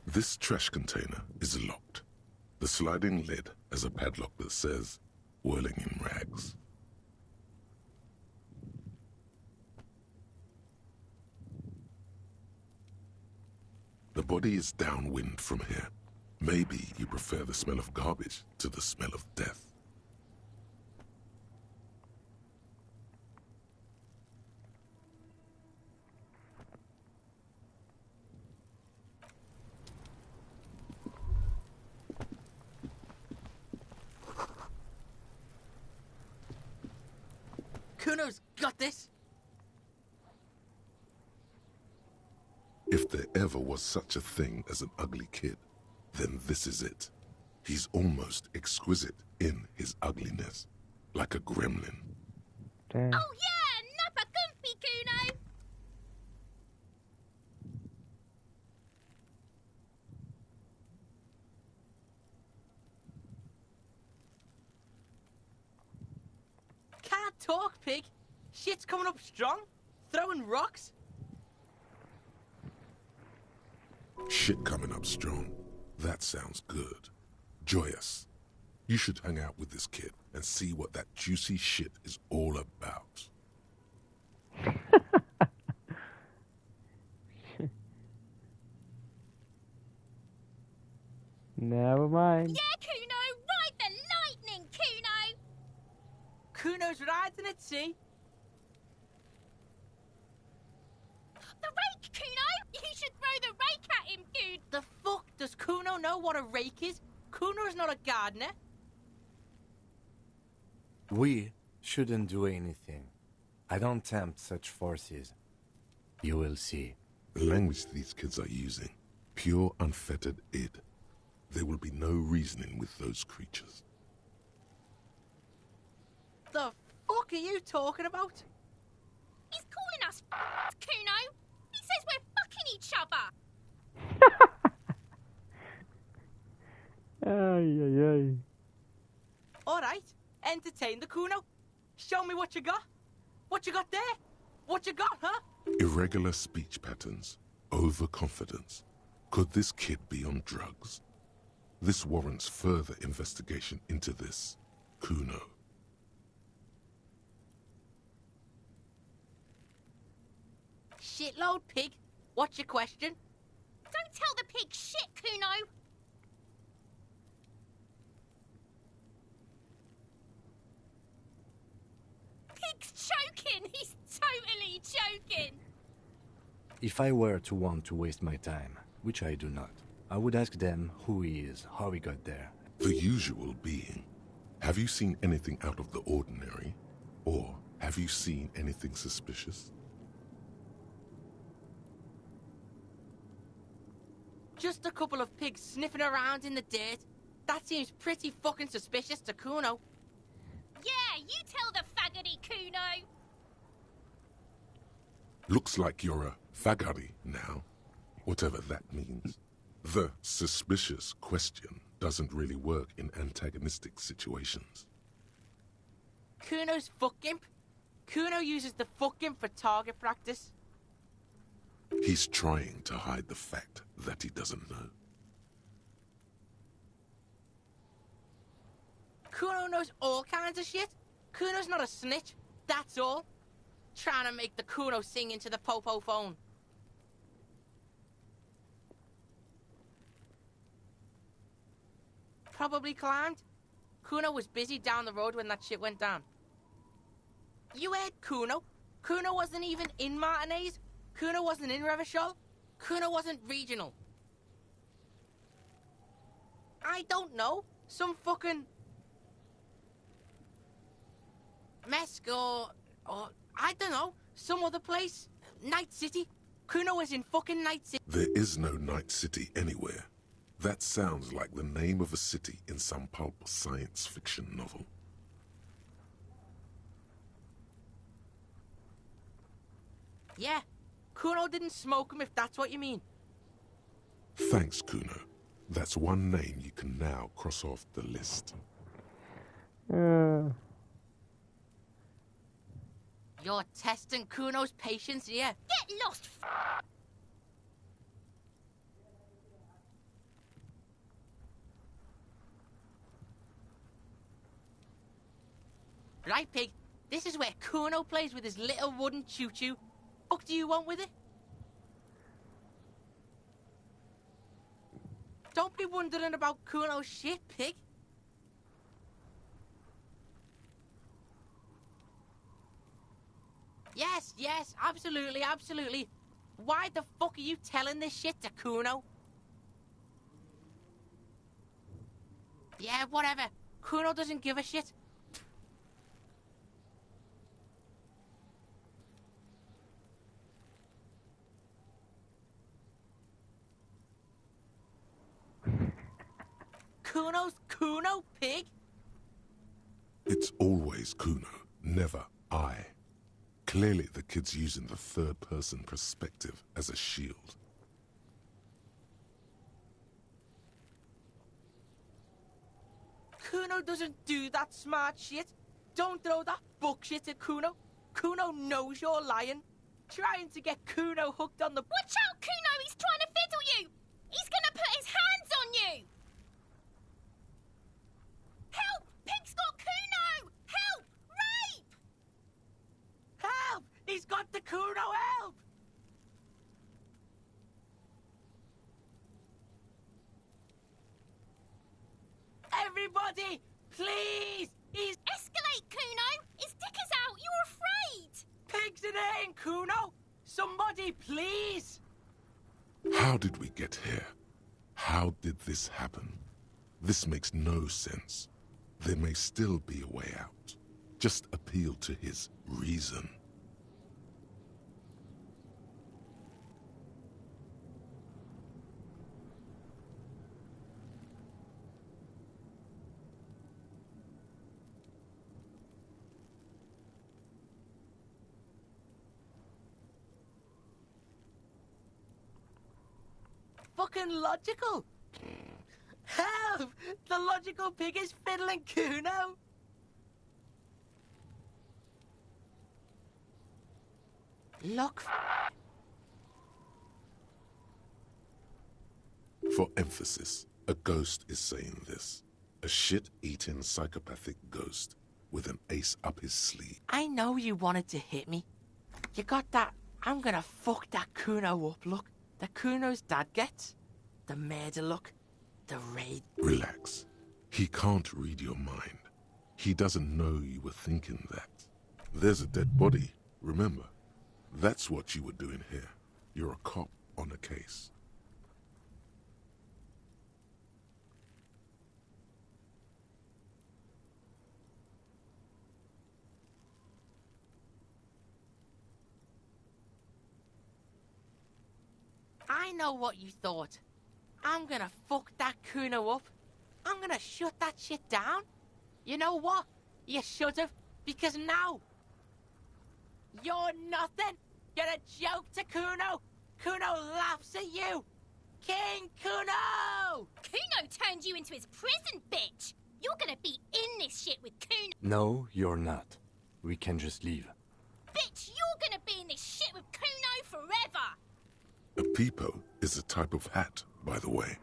This trash container is locked. The sliding lid has a padlock that says, whirling in rags. The body is downwind from here. Maybe you prefer the smell of garbage to the smell of death. Kuno's got this. If there ever was such a thing as an ugly kid, then this is it. He's almost exquisite in his ugliness, like a gremlin. Oh yeah, Nappa Gumpy, Kuno! Can't talk, pig. Shit's coming up strong. Throwing rocks. Shit coming up strong. That sounds good. Joyous. You should hang out with this kid and see what that juicy shit is all about. Never mind. Yeah, Kuno! Ride the lightning, Kuno! Kuno's riding at sea. The rake, Kuno! You should throw the rake at him, dude! The fuck? Does Kuno know what a rake is? Kuno's not a gardener. We shouldn't do anything. I don't tempt such forces. You will see. The language these kids are using, pure unfettered id. There will be no reasoning with those creatures. The fuck are you talking about? He's calling us Kuno! He says we're fucking each other! Ay, ay, ay. Alright, entertain the Kuno. Show me what you got. What you got there? What you got, huh? Irregular speech patterns, overconfidence. Could this kid be on drugs? This warrants further investigation into this Kuno. Shitload, pig. What's your question? Don't tell the pig shit, Kuno! Pig's choking! He's totally choking! If I were to want to waste my time, which I do not, I would ask them who he is, how he got there. The usual being. Have you seen anything out of the ordinary? Or have you seen anything suspicious? Just a couple of pigs sniffing around in the dirt. That seems pretty fucking suspicious to Kuno. Yeah, you tell the faggoty, Kuno! Looks like you're a faggoty now, whatever that means. The suspicious question doesn't really work in antagonistic situations. Kuno's fuck gimp. Kuno uses the fuck gimp for target practice. He's trying to hide the fact that he doesn't know. Kuno knows all kinds of shit. Kuno's not a snitch, that's all. Trying to make the Kuno sing into the popo phone. Probably climbed. Kuno was busy down the road when that shit went down. You heard Kuno. Kuno wasn't even in Martinez. Kuno wasn't in Revachol. Kuno wasn't regional. I don't know. Some fucking... Mesk or I don't know. Some other place. Night City. Kuno was in fucking Night City. There is no Night City anywhere. That sounds like the name of a city in some pulp science fiction novel. Yeah. Kuno didn't smoke him, if that's what you mean. Thanks, Kuno. That's one name you can now cross off the list. You're testing Kuno's patience here. Get lost, Right, Pig? This is where Kuno plays with his little wooden choo-choo. What do you want with it? Don't be wondering about Kuno's shit, Pig. Yes, absolutely, absolutely. Why the fuck are you telling this shit to Kuno? Yeah, whatever. Kuno doesn't give a shit. Kuno's Kuno, Pig? It's always Kuno, never I. Clearly the kid's using the third-person perspective as a shield. Kuno doesn't do that smart shit. Don't throw that bullshit at Kuno. Kuno knows you're lying. Trying to get Kuno hooked on the... Watch out, Kuno! He's trying to fiddle you! He's gonna put his hands on you! Help! Pig's got Kuno! Help! Rape! Help! He's got the Kuno, help! Everybody, please! He's... Escalate, Kuno! His dick is out! You're afraid! Pig's in here, Kuno! Somebody, please! How did we get here? How did this happen? This makes no sense. There may still be a way out. Just appeal to his reason. Fucking logical! Help! The logical pig is fiddling Kuno! Look. For emphasis, a ghost is saying this. A shit-eating psychopathic ghost with an ace up his sleeve. I know you wanted to hit me. You got that I'm gonna fuck that Kuno up look that Kuno's dad gets. The murder look. The raid. Relax. He can't read your mind. He doesn't know you were thinking that. There's a dead body, remember? That's what you were doing here. You're a cop on a case. I know what you thought. I'm gonna fuck that Kuno up. I'm gonna shut that shit down. You know what? You should've, because now you're nothing. You're a joke to Kuno. Kuno laughs at you. King Kuno! Kuno turned you into his prison, bitch! You're gonna be in this this shit with Kuno. No, you're not. We can just leave. Bitch, you're gonna be in this shit with Kuno forever. A peepo is a type of hat, by the way.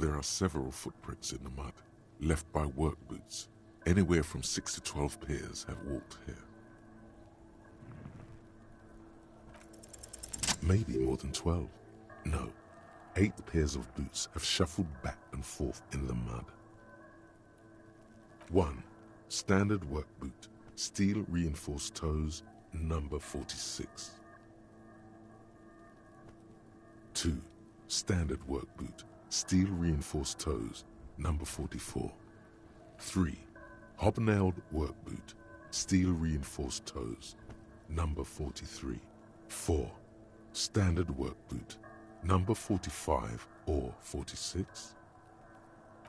There are several footprints in the mud, left by work boots. Anywhere from 6 to 12 pairs have walked here. Maybe more than 12. No, 8 pairs of boots have shuffled back and forth in the mud. 1. Standard work boot, steel reinforced toes, number 46. 2. Standard work boot, steel reinforced toes, number 44. 3. Hobnailed work boot, steel reinforced toes, number 43. 4. Standard work boot, number 45 or 46?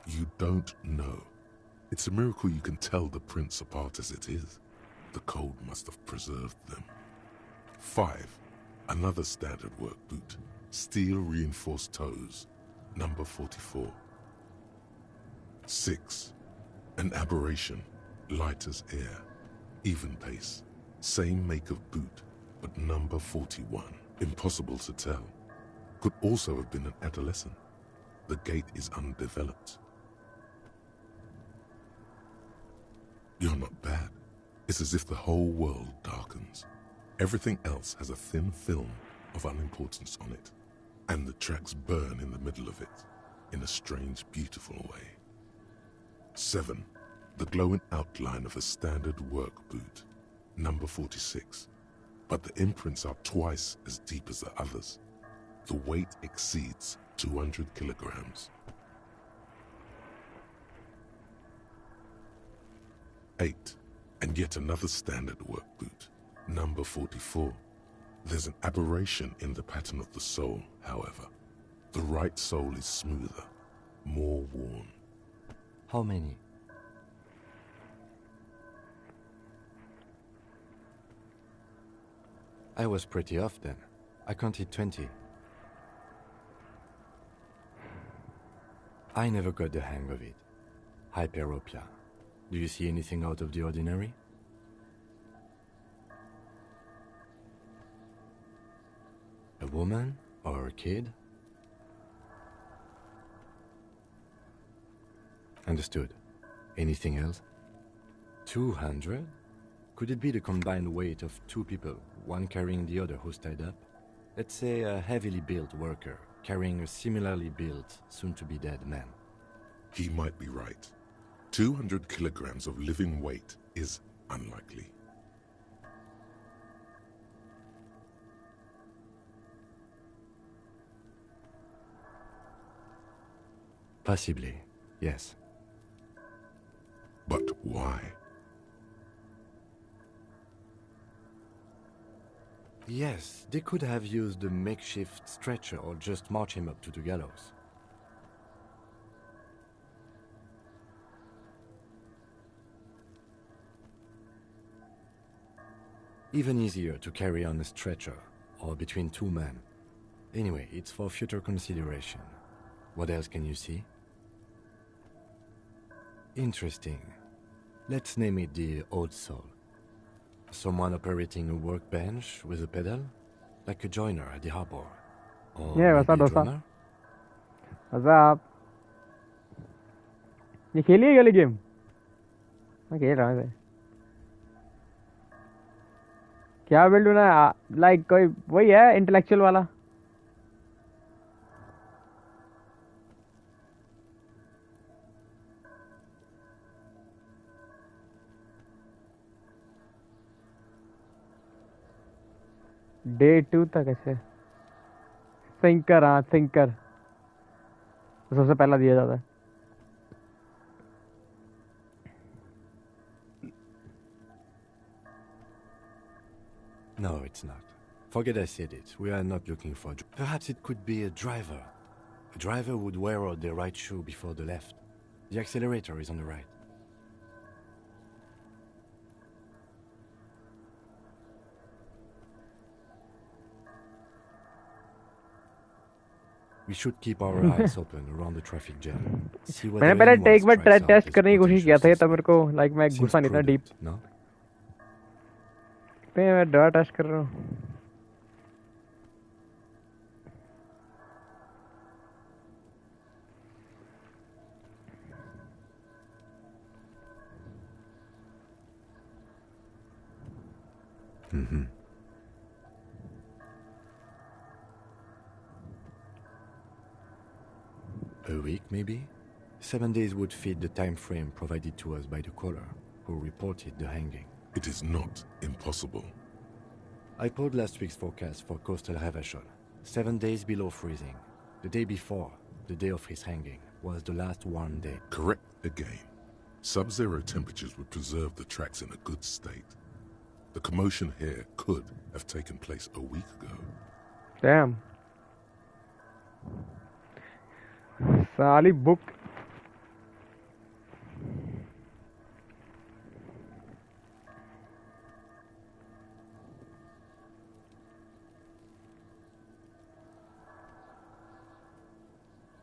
You don't know. It's a miracle you can tell the prints apart as it is. The cold must have preserved them. 5. Another standard work boot, steel reinforced toes, number 44. 6. An aberration, light as air, even pace, same make of boot, but number 41. Impossible to tell. Could also have been an adolescent. The gait is undeveloped. You're not bad. It's as if the whole world darkens. Everything else has a thin film of unimportance on it, and the tracks burn in the middle of it, in a strange, beautiful way. 7. The glowing outline of a standard work boot, number 46. But the imprints are twice as deep as the others. The weight exceeds 200 kilograms. 8. And yet another standard work boot, number 44. There's an aberration in the pattern of the sole, however. The right sole is smoother, more worn. How many? I was pretty off then. I counted 20. I never got the hang of it. Hyperopia. Do you see anything out of the ordinary? A woman or a kid? Understood. Anything else? 200? Could it be the combined weight of 2 people, one carrying the other who's tied up? Let's say a heavily built worker carrying a similarly built, soon-to-be-dead man. He might be right. 200 kilograms of living weight is unlikely. Possibly, yes. But why? Yes, they could have used a makeshift stretcher or just march him up to the gallows. Even easier to carry on a stretcher, or between 2 men. Anyway, it's for future consideration. What else can you see? Interesting. Let's name it the old soul. Someone operating a workbench with a pedal? Like a joiner at the harbor. Or Yeah, maybe what's a up, drummer? What's up? ये खेली है वाली game? मैं खेल रहा हूँ इसे। क्या बिल्ड होना है? लाइक कोई वही है इंटेलेक्चुअल वाला? Day 2 तक ऐसे थिंकर, हाँ थिंकर सबसे पहला दिया जाता है. No, it's not. Forget I said it. We are not looking for... Perhaps it could be a driver. A driver would wear out the right shoe before the left. The accelerator is on the right. We should keep our eyes open around the traffic jam. See whether मैंने पहले anyone एक बार strikes out test as a करने की कोशिश किया था ये, तब मेरे को लाइक मैं Seems घुसा नहीं था डीप. prudent, no? तो मैं डरा टेस्ट कर रहा हूँ. Mm-hmm. A week, maybe? 7 days would fit the time frame provided to us by the caller, who reported the hanging. It is not impossible. I pulled last week's forecast for coastal Havashol. 7 days below freezing. The day before, the day of his hanging, was the last warm day. Correct again. Sub-zero temperatures would preserve the tracks in a good state. The commotion here could have taken place a week ago. Damn. साली book.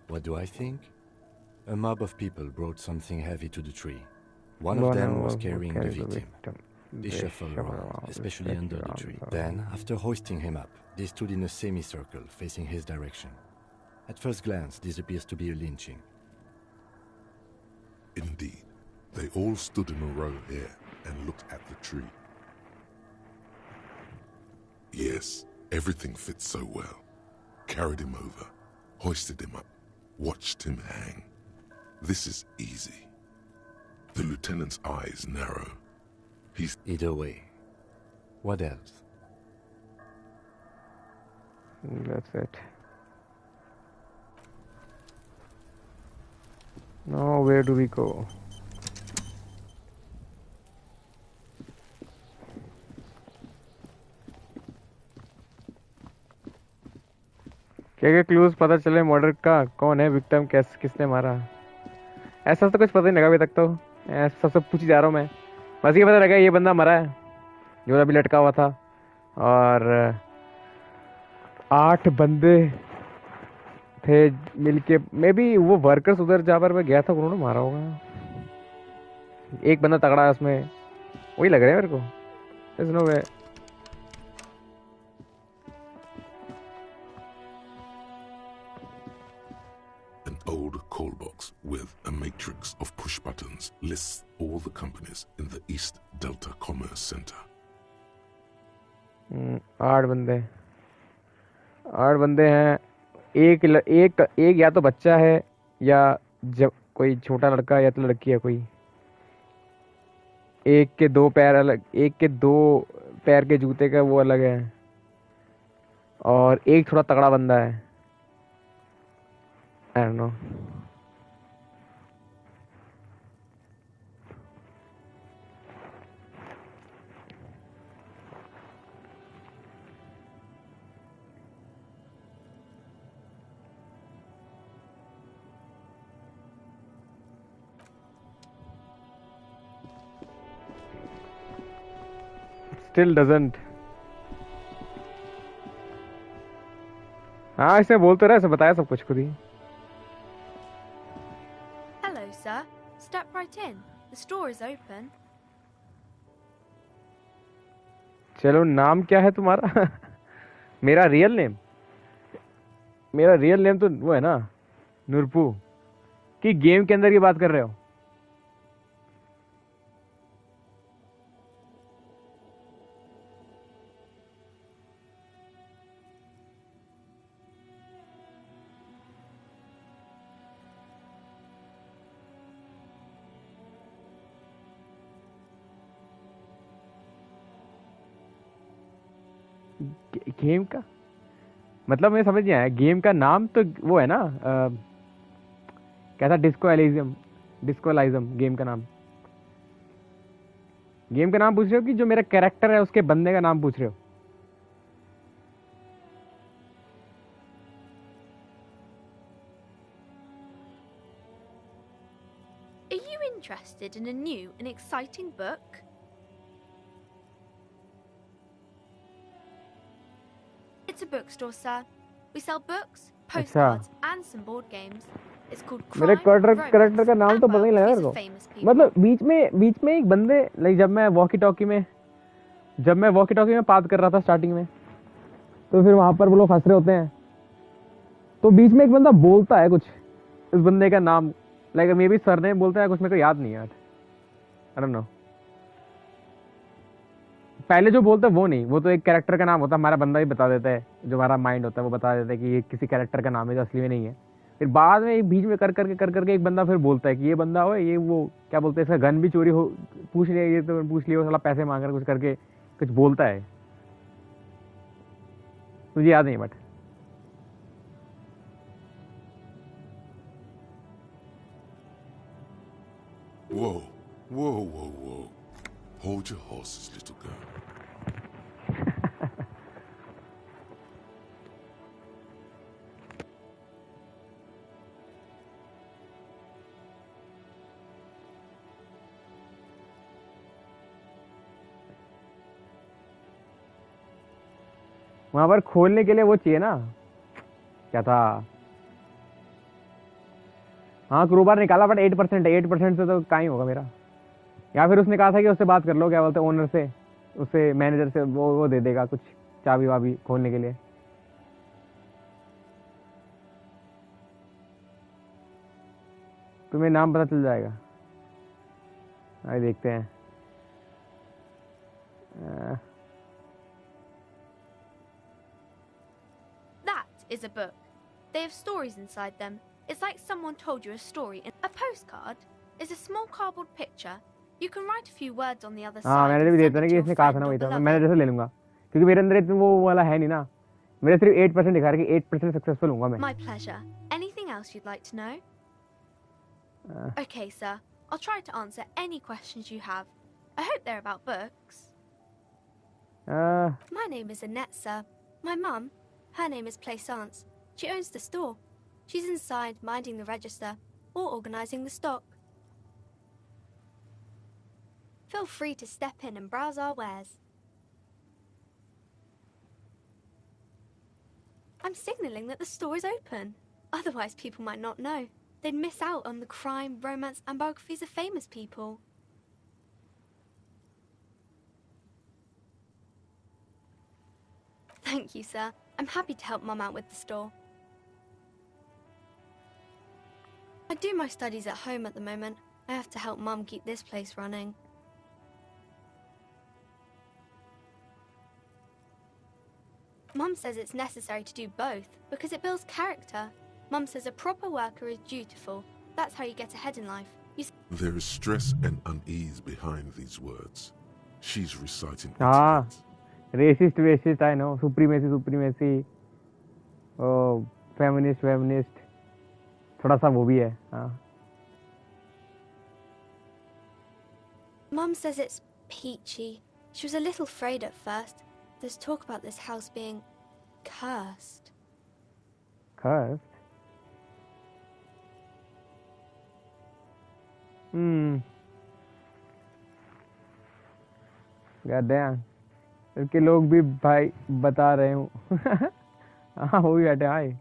What do I think? A mob of people brought something heavy to the tree. One One of them was of carrying the carried the victim. victim. They They shuffled shuffled around, around, especially under the tree. Then, after hoisting him up, they stood in a semicircle facing his direction. At first glance, this appears to be a lynching. Indeed. They all stood in a row here and looked at the tree. Yes, everything fits so well. Carried him over, hoisted him up, watched him hang. This is easy. The lieutenant's eyes narrow. He's... Either way. What else? That's it. Now where do we go? क्या clues पता चले murder का, कौन है victim, किसने मारा. ऐसा तो कुछ पता नहीं लगा अभी तक. तो सबसे पूछी जा रहा हूँ मैं. बस ये पता लगा ये बंदा मरा है जो अभी लटका हुआ था, और 8 बंदे थे मिलके. मे बी वो वर्कर्स उधर जहाँ पर मैं गया था उन्होंने मारा होगा. एक बंदा तगड़ा है उसमें, वही लग रहा है मेरे को. There's no way. An old call box with a matrix of push buttons lists all the companies in the East Delta Commerce Center. 8 बंदे हैं. एक या तो बच्चा है या जब कोई छोटा लड़का या तो लड़की है कोई. एक के 2 पैर अलग, एक के 2 पैर के जूते का वो अलग है, और एक थोड़ा तगड़ा बंदा है. I don't know. Still doesn't. हाँ इसने बोल तो रहा है, इसने बताया सब कुछ खुद ही. Hello, sir. Step right in. The store is open. चलो, नाम क्या है तुम्हारा? मेरा रियल नेम तो वो है ना, नुरपू. कि गेम के अंदर की बात कर रहे हो? गेम का मतलब मुझे समझ नहीं आया। गेम का नाम तो वो है ना कैसा डिस्को एलिजियम गेम का नाम। गेम का नाम पूछ रहे हो कि जो मेरा कैरेक्टर है उसके बंदे का नाम पूछ रहे हो? Are you interested in a new and exciting book? It's a bookstore, sir. We sell books, postcards, and some board games. It's called मेरे Crime, कैरेक्टर का नाम and तो पता नहीं लगा मेरे biographies को। of famous people. मतलब बीच में एक बंदे लाइक जब मैं वॉकी टॉकी में बात कर रहा था स्टार्टिंग में, तो फिर वहां पर वो लोग फंस रहे होते हैं, तो बीच में एक बंदा बोलता है कुछ, इस बंदे का नाम लाइक मे बी सर ने बोलता है कुछ, मेरे को याद नहीं है। I don't know. पहले जो बोलता है वो नहीं, वो तो एक कैरेक्टर का नाम होता है, हमारा बंदा ही बता देता है, जो हमारा माइंड होता है वो बता देता है कि ये किसी कैरेक्टर का नाम है जो असली में नहीं है। फिर बाद में एक बीच में कर करके एक बंदा फिर बोलता है कि ये बंदा हो, ये वो क्या बोलते हैं, इसका गन भी चोरी हो, पूछ लिया ये तो पूछ लिया, साला पैसे मांग कर कुछ करके कुछ बोलता है, मुझे याद नहीं but Whoa, whoa, whoa, whoa. Hold your horses, little girl. वहां पर खोलने के लिए वो चाहिए ना, क्या था, हाँ क्रोबार निकाला बट 8% है, 8% से तो कहाँ ही होगा मेरा। या फिर उसने कहा था कि उससे बात कर लो, क्या बोलते हैं ओनर से, उससे मैनेजर से, वो दे देगा कुछ चाबी वाबी खोलने के लिए। तुम्हें नाम पता चल जाएगा, आइए देखते हैं। That is a book. They have stories inside them. It's like someone told you a story. A postcard is a small cardboard picture. You can write a few words on the other side. हाँ मैंने भी देता ना कि इसने कहा था ना वही था, मैं जैसे ले लूंगा क्योंकि मेरे अंदर इतना वो वाला है नहीं ना, मेरे सिर्फ 8% दिखा रहा है कि 8% सक्सेसफुल होऊंगा मैं। My pleasure. Anything else you'd like to know? Okay, sir. I'll try to answer any questions you have. I hope they're about books. My name is Annette, sir. My mum, her name is Plaisance. She owns the store. She's inside minding the register or organising the stock. Feel free to step in and browse our wares. I'm signalling that the store is open. Otherwise, people might not know. They'd miss out on the crime, romance, and biographies of famous people. Thank you, sir. I'm happy to help Mum out with the store. I do my studies at home at the moment. I have to help Mum keep this place running. Mum says it's necessary to do both because it builds character. Mum says a proper worker is dutiful. That's how you get ahead in life. There is stress and unease behind these words. She's reciting हाँ, racist, I know, supremacy, oh, feminist, थोड़ा सा वो भी है, हाँ. Mum says it's peachy. She was a little afraid at first. There's talk about this house being cursed. Cursed? God damn. इसके लोग भी भाई बता रहे हूँ. हाँ वो भी बैठे हाय.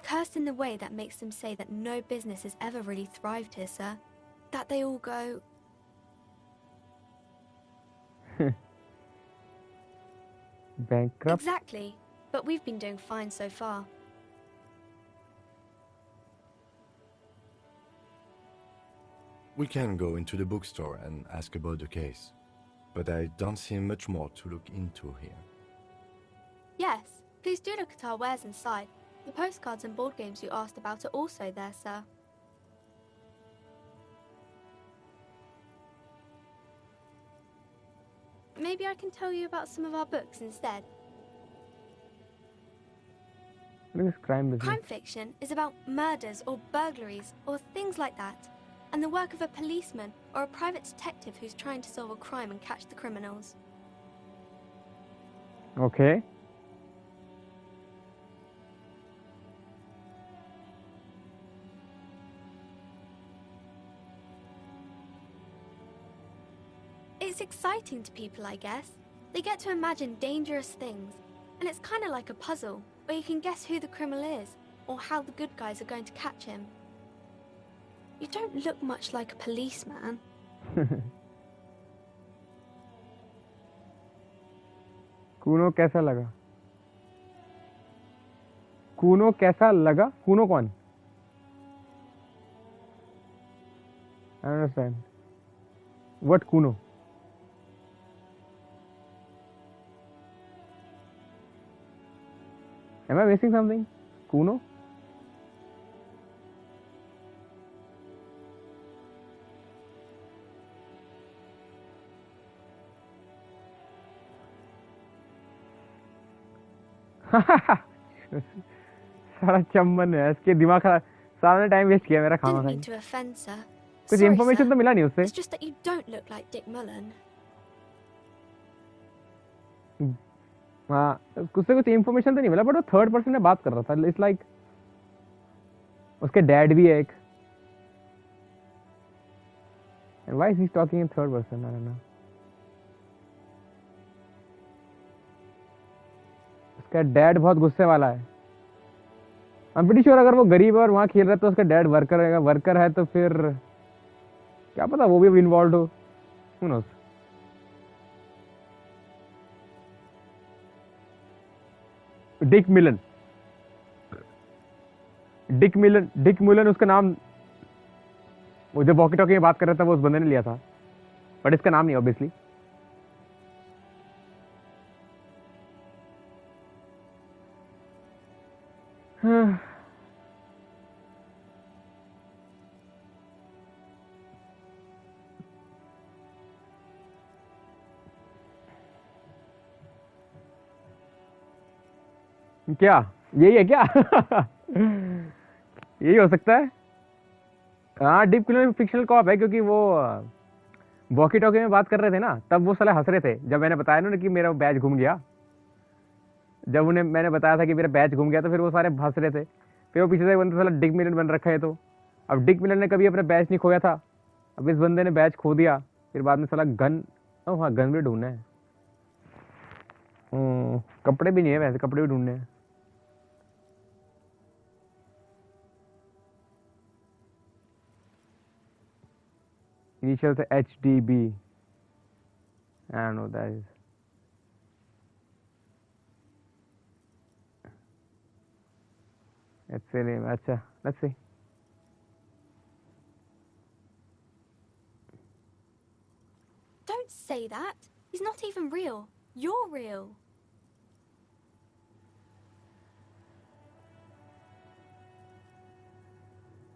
Cursed in the way that makes them say that no business has ever really thrived here, sir. That they all go... Bankrupt? Exactly. But we've been doing fine so far. We can go into the bookstore and ask about the case, but I don't see much more to look into here. Yes, please do look at our wares inside. The postcards and board games you asked about are also there, sir. maybe I can tell you about some of our books instead. What is crime business? Crime fiction is about murders or burglaries or things like that, and the work of a policeman or a private detective who's trying to solve a crime and catch the criminals. Okay. It's exciting to people, I guess. They get to imagine dangerous things, and it's kind of like a puzzle, where you can guess who the criminal is, or how the good guys are going to catch him. You don't look much like a policeman. Kuno कैसा लगा? कूनो कैसा लगा? कूनो कौन? I don't understand. What Kuno? Am I missing something? Kuno? सारा चम्बन है इसके दिमाग खराब सारा टाइम वेस्ट किया मेरा खाना Didn't mean to offend, sir. कुछ Sorry, इन्फॉर्मेशन sir. तो मिला नहीं उससे It's just that you don't look like Dick Mullen. हाँ उससे कुछ इन्फॉर्मेशन तो नहीं मिला बट वो थर्ड पर्सन में बात कर रहा था इट्स लाइक उसके डैड भी है एक and why is he talking in third person I don't know उसका डैड बहुत गुस्से वाला है आई एम प्रीटी श्योर अगर वो गरीब है और वहां खेल रहा है तो उसका डैड वर्कर है तो फिर क्या पता वो भी इन्वॉल्व हो हू नोस डिक मिलन उसका नाम वो जब वॉकी टॉकी में बात कर रहा था वो उस बंदे ने लिया था बट इसका नाम नहीं ऑब्वियसली क्या यही है क्या यही हो सकता है हाँ डीप क्लियर फिक्शनल कॉप है क्योंकि वो वॉकी टॉकी में बात कर रहे थे ना तब वो साले हंस रहे थे जब मैंने बताया ना कि मेरा बैच घूम गया जब उन्हें मैंने बताया था कि मेरा बैच घूम गया तो फिर वो सारे हंस रहे थे फिर वो पीछे से बंदा साला डिक मिलन बन रखा है तो अब डिक मिलन ने कभी अपना बैच नहीं खोया था अब इस बंदे ने बैच खो दिया फिर बाद में साला गन हाँ गन भी ढूंढना है कपड़े भी नहीं है वैसे कपड़े भी ढूंढने हैं Initials HDB. I don't know what that is. Let's see. Acha. Let's see. Don't say that. He's not even real. You're real.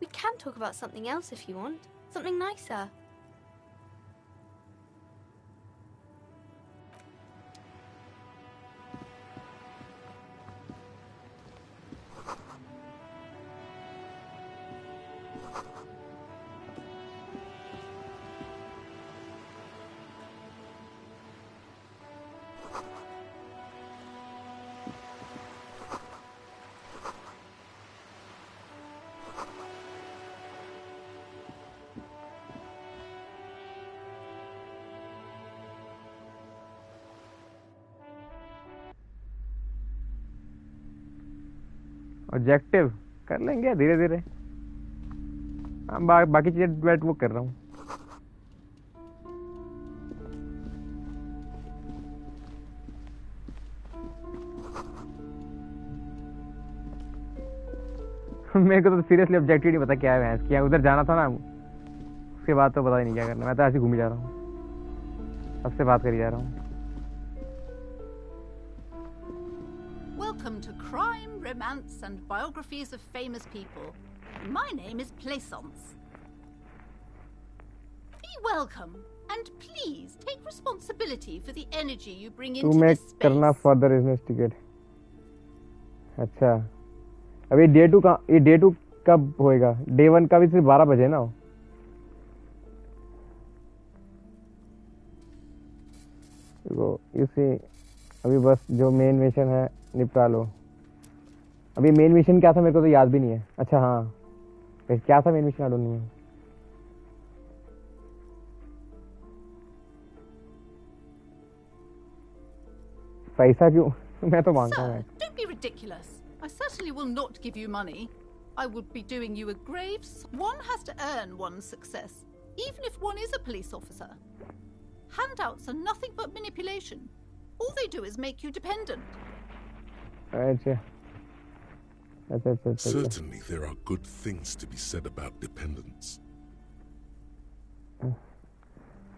We can talk about something else if you want. Something nicer. Objective कर लेंगे धीरे धीरे हम बाकी चीजें बैठ वो कर रहा हूँ मेरे को तो सीरियसली ऑब्जेक्टिव नहीं पता क्या है भैंस क्या उधर जाना था ना उसके बाद तो पता ही नहीं क्या करना मैं तो ऐसे घूम जा रहा हूँ सबसे बात करी जा रहा हूँ Welcome to Crime, Romance and Biographies of Famous People. My name is Plaisance. Be welcome. And please take responsibility for the energy you bring into तुम्हें this space. करना further investigate. अच्छा अभी डे 2 कब होएगा? डे 1 का भी सिर्फ 12 बजे ना. देखो इसे अभी बस जो मेन मिशन है निपटा लो. अभी मेन मिशन क्या था मेरे को तो याद भी नहीं है. अच्छा हाँ क्या था main mission? I don't know. पैसा क्यों? मैं तो मांगता हूँ. Sir, don't be ridiculous. I certainly will not give you money. I would be doing you a grave. One has to earn one's success, even if one is a police officer. Handouts are nothing but manipulation. All they do is make you dependent. अच्छा. Certainly there are good things to be said about dependence.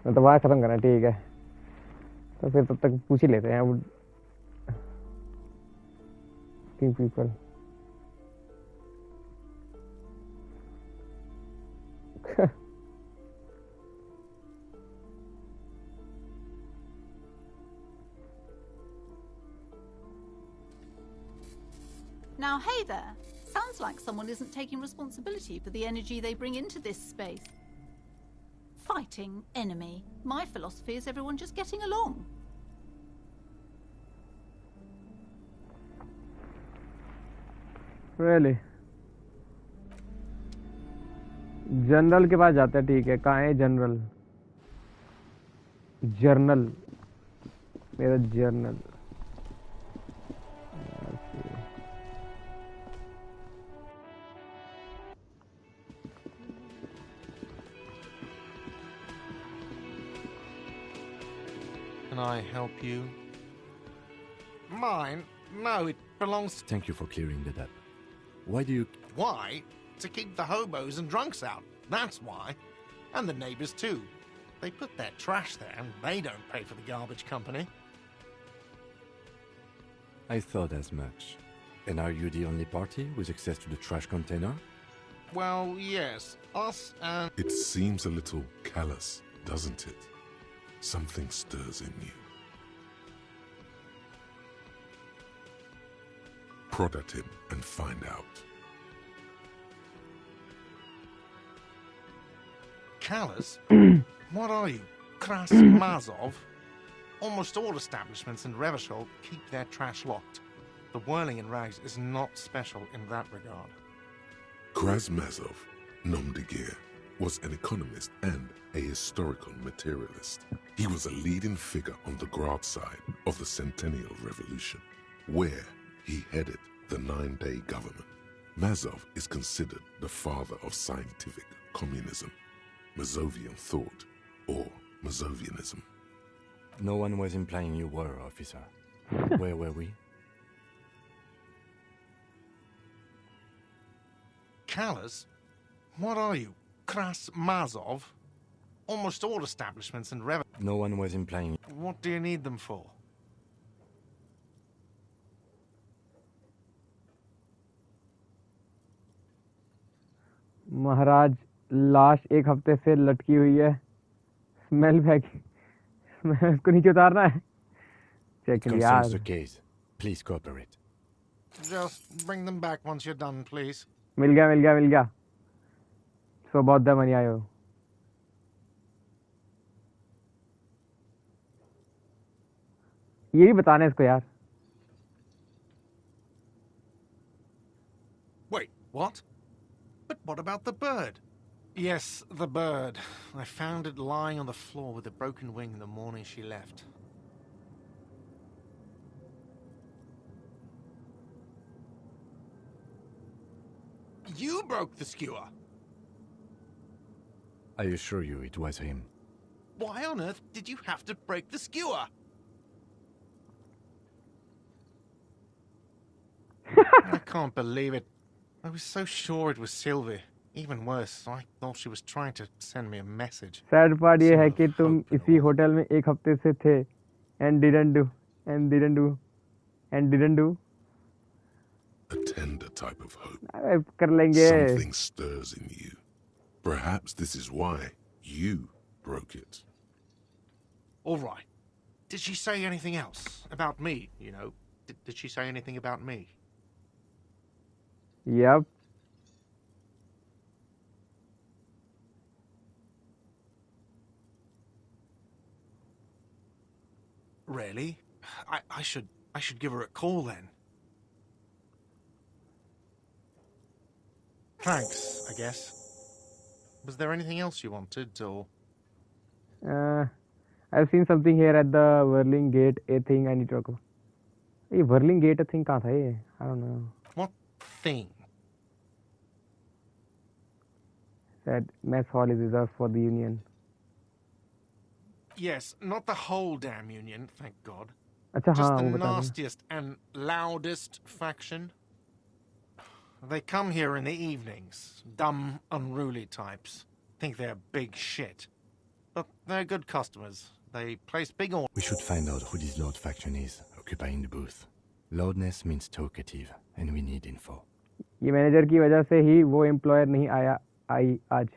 तो बात खत्म करना ठीक है. तो फिर तब तक पूछ ही लेते हैं. Few people. Now, hey there. Sounds like someone isn't taking responsibility for the energy they bring into this space. Fighting enemy. My philosophy is everyone just getting along. Really? General के पास जाते हैं. ठीक है. कहाँ है जनरल? जर्नल. मेरा journal. Can I help you? Mine? No, it belongs... Thank you for clearing that up. Why do you... Why? To keep the hobos and drunks out. That's why. And the neighbors too. They put their trash there and they don't pay for the garbage company. I thought as much. And are you the only party with access to the trash container? Well, yes. Us and... It seems a little callous, doesn't it? Something stirs in you. Prod at him and find out. Callous? What are you? Kras Mazov? Almost all establishments in Revachol keep their trash locked. The whirling in rags is not special in that regard. Krasmazov, nom de guerre, was an economist and a historical materialist. He was a leading figure on the Graz side of the Centennial Revolution, where he headed the 9-day government. Mazov is considered the father of scientific communism, Mazovian thought, or Mazovianism. No one was implying you were, officer. Where were we? Callous? What are you? Kras Mazov? Almost all establishments in Rev... No one was implying... What do you need them for? महाराज लाश एक हफ्ते से लटकी हुई है. Smell bad. उसको नीचे उतारना है. Check Concerns the case. Please cooperate. Just bring them back once you're done, please. मिल गया. So about the money आयो. ये भी बताना है इसको यार. Wait, what? But what about the bird? Yes, the bird. I found it lying on the floor with a broken wing the morning she left. You broke the skewer. I assure you it was him. Why on earth did you have to break the skewer? I can't believe it. I was so sure it was Sylvie. Even worse, I thought she was trying to send me a message. Sad part ये है कि तुम इसी hotel में एक हफ्ते से थे and didn't do. A tender type of hope. कर लेंगे. Something stirs in you. Perhaps this is why you broke it. All right. Did she say anything else about me, you know? Did she say anything about me? Yep. Really? I should give her a call then. Thanks, I guess. Was there anything else you wanted, or? I've seen something here at the Whirling Gate. A thing I need to talk about. ये Whirling Gate a thing कहाँ था ये? I don't know. What thing? That mess hall is reserved for the Union. Yes, not the whole damn Union, thank God. अच्छा Just हाँ the वो बता दो. nastiest and loudest faction. They come here in the evenings. Dumb, unruly types. Think they're big shit. But they're good customers. They place big orders. We should find out who this Lord faction is, occupying the booth. Loudness means talkative, and we need info. ये manager की वजह से ही वो employer नहीं आई आज.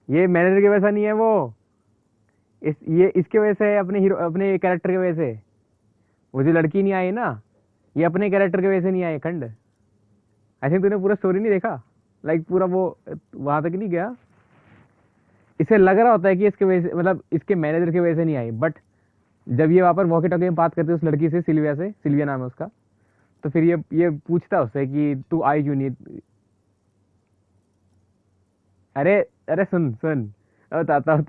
ये manager की वजह से नहीं है वो. ये इसके वजह से अपने कैरेक्टर की वजह से. वो जो लड़की नहीं आई ना, ये अपने कैरेक्टर की वजह से नहीं आई. खंड आई थिंक तूने पूरा स्टोरी नहीं देखा. लाइक पूरा वो वहां तक नहीं गया. इसे लग रहा होता है कि इसके वजह से, मतलब इसके मैनेजर की वजह से नहीं आई. बट जब ये वहां पर वॉकी टॉकी में बात करते उस लड़की से, सिल्विया नाम है उसका, तो फिर ये पूछता है उससे कि तू आई क्यों नहीं. अरे सुन बताता हूँ.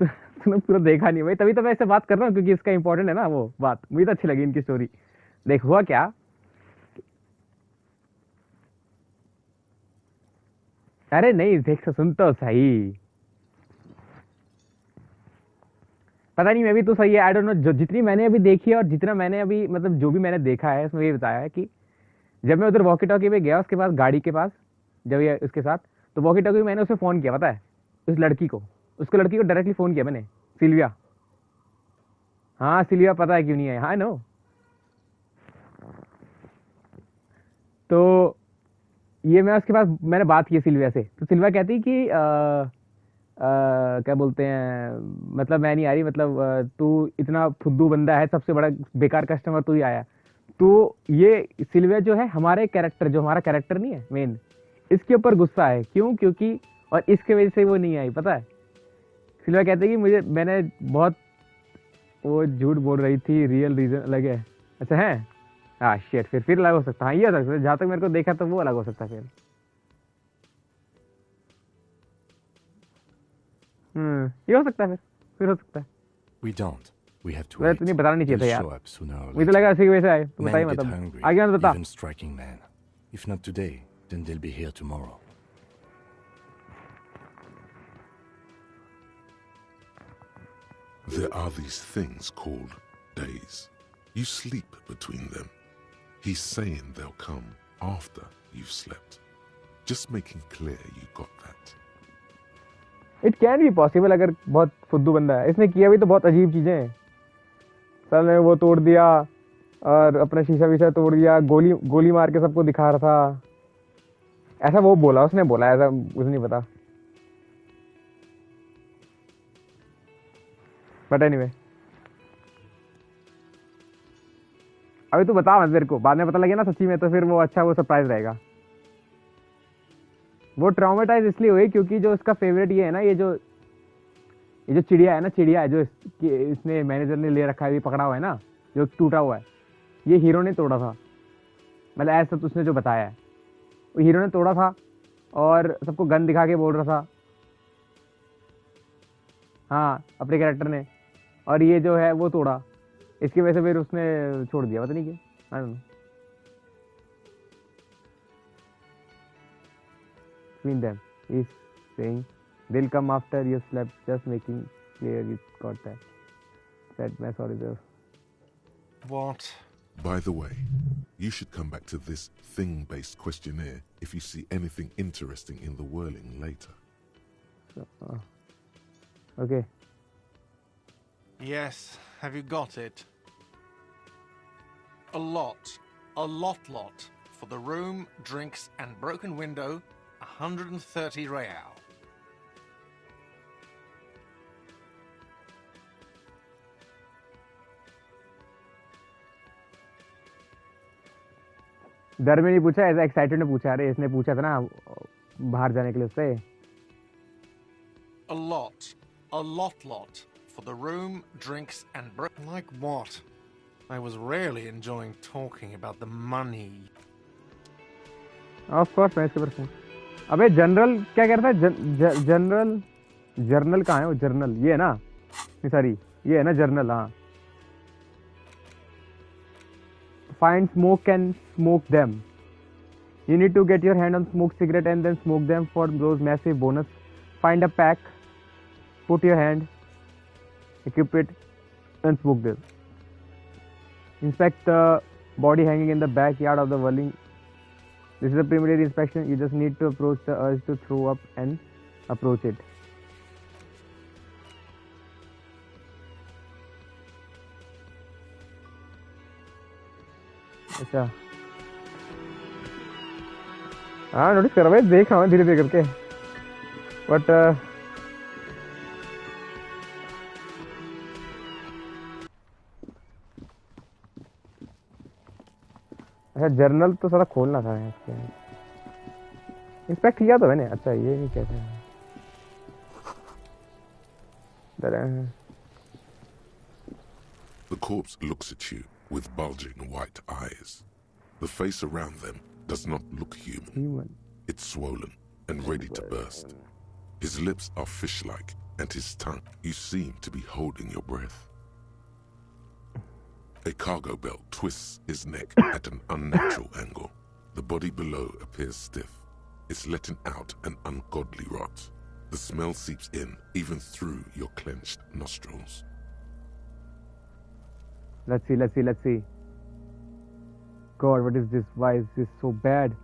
तूने पूरा देखा नहीं भाई, तभी तो मैं इससे बात कर रहा हूँ क्योंकि इसका इंपॉर्टेंट है ना वो बात. मुझे तो अच्छी लगी इनकी स्टोरी. देख हुआ क्या, अरे नहीं देख सुन तो सही. पता नहीं मैं भी तो सही है. I don't know. जितनी मैंने अभी देखी है और जितना मैंने अभी मतलब जो भी मैंने देखा है उसमें ये बताया है कि जब मैं उधर वॉकी टॉकी पे गया उसके पास गाड़ी के पास, जब ये उसके साथ, तो वॉकी टॉकी मैंने उसे फोन किया. पता है उस लड़की को डायरेक्टली फोन किया मैंने. सिल्विया. हाँ सिल्विया पता है क्यों नहीं है. हाँ नो. तो ये मैं उसके पास मैंने बात की सिल्विया से. तो सिल्विया कहती कि क्या बोलते हैं, मतलब मैं नहीं आ रही, मतलब तू इतना फुद्दू बंदा है, सबसे बड़ा बेकार कस्टमर तू ही आया. तो ये सिल्विया जो है हमारा कैरेक्टर नहीं है मेन, इसके ऊपर गुस्सा है. क्यों? क्योंकि और इसके वजह से वो नहीं आई. पता है सिल्विया कहते हैं कि मैंने बहुत वो झूठ बोल रही थी, रियल रीजन अलग है. अच्छा है. हाँ शिट. फिर अलग हो सकता है. हाँ ये हो सकता है. जहाँ तक मेरे को देखा तो वो अलग हो सकता है. ये हो सकता है. फिर हो सकता है. We don't. We have to वैसे wait. तो नहीं बताना नहीं चाहिए था They'll यार. show up sooner or मुझे तो later. लगा इसी की वजह से आए. तो Men बताइए get मतलब hungry, आगे मत बता. even striking men. If not today, then they'll be here tomorrow. There are these things called days. You sleep between them. He's saying they'll come after you've slept. Just making clear you got that. It can be possible अगर बहुत फुद्दू बंदा है. इसने किया भी तो बहुत अजीब चीजें हैं. साल ने वो तोड़ दिया और अपना शीशा तोड़ दिया, गोली मार के सबको दिखा रहा था. ऐसा वो बोला, उसने बोला, ऐसा मुझे नहीं पता. बट एनीवे अभी तू बता मत मेरे को. बाद में पता लगे ना सच्ची में, तो फिर वो अच्छा वो सरप्राइज रहेगा. वो ट्रॉमेटाइज इसलिए हुई क्योंकि जो उसका फेवरेट ये है ना, ये जो चिड़िया है ना, जो इसने मैनेजर ने ले रखा है, पकड़ा हुआ है ना, जो टूटा हुआ है, ये हीरो ने तोड़ा था. मतलब ऐसा तो उसने जो बताया है, वो हीरो ने तोड़ा था और सबको गन दिखा के बोल रहा था. हाँ अपने कैरेक्टर ने. और ये जो है वो तोड़ा, इसकी वजह से फिर उसने छोड़ दिया. पता नहीं क्यों. I don't know. Between them, he's saying they'll come after you slept, just making clear you got that. Said my sorry there. What? By the way, you should come back to this thing-based questionnaire if you see anything interesting in the whirling later. Okay. Yes, have you got it? A lot. For the room, drinks, and broken window, 130 real. डर में नहीं पूछा, ऐसा excited ने पूछा। अरे इसने पूछा था ना बाहर जाने के लिए उससे। A lot for the room, drinks, and like what? I was really enjoying talking about the money. Of course, मैं इसके ऊपर फोन। अबे जनरल क्या कह रहा था? जनरल जर्नल कहाँ है वो? जर्नल ये है ना? नहीं सॉरी, ये है ना जर्नल। हाँ। Find smoke and smoke them. You need to get your hand on smoke cigarette and then smoke them for those massive bonus. Find a pack, put your hand, equip it, and smoke them. Inspect the body hanging in the backyard of the dwelling. This is a preliminary inspection. You just need to approach the urge to throw up and approach it. अच्छा, हाँ notice कर रहा भाई, देख रहा हूँ धीरे धीरे करके। बट अच्छा जर्नल तो सारा खोलना था इसके। इंस्पेक्ट किया तो मैंने। अच्छा ये नहीं कहते हैं। The corpse looks at you with bulging white eyes. The face around them does not look human. It's swollen and ready to burst. His lips are fish-like, and his tongue, you seem to be holding your breath. A cargo belt twists his neck at an unnatural angle. The body below appears stiff. It's letting out an ungodly rot. The smell seeps in, even through your clenched nostrils. Let's see. God, what is this? Why is this so bad?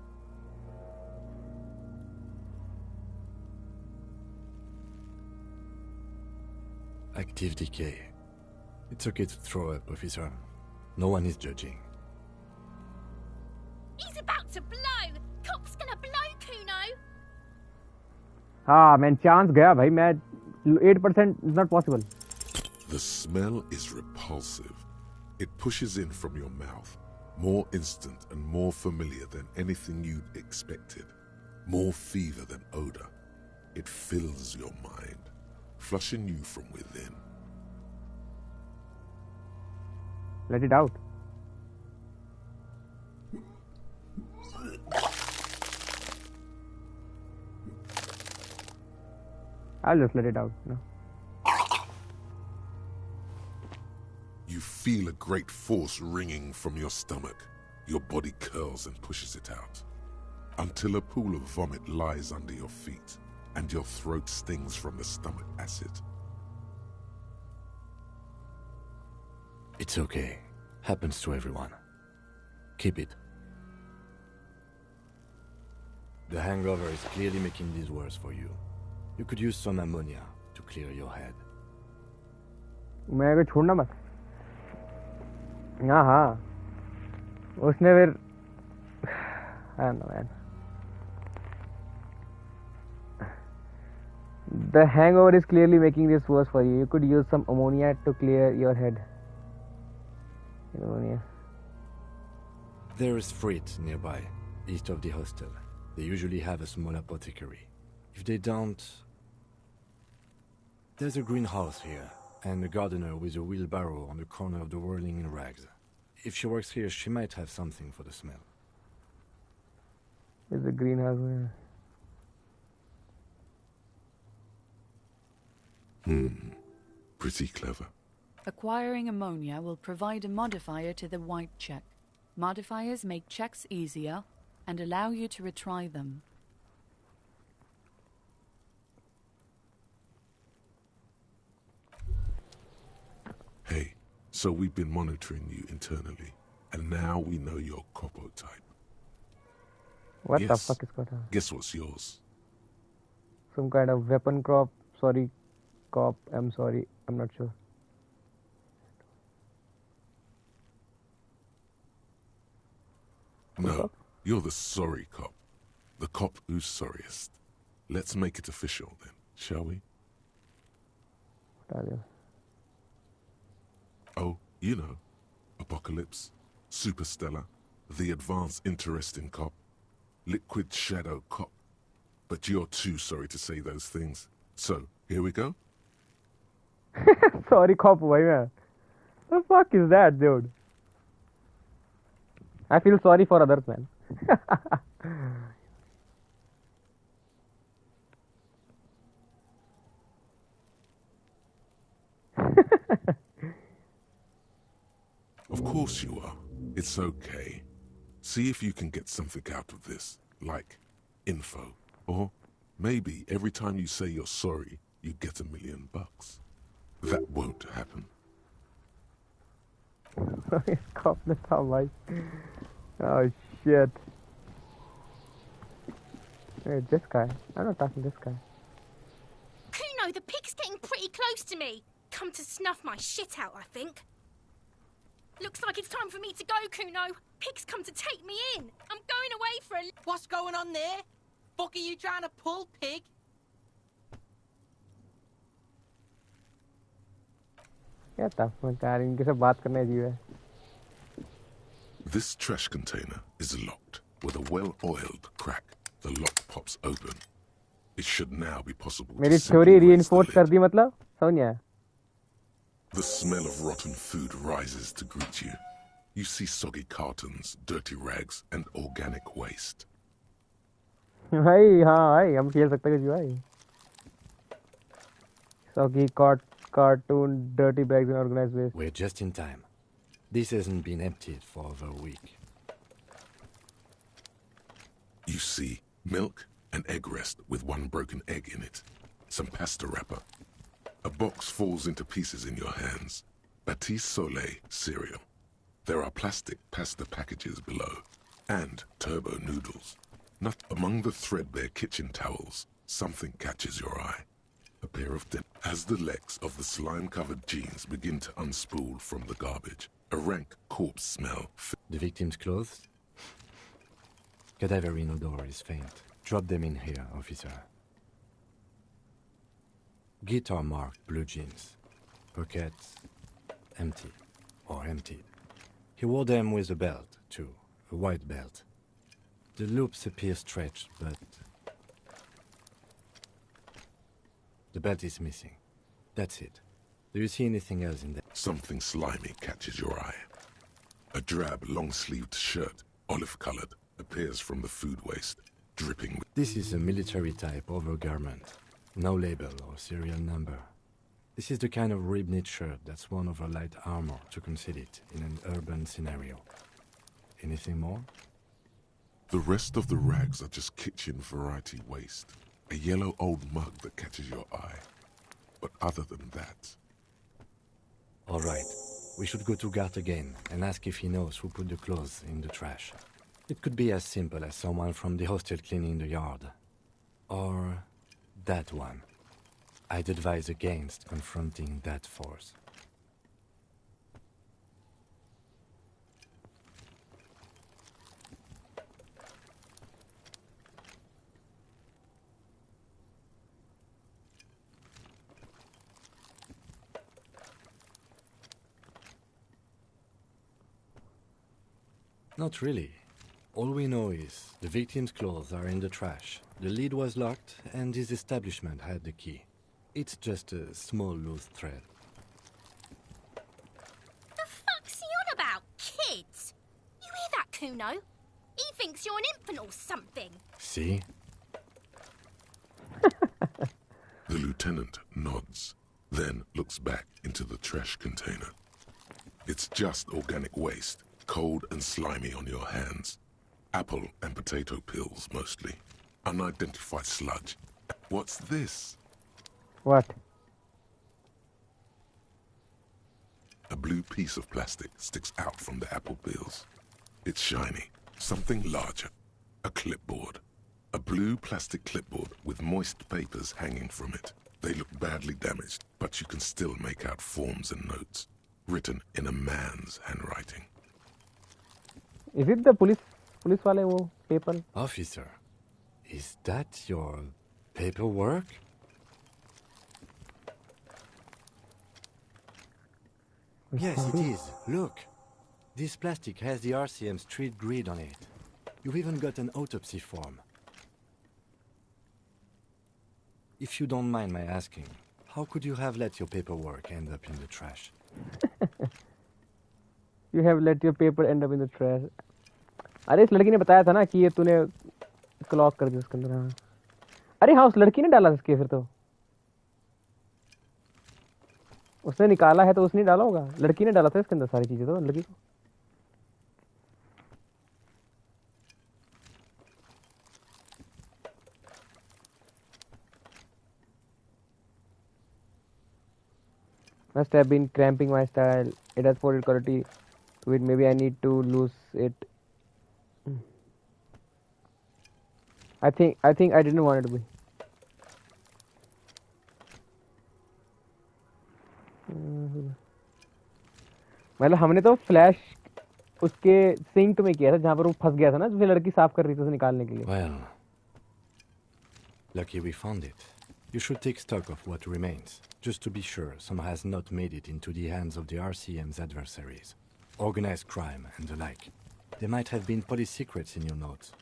Active decay. It's okay to throw up, officer. No one is judging. He's about to blow! Cop's gonna blow, Kuno! हाँ मैं chance गया भाई। मैं 8% is not possible. The smell is repulsive. It pushes in from your mouth, more instant and more familiar than anything you'd expected. More fever than odor. It fills your mind, flushing you from within. Let it out. I'll just let it out. No. You feel a great force ringing from your stomach. Your body curls and pushes it out, until a pool of vomit lies under your feet, and your throat stings from the stomach acid. It's okay. Happens to everyone. Keep it. The hangover is clearly making this worse for you. You could use some ammonia to clear your head. मैं अगर छोड़ना मत। हाँ उसने फिर I don't know man. The hangover is clearly making this worse for you. You could use some ammonia to clear your head. Ammonia. There is Frit nearby, east of the hostel. They usually have a small apothecary. If they don't... There's a greenhouse here, and a gardener with a wheelbarrow on the corner of the whirling in rags. If she works here, she might have something for the smell. There's a greenhouse here. Pretty clever. Acquiring ammonia will provide a modifier to the white check. Modifiers make checks easier and allow you to retry them. Hey, so we've been monitoring you internally, and now we know your Copo type. What the fuck is going on? Guess what's yours? Some kind of weapon cop. Sorry, cop. I'm sorry. I'm not sure. No, you're the sorry cop. The cop who's sorriest. Let's make it official then, shall we? What are you? Oh, you know. Apocalypse. Superstellar. the advanced interesting cop, liquid shadow cop. But you're too sorry to say those things. So, here we go? Sorry, cop, boy, man. The fuck is that, dude? I feel sorry for others, man. Of course you are. It's okay. See if you can get something out of this, like info. Or maybe every time you say you're sorry, you get $1 million. That won't happen. Cop the top, boy. Oh shit. Hey, this guy. I'm not talking to this guy. Kuno, the pig's getting pretty close to me. Come to snuff my shit out, I think. Looks like it's time for me to go, Kuno. Pig's come to take me in. I'm going away for a... What's going on there? Fuck are you trying to pull, pig? क्या था यार इनके से बात करने अजीब है. This trash container is locked. With a well-oiled crack, the lock pops open. It should now be possible to मेरी simply theory raise the reinforce lid. कर दी मतलब समझ नहीं आया. The smell of rotten food rises to greet you. You see soggy cartons, dirty rags, and organic waste. भाई हाँ भाई हम खेल सकते हैं कुछ भाई. Soggy cartoon, dirty bags and organized waste. We're just in time. This hasn't been emptied for over a week. You see milk, an egg rest with one broken egg in it, some pasta wrapper. A box falls into pieces in your hands. Batiste Soleil cereal. There are plastic pasta packages below, and turbo noodles. Not among the threadbare kitchen towels, something catches your eye. A pair of as the legs of the slime-covered jeans begin to unspool from the garbage. A rank corpse smell. The victim's clothes? Cadaverine odor is faint. Drop them in here, officer. Guitar-marked blue jeans. Pockets empty or emptied. He wore them with a belt, too. A white belt. The loops appear stretched, but the belt is missing. That's it. Do you see anything else in there? Something slimy catches your eye. A drab, long-sleeved shirt, olive-colored, appears from the food waste, dripping with... This is a military-type overgarment. No label or serial number. This is the kind of rib-knit shirt that's worn over light armor to conceal it in an urban scenario. Anything more? The rest of the rags are just kitchen variety waste. A yellow old mug that catches your eye. But other than that... All right. We should go to Gart again and ask if he knows who put the clothes in the trash. It could be as simple as someone from the hostel cleaning the yard. Or that one. I'd advise against confronting that force. Not really. All we know is the victim's clothes are in the trash. The lid was locked, and his establishment had the key. It's just a small loose thread. The fuck's he on about, kids? You hear that, Kuno? He thinks you're an infant or something. See? The lieutenant nods, then looks back into the trash container. It's just organic waste, cold and slimy on your hands. Apple and potato peels, mostly. Unidentified sludge. What's this? What? A blue piece of plastic sticks out from the apple peels. It's shiny. Something larger. A clipboard. A blue plastic clipboard with moist papers hanging from it. They look badly damaged, but you can still make out forms and notes, written in a man's handwriting. Is it the police wale wo paper? Officer, is that your paperwork? Yes, it is. Look. This plastic has the RCM street grid on it. You've even got an autopsy form. If you don't mind my asking, how could you have let your paperwork end up in the trash? You have let your paper end up in the trash. अरे इस लड़की ने बताया था ना कि ये तूने क्लॉक कर दिया उसके अंदर. हाँ. अरे हाँ, उस लड़की ने डाला इसके फिर तो. उसने निकाला है तो उसने डाला होगा. लड़की ने डाला था इसके अंदर सारी चीजें तो लड़की को. Must have been cramping my style. It has poor quality to it. Maybe I need to lose it. I think I didn't want it to be. मतलब हमने तो फ्लैश उसके सिंक में किया था जहाँ पर वो फंस गया था ना, जिसे लड़की साफ कर रही थी उसे निकालने के लिए. Well, lucky we found it. You should take stock of what remains, just to be sure some has not made it into the hands of the RCM's adversaries. Organized crime and the like. There might have been police secrets in your notes.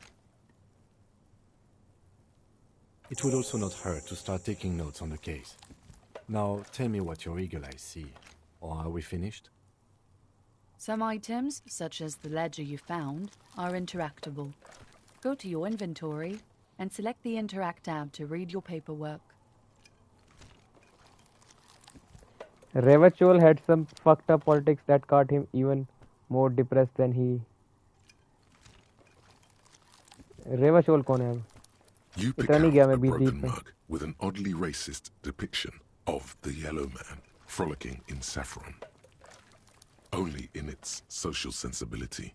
It would also not hurt to start taking notes on the case. Now, tell me what your eagle eyes see. Or are we finished? Some items, such as the ledger you found, are interactable. Go to your inventory and select the Interact tab to read your paperwork. Revachol had some fucked up politics that got him even more depressed than he. Revachol कौन है अब? You pick out a broken mug with an oddly racist depiction of the yellow man frolicking in saffron. Only in its social sensibility.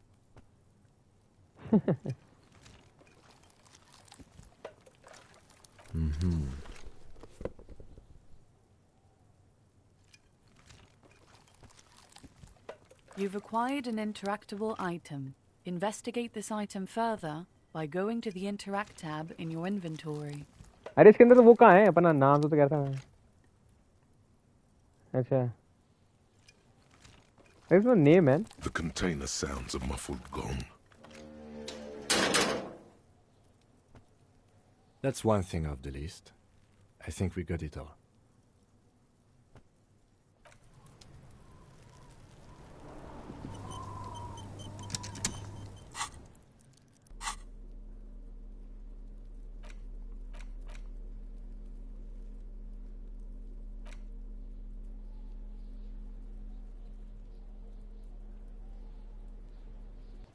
You've acquired an interactable item. Investigate this item further by going to the Interact tab in your inventory. अरे इसके अंदर तो वो कहाँ है? अपना नाम तो कहता है. अच्छा. There's no name, man. The container sounds a muffled gong. That's one thing off the list. I think we got it all.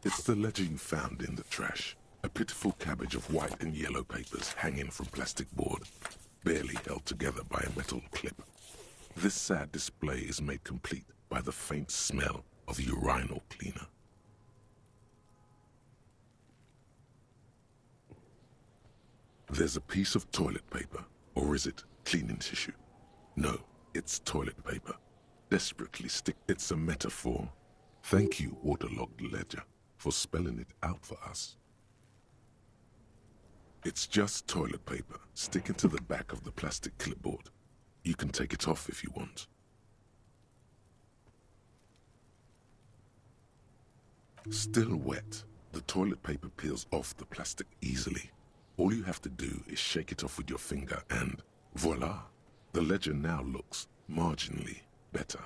It's the ledger you found in the trash. A pitiful cabbage of white and yellow papers hanging from plastic board, barely held together by a metal clip. This sad display is made complete by the faint smell of urinal cleaner. There's a piece of toilet paper, or is it cleaning tissue? No, it's toilet paper. Desperately stick. It's a metaphor. Thank you, waterlogged ledger, for spelling it out for us. It's just toilet paper sticking to the back of the plastic clipboard. You can take it off if you want. Still wet, the toilet paper peels off the plastic easily. All you have to do is shake it off with your finger and voila! The ledger now looks marginally better.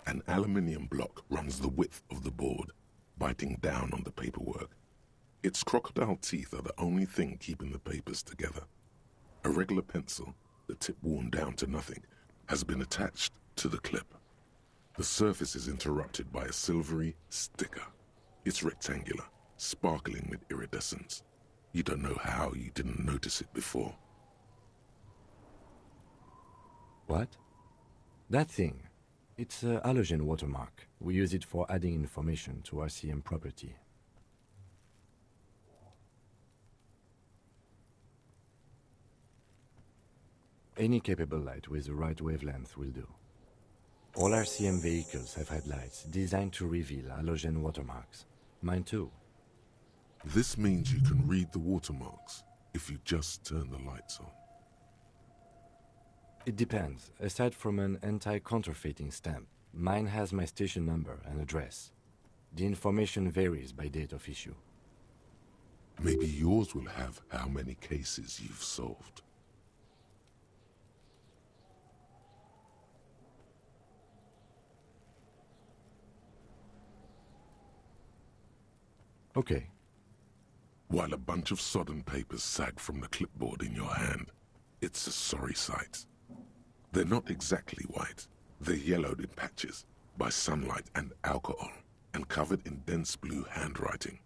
An aluminium block runs the width of the board, biting down on the paperwork. Its crocodile teeth are the only thing keeping the papers together. A regular pencil, the tip worn down to nothing, has been attached to the clip. The surface is interrupted by a silvery sticker. It's rectangular, sparkling with iridescence. You don't know how you didn't notice it before. What? That thing. It's a halogen watermark. We use it for adding information to RCM property. Any capable light with the right wavelength will do. All RCM vehicles have headlights designed to reveal halogen watermarks. Mine too. This means you can read the watermarks if you just turn the lights on. It depends. Aside from an anti-counterfeiting stamp, Mine has my station number and address. The information varies by date of issue. Maybe yours will have how many cases you've solved. Okay. While a bunch of sodden papers sag from the clipboard in your hand, it's a sorry sight. They're not exactly white. They're yellowed in patches by sunlight and alcohol, and covered in dense blue handwriting.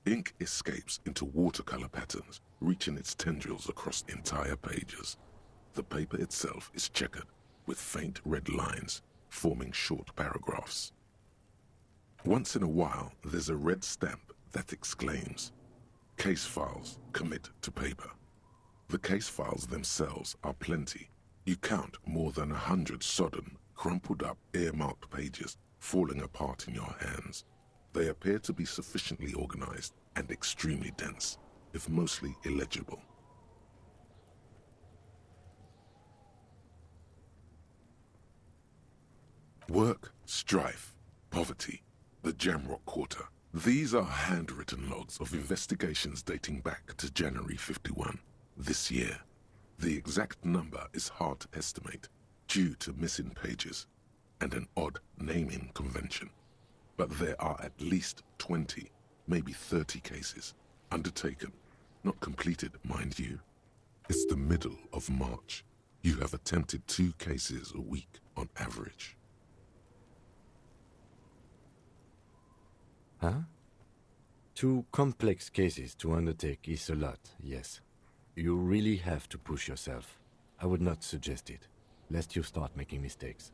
Ink escapes into watercolor patterns, reaching its tendrils across entire pages. The paper itself is checkered, with faint red lines, forming short paragraphs. Once in a while, there's a red stamp that exclaims, "Case files, commit to paper." The case files themselves are plenty. You count more than 100 sodden, crumpled up, earmarked pages falling apart in your hands. They appear to be sufficiently organized and extremely dense, if mostly illegible. Work, strife, poverty, the Jamrock Quarter. These are handwritten logs of investigations dating back to January 51, this year. The exact number is hard to estimate, due to missing pages and an odd naming convention. But there are at least 20, maybe 30 cases, undertaken, not completed, mind you. It's the middle of March. You have attempted 2 cases a week on average. Huh? 2 complex cases to undertake is a lot, yes. You really have to push yourself. I would not suggest it, lest you start making mistakes.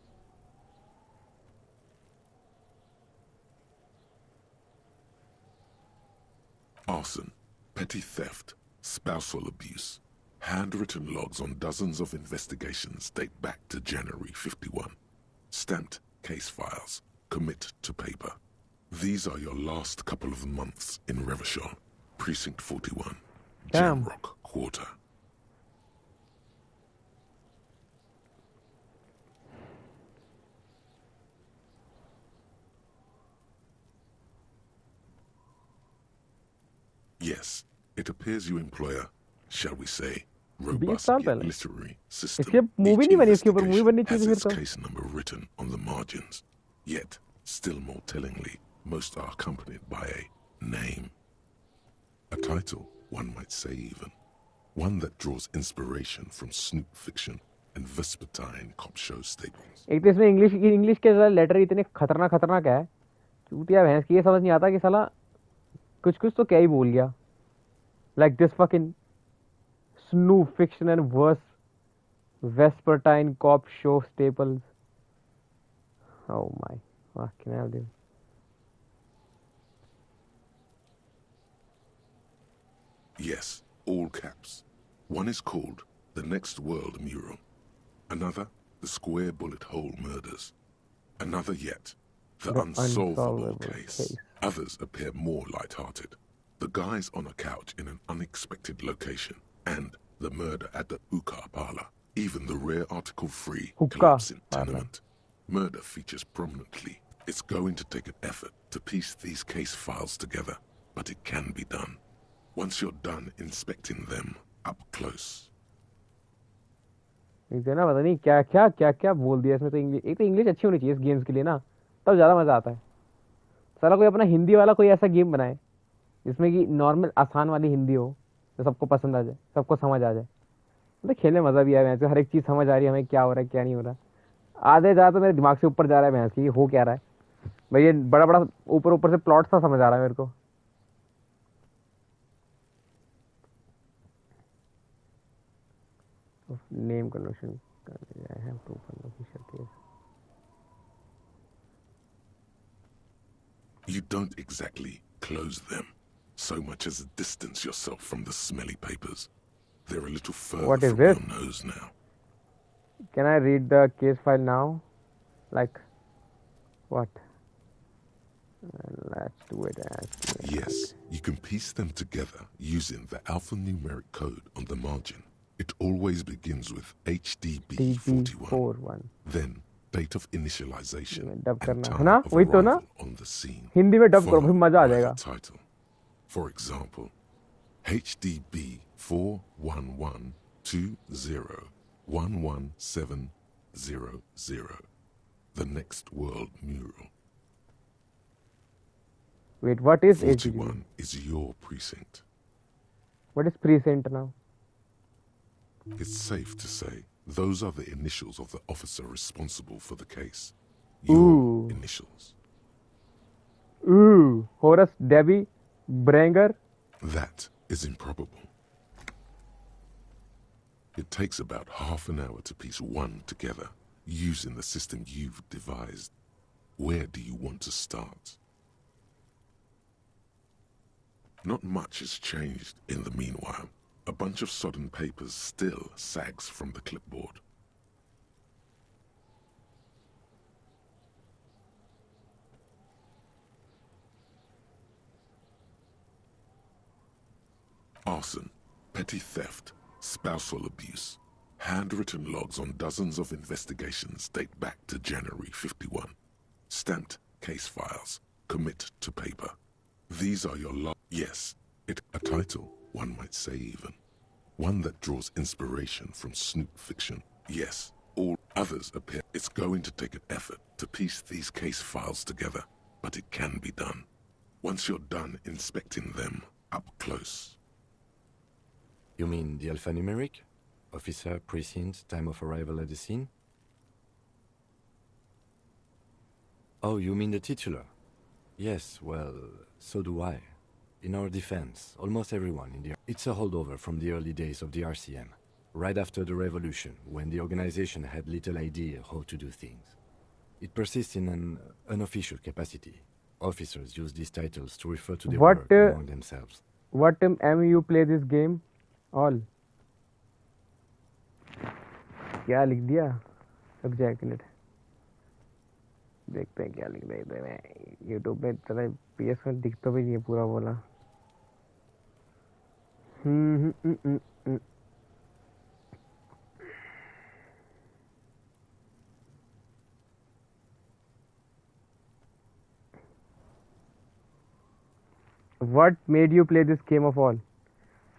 Arson, petty theft, spousal abuse. Handwritten logs on dozens of investigations date back to January 51. Stamped case files, commit to paper. These are your last couple of months in Revachol, Precinct 41, Jamrock Quarter. Yes, it appears you employ a, shall we say, robust yet literary system. इसके movie नहीं बनी, इसके ऊपर movie बननी has चाहिए its फिर तो. case number written on the margins. Yet, still more tellingly, most are accompanied by a name. A title, one might say even. One that draws inspiration from snoop fiction and vespertine cop show staples. एक तो इसमें English के letter इतने खतरनाक है, चूतिया भैंस की, ये समझ नहीं आता कि साला कुछ तो क्या ही बोल गया. Like this fucking snoop fiction and verse vespertine cop show staples. Oh my fucking hell, dude. Yes, all caps. One is called The Next World Mural. Another, The Square Bullet Hole Murders. Another yet, The Unsolvable Case. Others appear more light-hearted. The guys on a couch in an unexpected location, and the murder at the hookah parlor. Even the rare article-free collapsing tenement. Murder features prominently. It's going to take an effort to piece these case files together, but it can be done. Once you're done inspecting them up close. ना पता नहीं क्या बोल दिया इसमें. तो English अच्छी होनी चाहिए इस गेम्स के लिए ना, तब ज़्यादा मज़ा आता है. साला कोई अपना हिंदी वाला कोई ऐसा गेम बनाए जिसमें कि नॉर्मल आसान वाली हिंदी हो, तो सबको पसंद आ जाए, सबको समझ आ जाए. मतलब खेलने मज़ा भी आया भैंस, हर एक चीज़ समझ आ रही है हमें, क्या हो रहा है क्या नहीं हो रहा. आधे ज़्यादा तो मेरे दिमाग से ऊपर जा रहा है भैंस की, हो क्या रहा है भाई. ये बड़ा ऊपर से प्लॉट सा समझ आ रहा है मेरे को. Name conversion. I have to open the official case. You don't exactly close them, so much as distance yourself from the smelly papers. They're a little further from your nose now. Can I read the case file now? Like, what? Let's do it as... Yes, you can piece them together using the alphanumeric code on the margin. It always begins with HDB41. Then date of initialization dub and करना है time ना, of वही तो ना, arrival on the scene. Hindi में dub करो, फिर followed मजा आ by the जाएगा. title. For example, HDB 41120111700, the next world mural. Wait, what is HDB? 41 is your precinct. What is precinct now? It's safe to say those are the initials of the officer responsible for the case. Your Ooh. initials. Ooh, Horace Debbie Branger. That is improbable. It takes about half an hour to piece one together, using the system you've devised. Where do you want to start? Not much has changed in the meanwhile. A bunch of sodden papers still sags from the clipboard. Arson, petty theft, spousal abuse. Handwritten logs on dozens of investigations date back to January 51. Stamped case files. Commit to paper. These are your logs. Yes, a title, one might say even. One that draws inspiration from snoop fiction. Yes, all others appear. It's going to take an effort to piece these case files together, but it can be done. Once you're done inspecting them up close. You mean the alphanumeric? Officer, precinct, time of arrival at the scene? Oh, you mean the titular? Yes, well, so do I. In our defense, almost everyone in the... It's a holdover from the early days of the RCM, right after the revolution, when the organization had little idea how to do things. It persists in an unofficial capacity. Officers use these titles to refer to their work among themselves. What time you play this game? All. क्या लिख दिया? रुक जा एक minute. देखते हैं क्या लिख दिया इधर. YouTube में चला PS में दिखता भी नहीं है पूरा बोला. What made you play this game of all?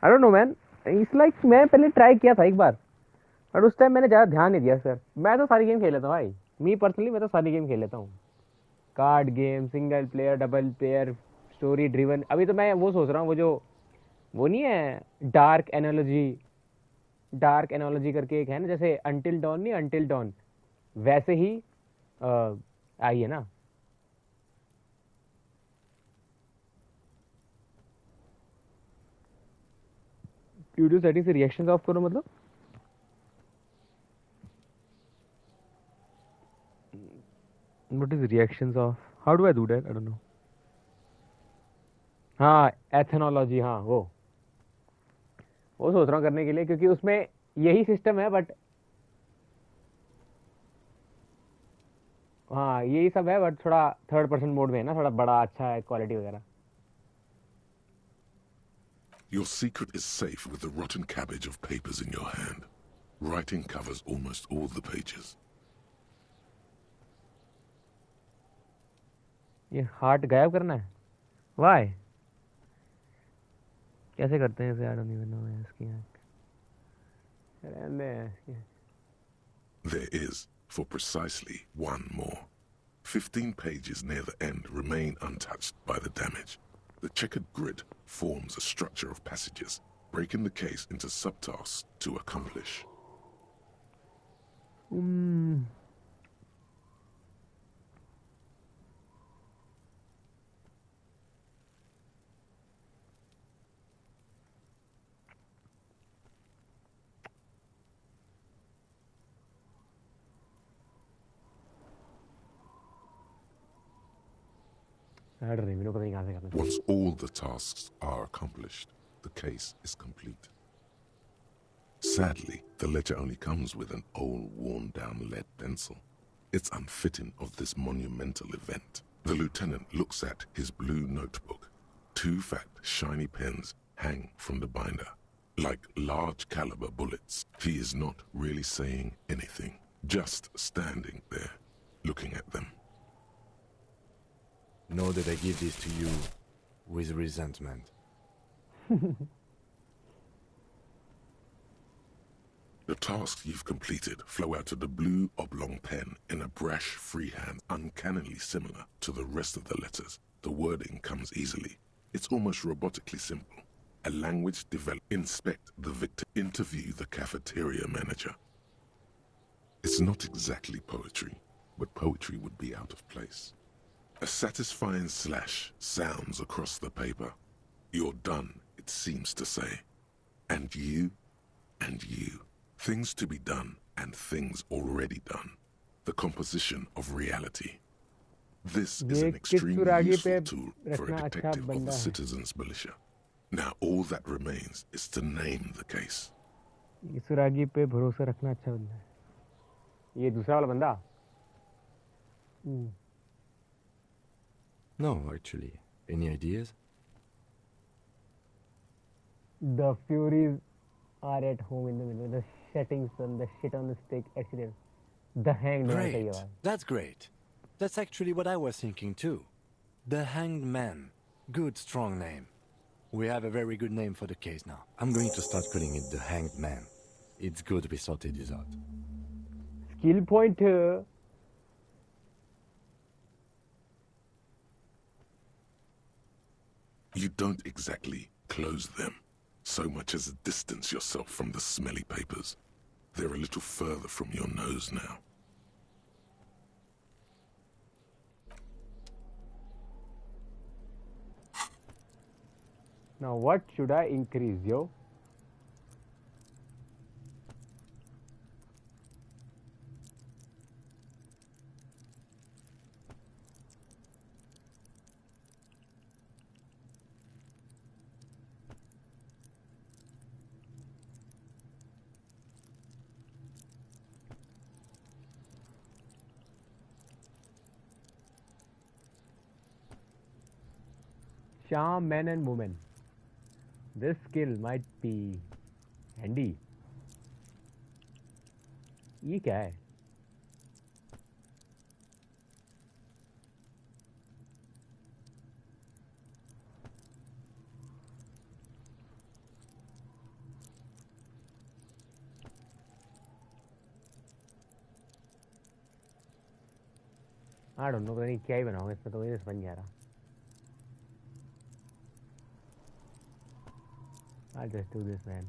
I don't know man. It's like मैं पहले ट्राई किया था एक बार, और उस टाइम मैंने ज़्यादा ध्यान नहीं दिया सर. मैं तो सारी गेम खेल लेता हूँ भाई. मी पर्सनली मैं तो सारी गेम खेल लेता हूँ. Card game, single player, double player, story driven. अभी तो मैं वो सोच रहा हूँ, वो नहीं है डार्क एनोलॉजी करके एक है ना, जैसे अंटिल डॉन नहीं, अंटिल डॉन वैसे ही आई है ना. वीडियो सेटिंग से रिएक्शंस ऑफ करो मतलब? What is reactions off? How do I do that? I don't know. हाँ, एथेनोलॉजी. हाँ, वो सोच रहा हूँ करने के लिए, क्योंकि उसमें यही सिस्टम है, बट हाँ यही सब है, बट थोड़ा थर्ड पर्सन मोड में है ना, थोड़ा बड़ा अच्छा है क्वालिटी वगैरह. Your secret is safe with the rotten cabbage of papers in your hand. Writing covers almost all the pages. ये हार्ट गायब करना है? Why? कैसे करते हैं इसे? I don't even know. There is, for precisely one more. 15 pages near the end remain untouched by the damage. The checkered grid forms a structure of passages, breaking the case into subtasks to accomplish. Once all the tasks are accomplished, the case is complete. Sadly, the ledger only comes with an old, worn-down lead pencil. It's unfitting of this monumental event. The lieutenant looks at his blue notebook. 2 fat, shiny pens hang from the binder, like large-caliber bullets. He is not really saying anything, just standing there, looking at them. Know that I give this to you with resentment. The tasks you've completed flow out of the blue oblong pen in a brash freehand uncannily similar to the rest of the letters. The wording comes easily. It's almost robotically simple. A language developed. Inspect the victim. Interview the cafeteria manager. It's not exactly poetry, but poetry would be out of place. A satisfying slash sounds across the paper. You're done, it seems to say. And you, and you. Things to be done and things already done. The composition of reality. This is an extremely useful tool for a detective of the citizens' militia. Now all that remains is to name the case. सुरागी पे भरोसा रखना अच्छा बंदा है. ये दूसरा वाला बंदा? No, actually. Any ideas? The Furies are at home in the middle. The setting sun, the shit on the stick, accident. The Hanged Man. Great. That's great. That's actually what I was thinking too. The Hanged Man. Good, strong name. We have a very good name for the case now. I'm going to start calling it the Hanged Man. It's good we sorted this out. Skill point. You don't exactly close them, so much as distance yourself from the smelly papers. They're a little further from your nose now. Now what should I increase, yo? Charm men and women. This skill might be handy. ये क्या है? I don't know, पता नहीं क्या ही बनाऊंगा इसमें, तो मुझे समझ नहीं आ रहा. I'll just do this, man.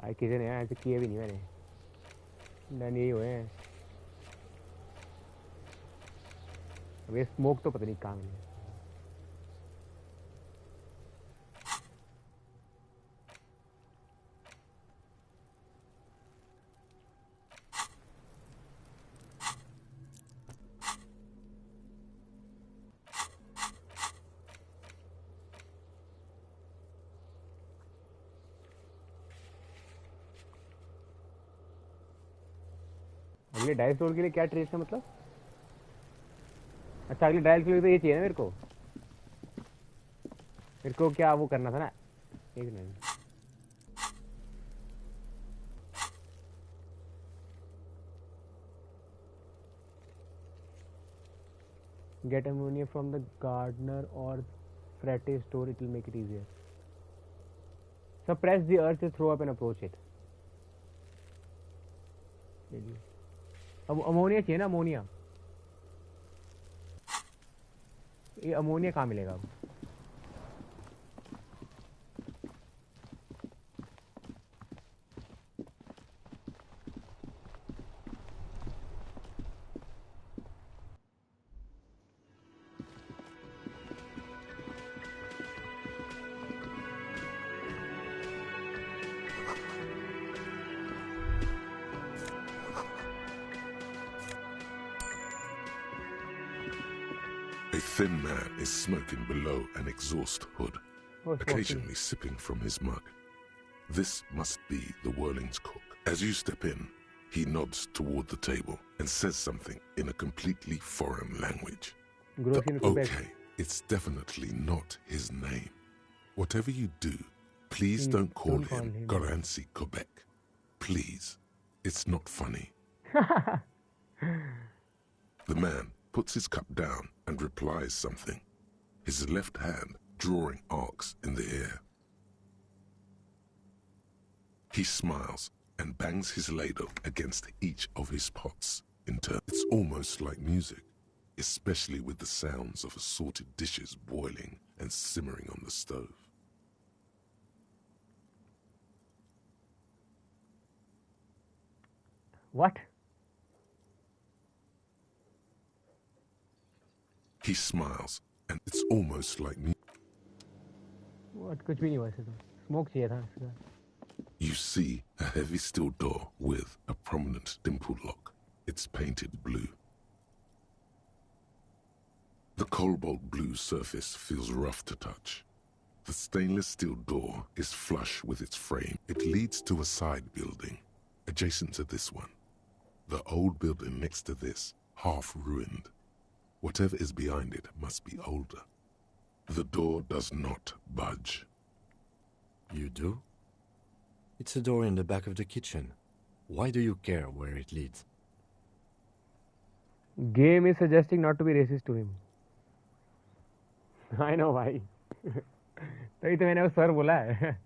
भाई किसी ने ऐसे किए भी नहीं मैंने. डन यही हुए हैं. अब ये स्मोक तो पता नहीं कहाँ मिली. अगले डाइस रोल के लिए क्या ट्रेस है मतलब? अच्छा अगले डाइस के लिए तो ये चाहिए ना मेरे को. मेरे को क्या वो करना था ना. एक minute. Get ammonia from the gardener or Fratty store. It will make it easier. Suppress the urge to throw up and approach it. अब अमोनिया चाहिए ना. अमोनिया. ये अमोनिया कहाँ मिलेगा अब? A thin man is smoking below an exhaust hood, occasionally sipping from his mug. This must be the Whirling's cook. As you step in, he nods toward the table and says something in a completely foreign language. The okay It's definitely not his name. Whatever you do, please don't call him Goranci Quebec. Please. It's not funny. The man puts his cup down and replies something, his left hand drawing arcs in the air. He smiles and bangs his ladle against each of his pots in turn. It's almost like music, especially with the sounds of assorted dishes boiling and simmering on the stove. What? He smiles, and it's almost like music. What? कुछ भी नहीं हुआ इसे तो. Smoke चाहिए था इसका. You see a heavy steel door with a prominent dimple lock. It's painted blue. The cobalt blue surface feels rough to touch. The stainless steel door is flush with its frame. It leads to a side building, adjacent to this one. The old building next to this, half ruined. Whatever is behind it must be older. The door does not budge. You do? It's a door in the back of the kitchen. Why do you care where it leads? Game is suggesting not to be racist to him. I know भाई. तभी तो मैंने वो sir बोला है.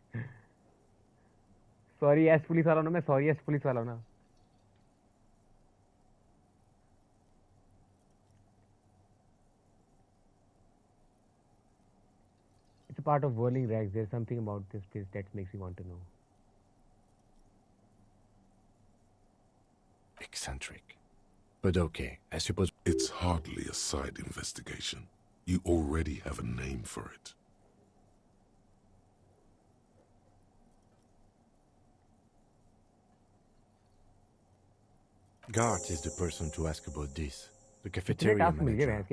Sorry as police वाला हूँ ना मैं. Sorry as पुलिस वाला हूँ ना. It's a part of whirling rags. There's something about this place that makes me want to know. Eccentric. But okay, I suppose... It's hardly a side investigation. You already have a name for it. Gart is the person to ask about this. The cafeteria manager.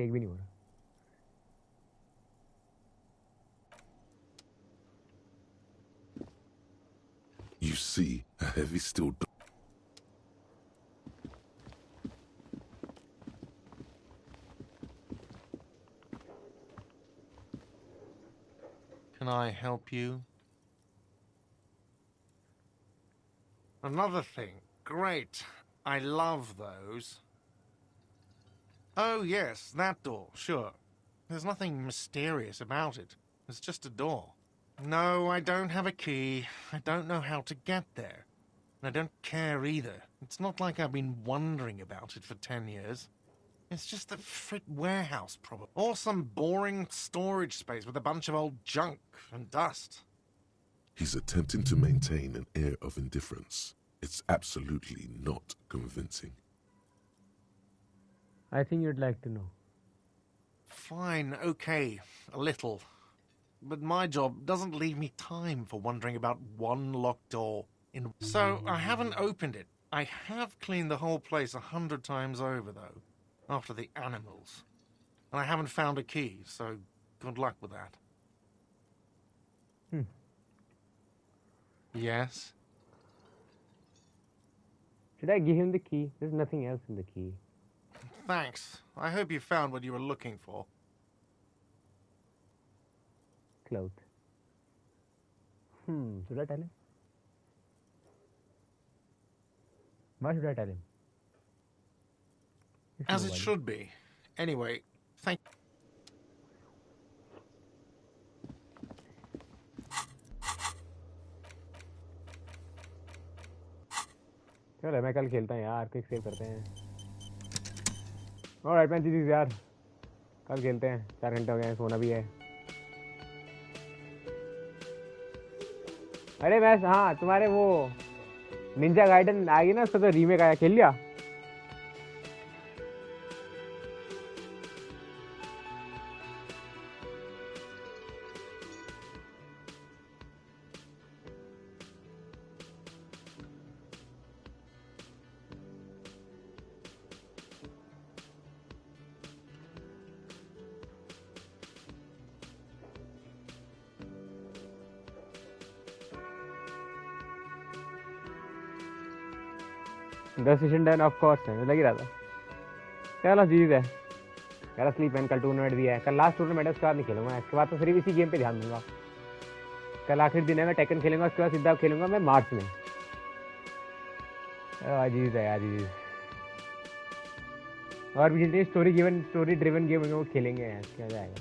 You see a heavy steel door. Can I help you? Another thing. Great. I love those. Oh, yes, that door, sure. There's nothing mysterious about it. It's just a door. No, I don't have a key. I don't know how to get there. And I don't care either. It's not like I've been wondering about it for 10 years. It's just a frit warehouse, probably. Or some boring storage space with a bunch of old junk and dust. He's attempting to maintain an air of indifference. It's absolutely not convincing. I think you'd like to know. Fine, okay, a little. But my job doesn't leave me time for wondering about one locked door. So I haven't opened it. I have cleaned the whole place 100 times over, though. After the animals. And I haven't found a key, so good luck with that. Yes? Should I give him the key? There's nothing else in the key. Thanks. I hope you found what you were looking for. Cloth. Should I tell him? Why should I tell him? As it should be. Anyway, thank you. चलो मैं कल खेलता हूँ यार. Quick save करते हैं. Alright man जी यार. कल खेलते हैं. 4 घंटे हो गए हैं. सोना भी है. अरे मैं हाँ तुम्हारे वो निंजा गाइडन आ गई ना. उसका तो रीमेक आया. खेल लिया. The session done, of course है. लग ही रहा था. चलो जीत है. मेरा स्लीप मैन कल टूर्नामेंट भी है, कल लास्ट टूर्नामेंट है, उसके बाद नहीं खेलूंगा, इसके बाद तो सिर्फ इसी गेम पे ध्यान दूंगा। कल आखिरी दिन है, मैं टेकन खेलूंगा, उसके बाद सीधा खेलूंगा मैं मार्च में। अजीज है अजीज। और भी जितनी स्टोरी ड्रिवन गेम होंगे वो खेलेंगे यार, क्या जाएगा।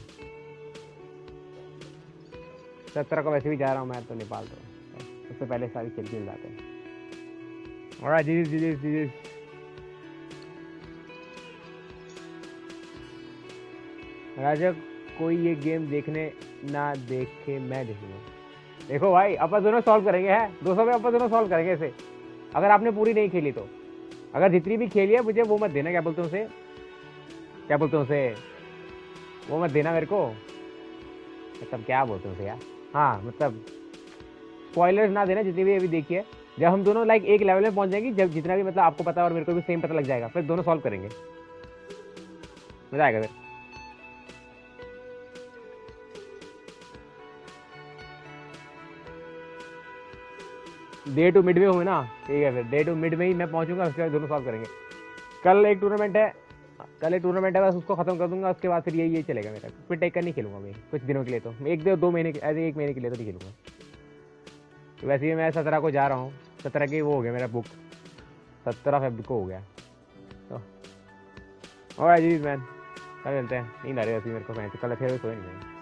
17 को वैसे भी जा रहा हूँ मैं तो नेपाल, तो उससे पहले सारी खेल जाते हैं। और अजीज राजा कोई ये गेम देखने ना देखे मैं देखूंगा। देखो भाई अपन दोनों सॉल्व करेंगे, है 200 में अपन दोनों सॉल्व करेंगे इसे, अगर आपने पूरी नहीं खेली तो। अगर जितनी भी खेली है मुझे वो मत देना, क्या बोलते हैं उसे, वो मत देना मेरे को, मतलब क्या बोलते हैं उसे यार, हाँ मतलब स्पॉयलर्स ना देना जितनी भी अभी देखी है। जब हम दोनों लाइक एक लेवल में पहुंच जाएंगे, जब जितना भी मतलब आपको पता है और मेरे को भी सेम पता लग जाएगा, फिर दोनों सॉल्व करेंगे, मजा आएगा फिर। डे टू मिड में हुए ना, ठीक है, फिर डे टू मिड में ही मैं पहुंचूंगा, उसके बाद दोनों सॉल्व करेंगे। कल एक टूर्नामेंट है, बस उसको खत्म कर दूंगा, उसके बाद फिर यही चलेगा मेरा, फिर टेक कर नहीं खेलूंगा मैं कुछ दिनों के लिए, तो एक दो महीने एक महीने के लिए तो नहीं खेलूंगा। तो वैसे ही मैं 17 को जा रहा हूँ, 17 की वो हो गया मेरा बुक, 17 फेब को हो गया तो। और अजीज मैन कल मिलते हैं, नींद आ रही है मेरे को, कल फिर सोए नहीं।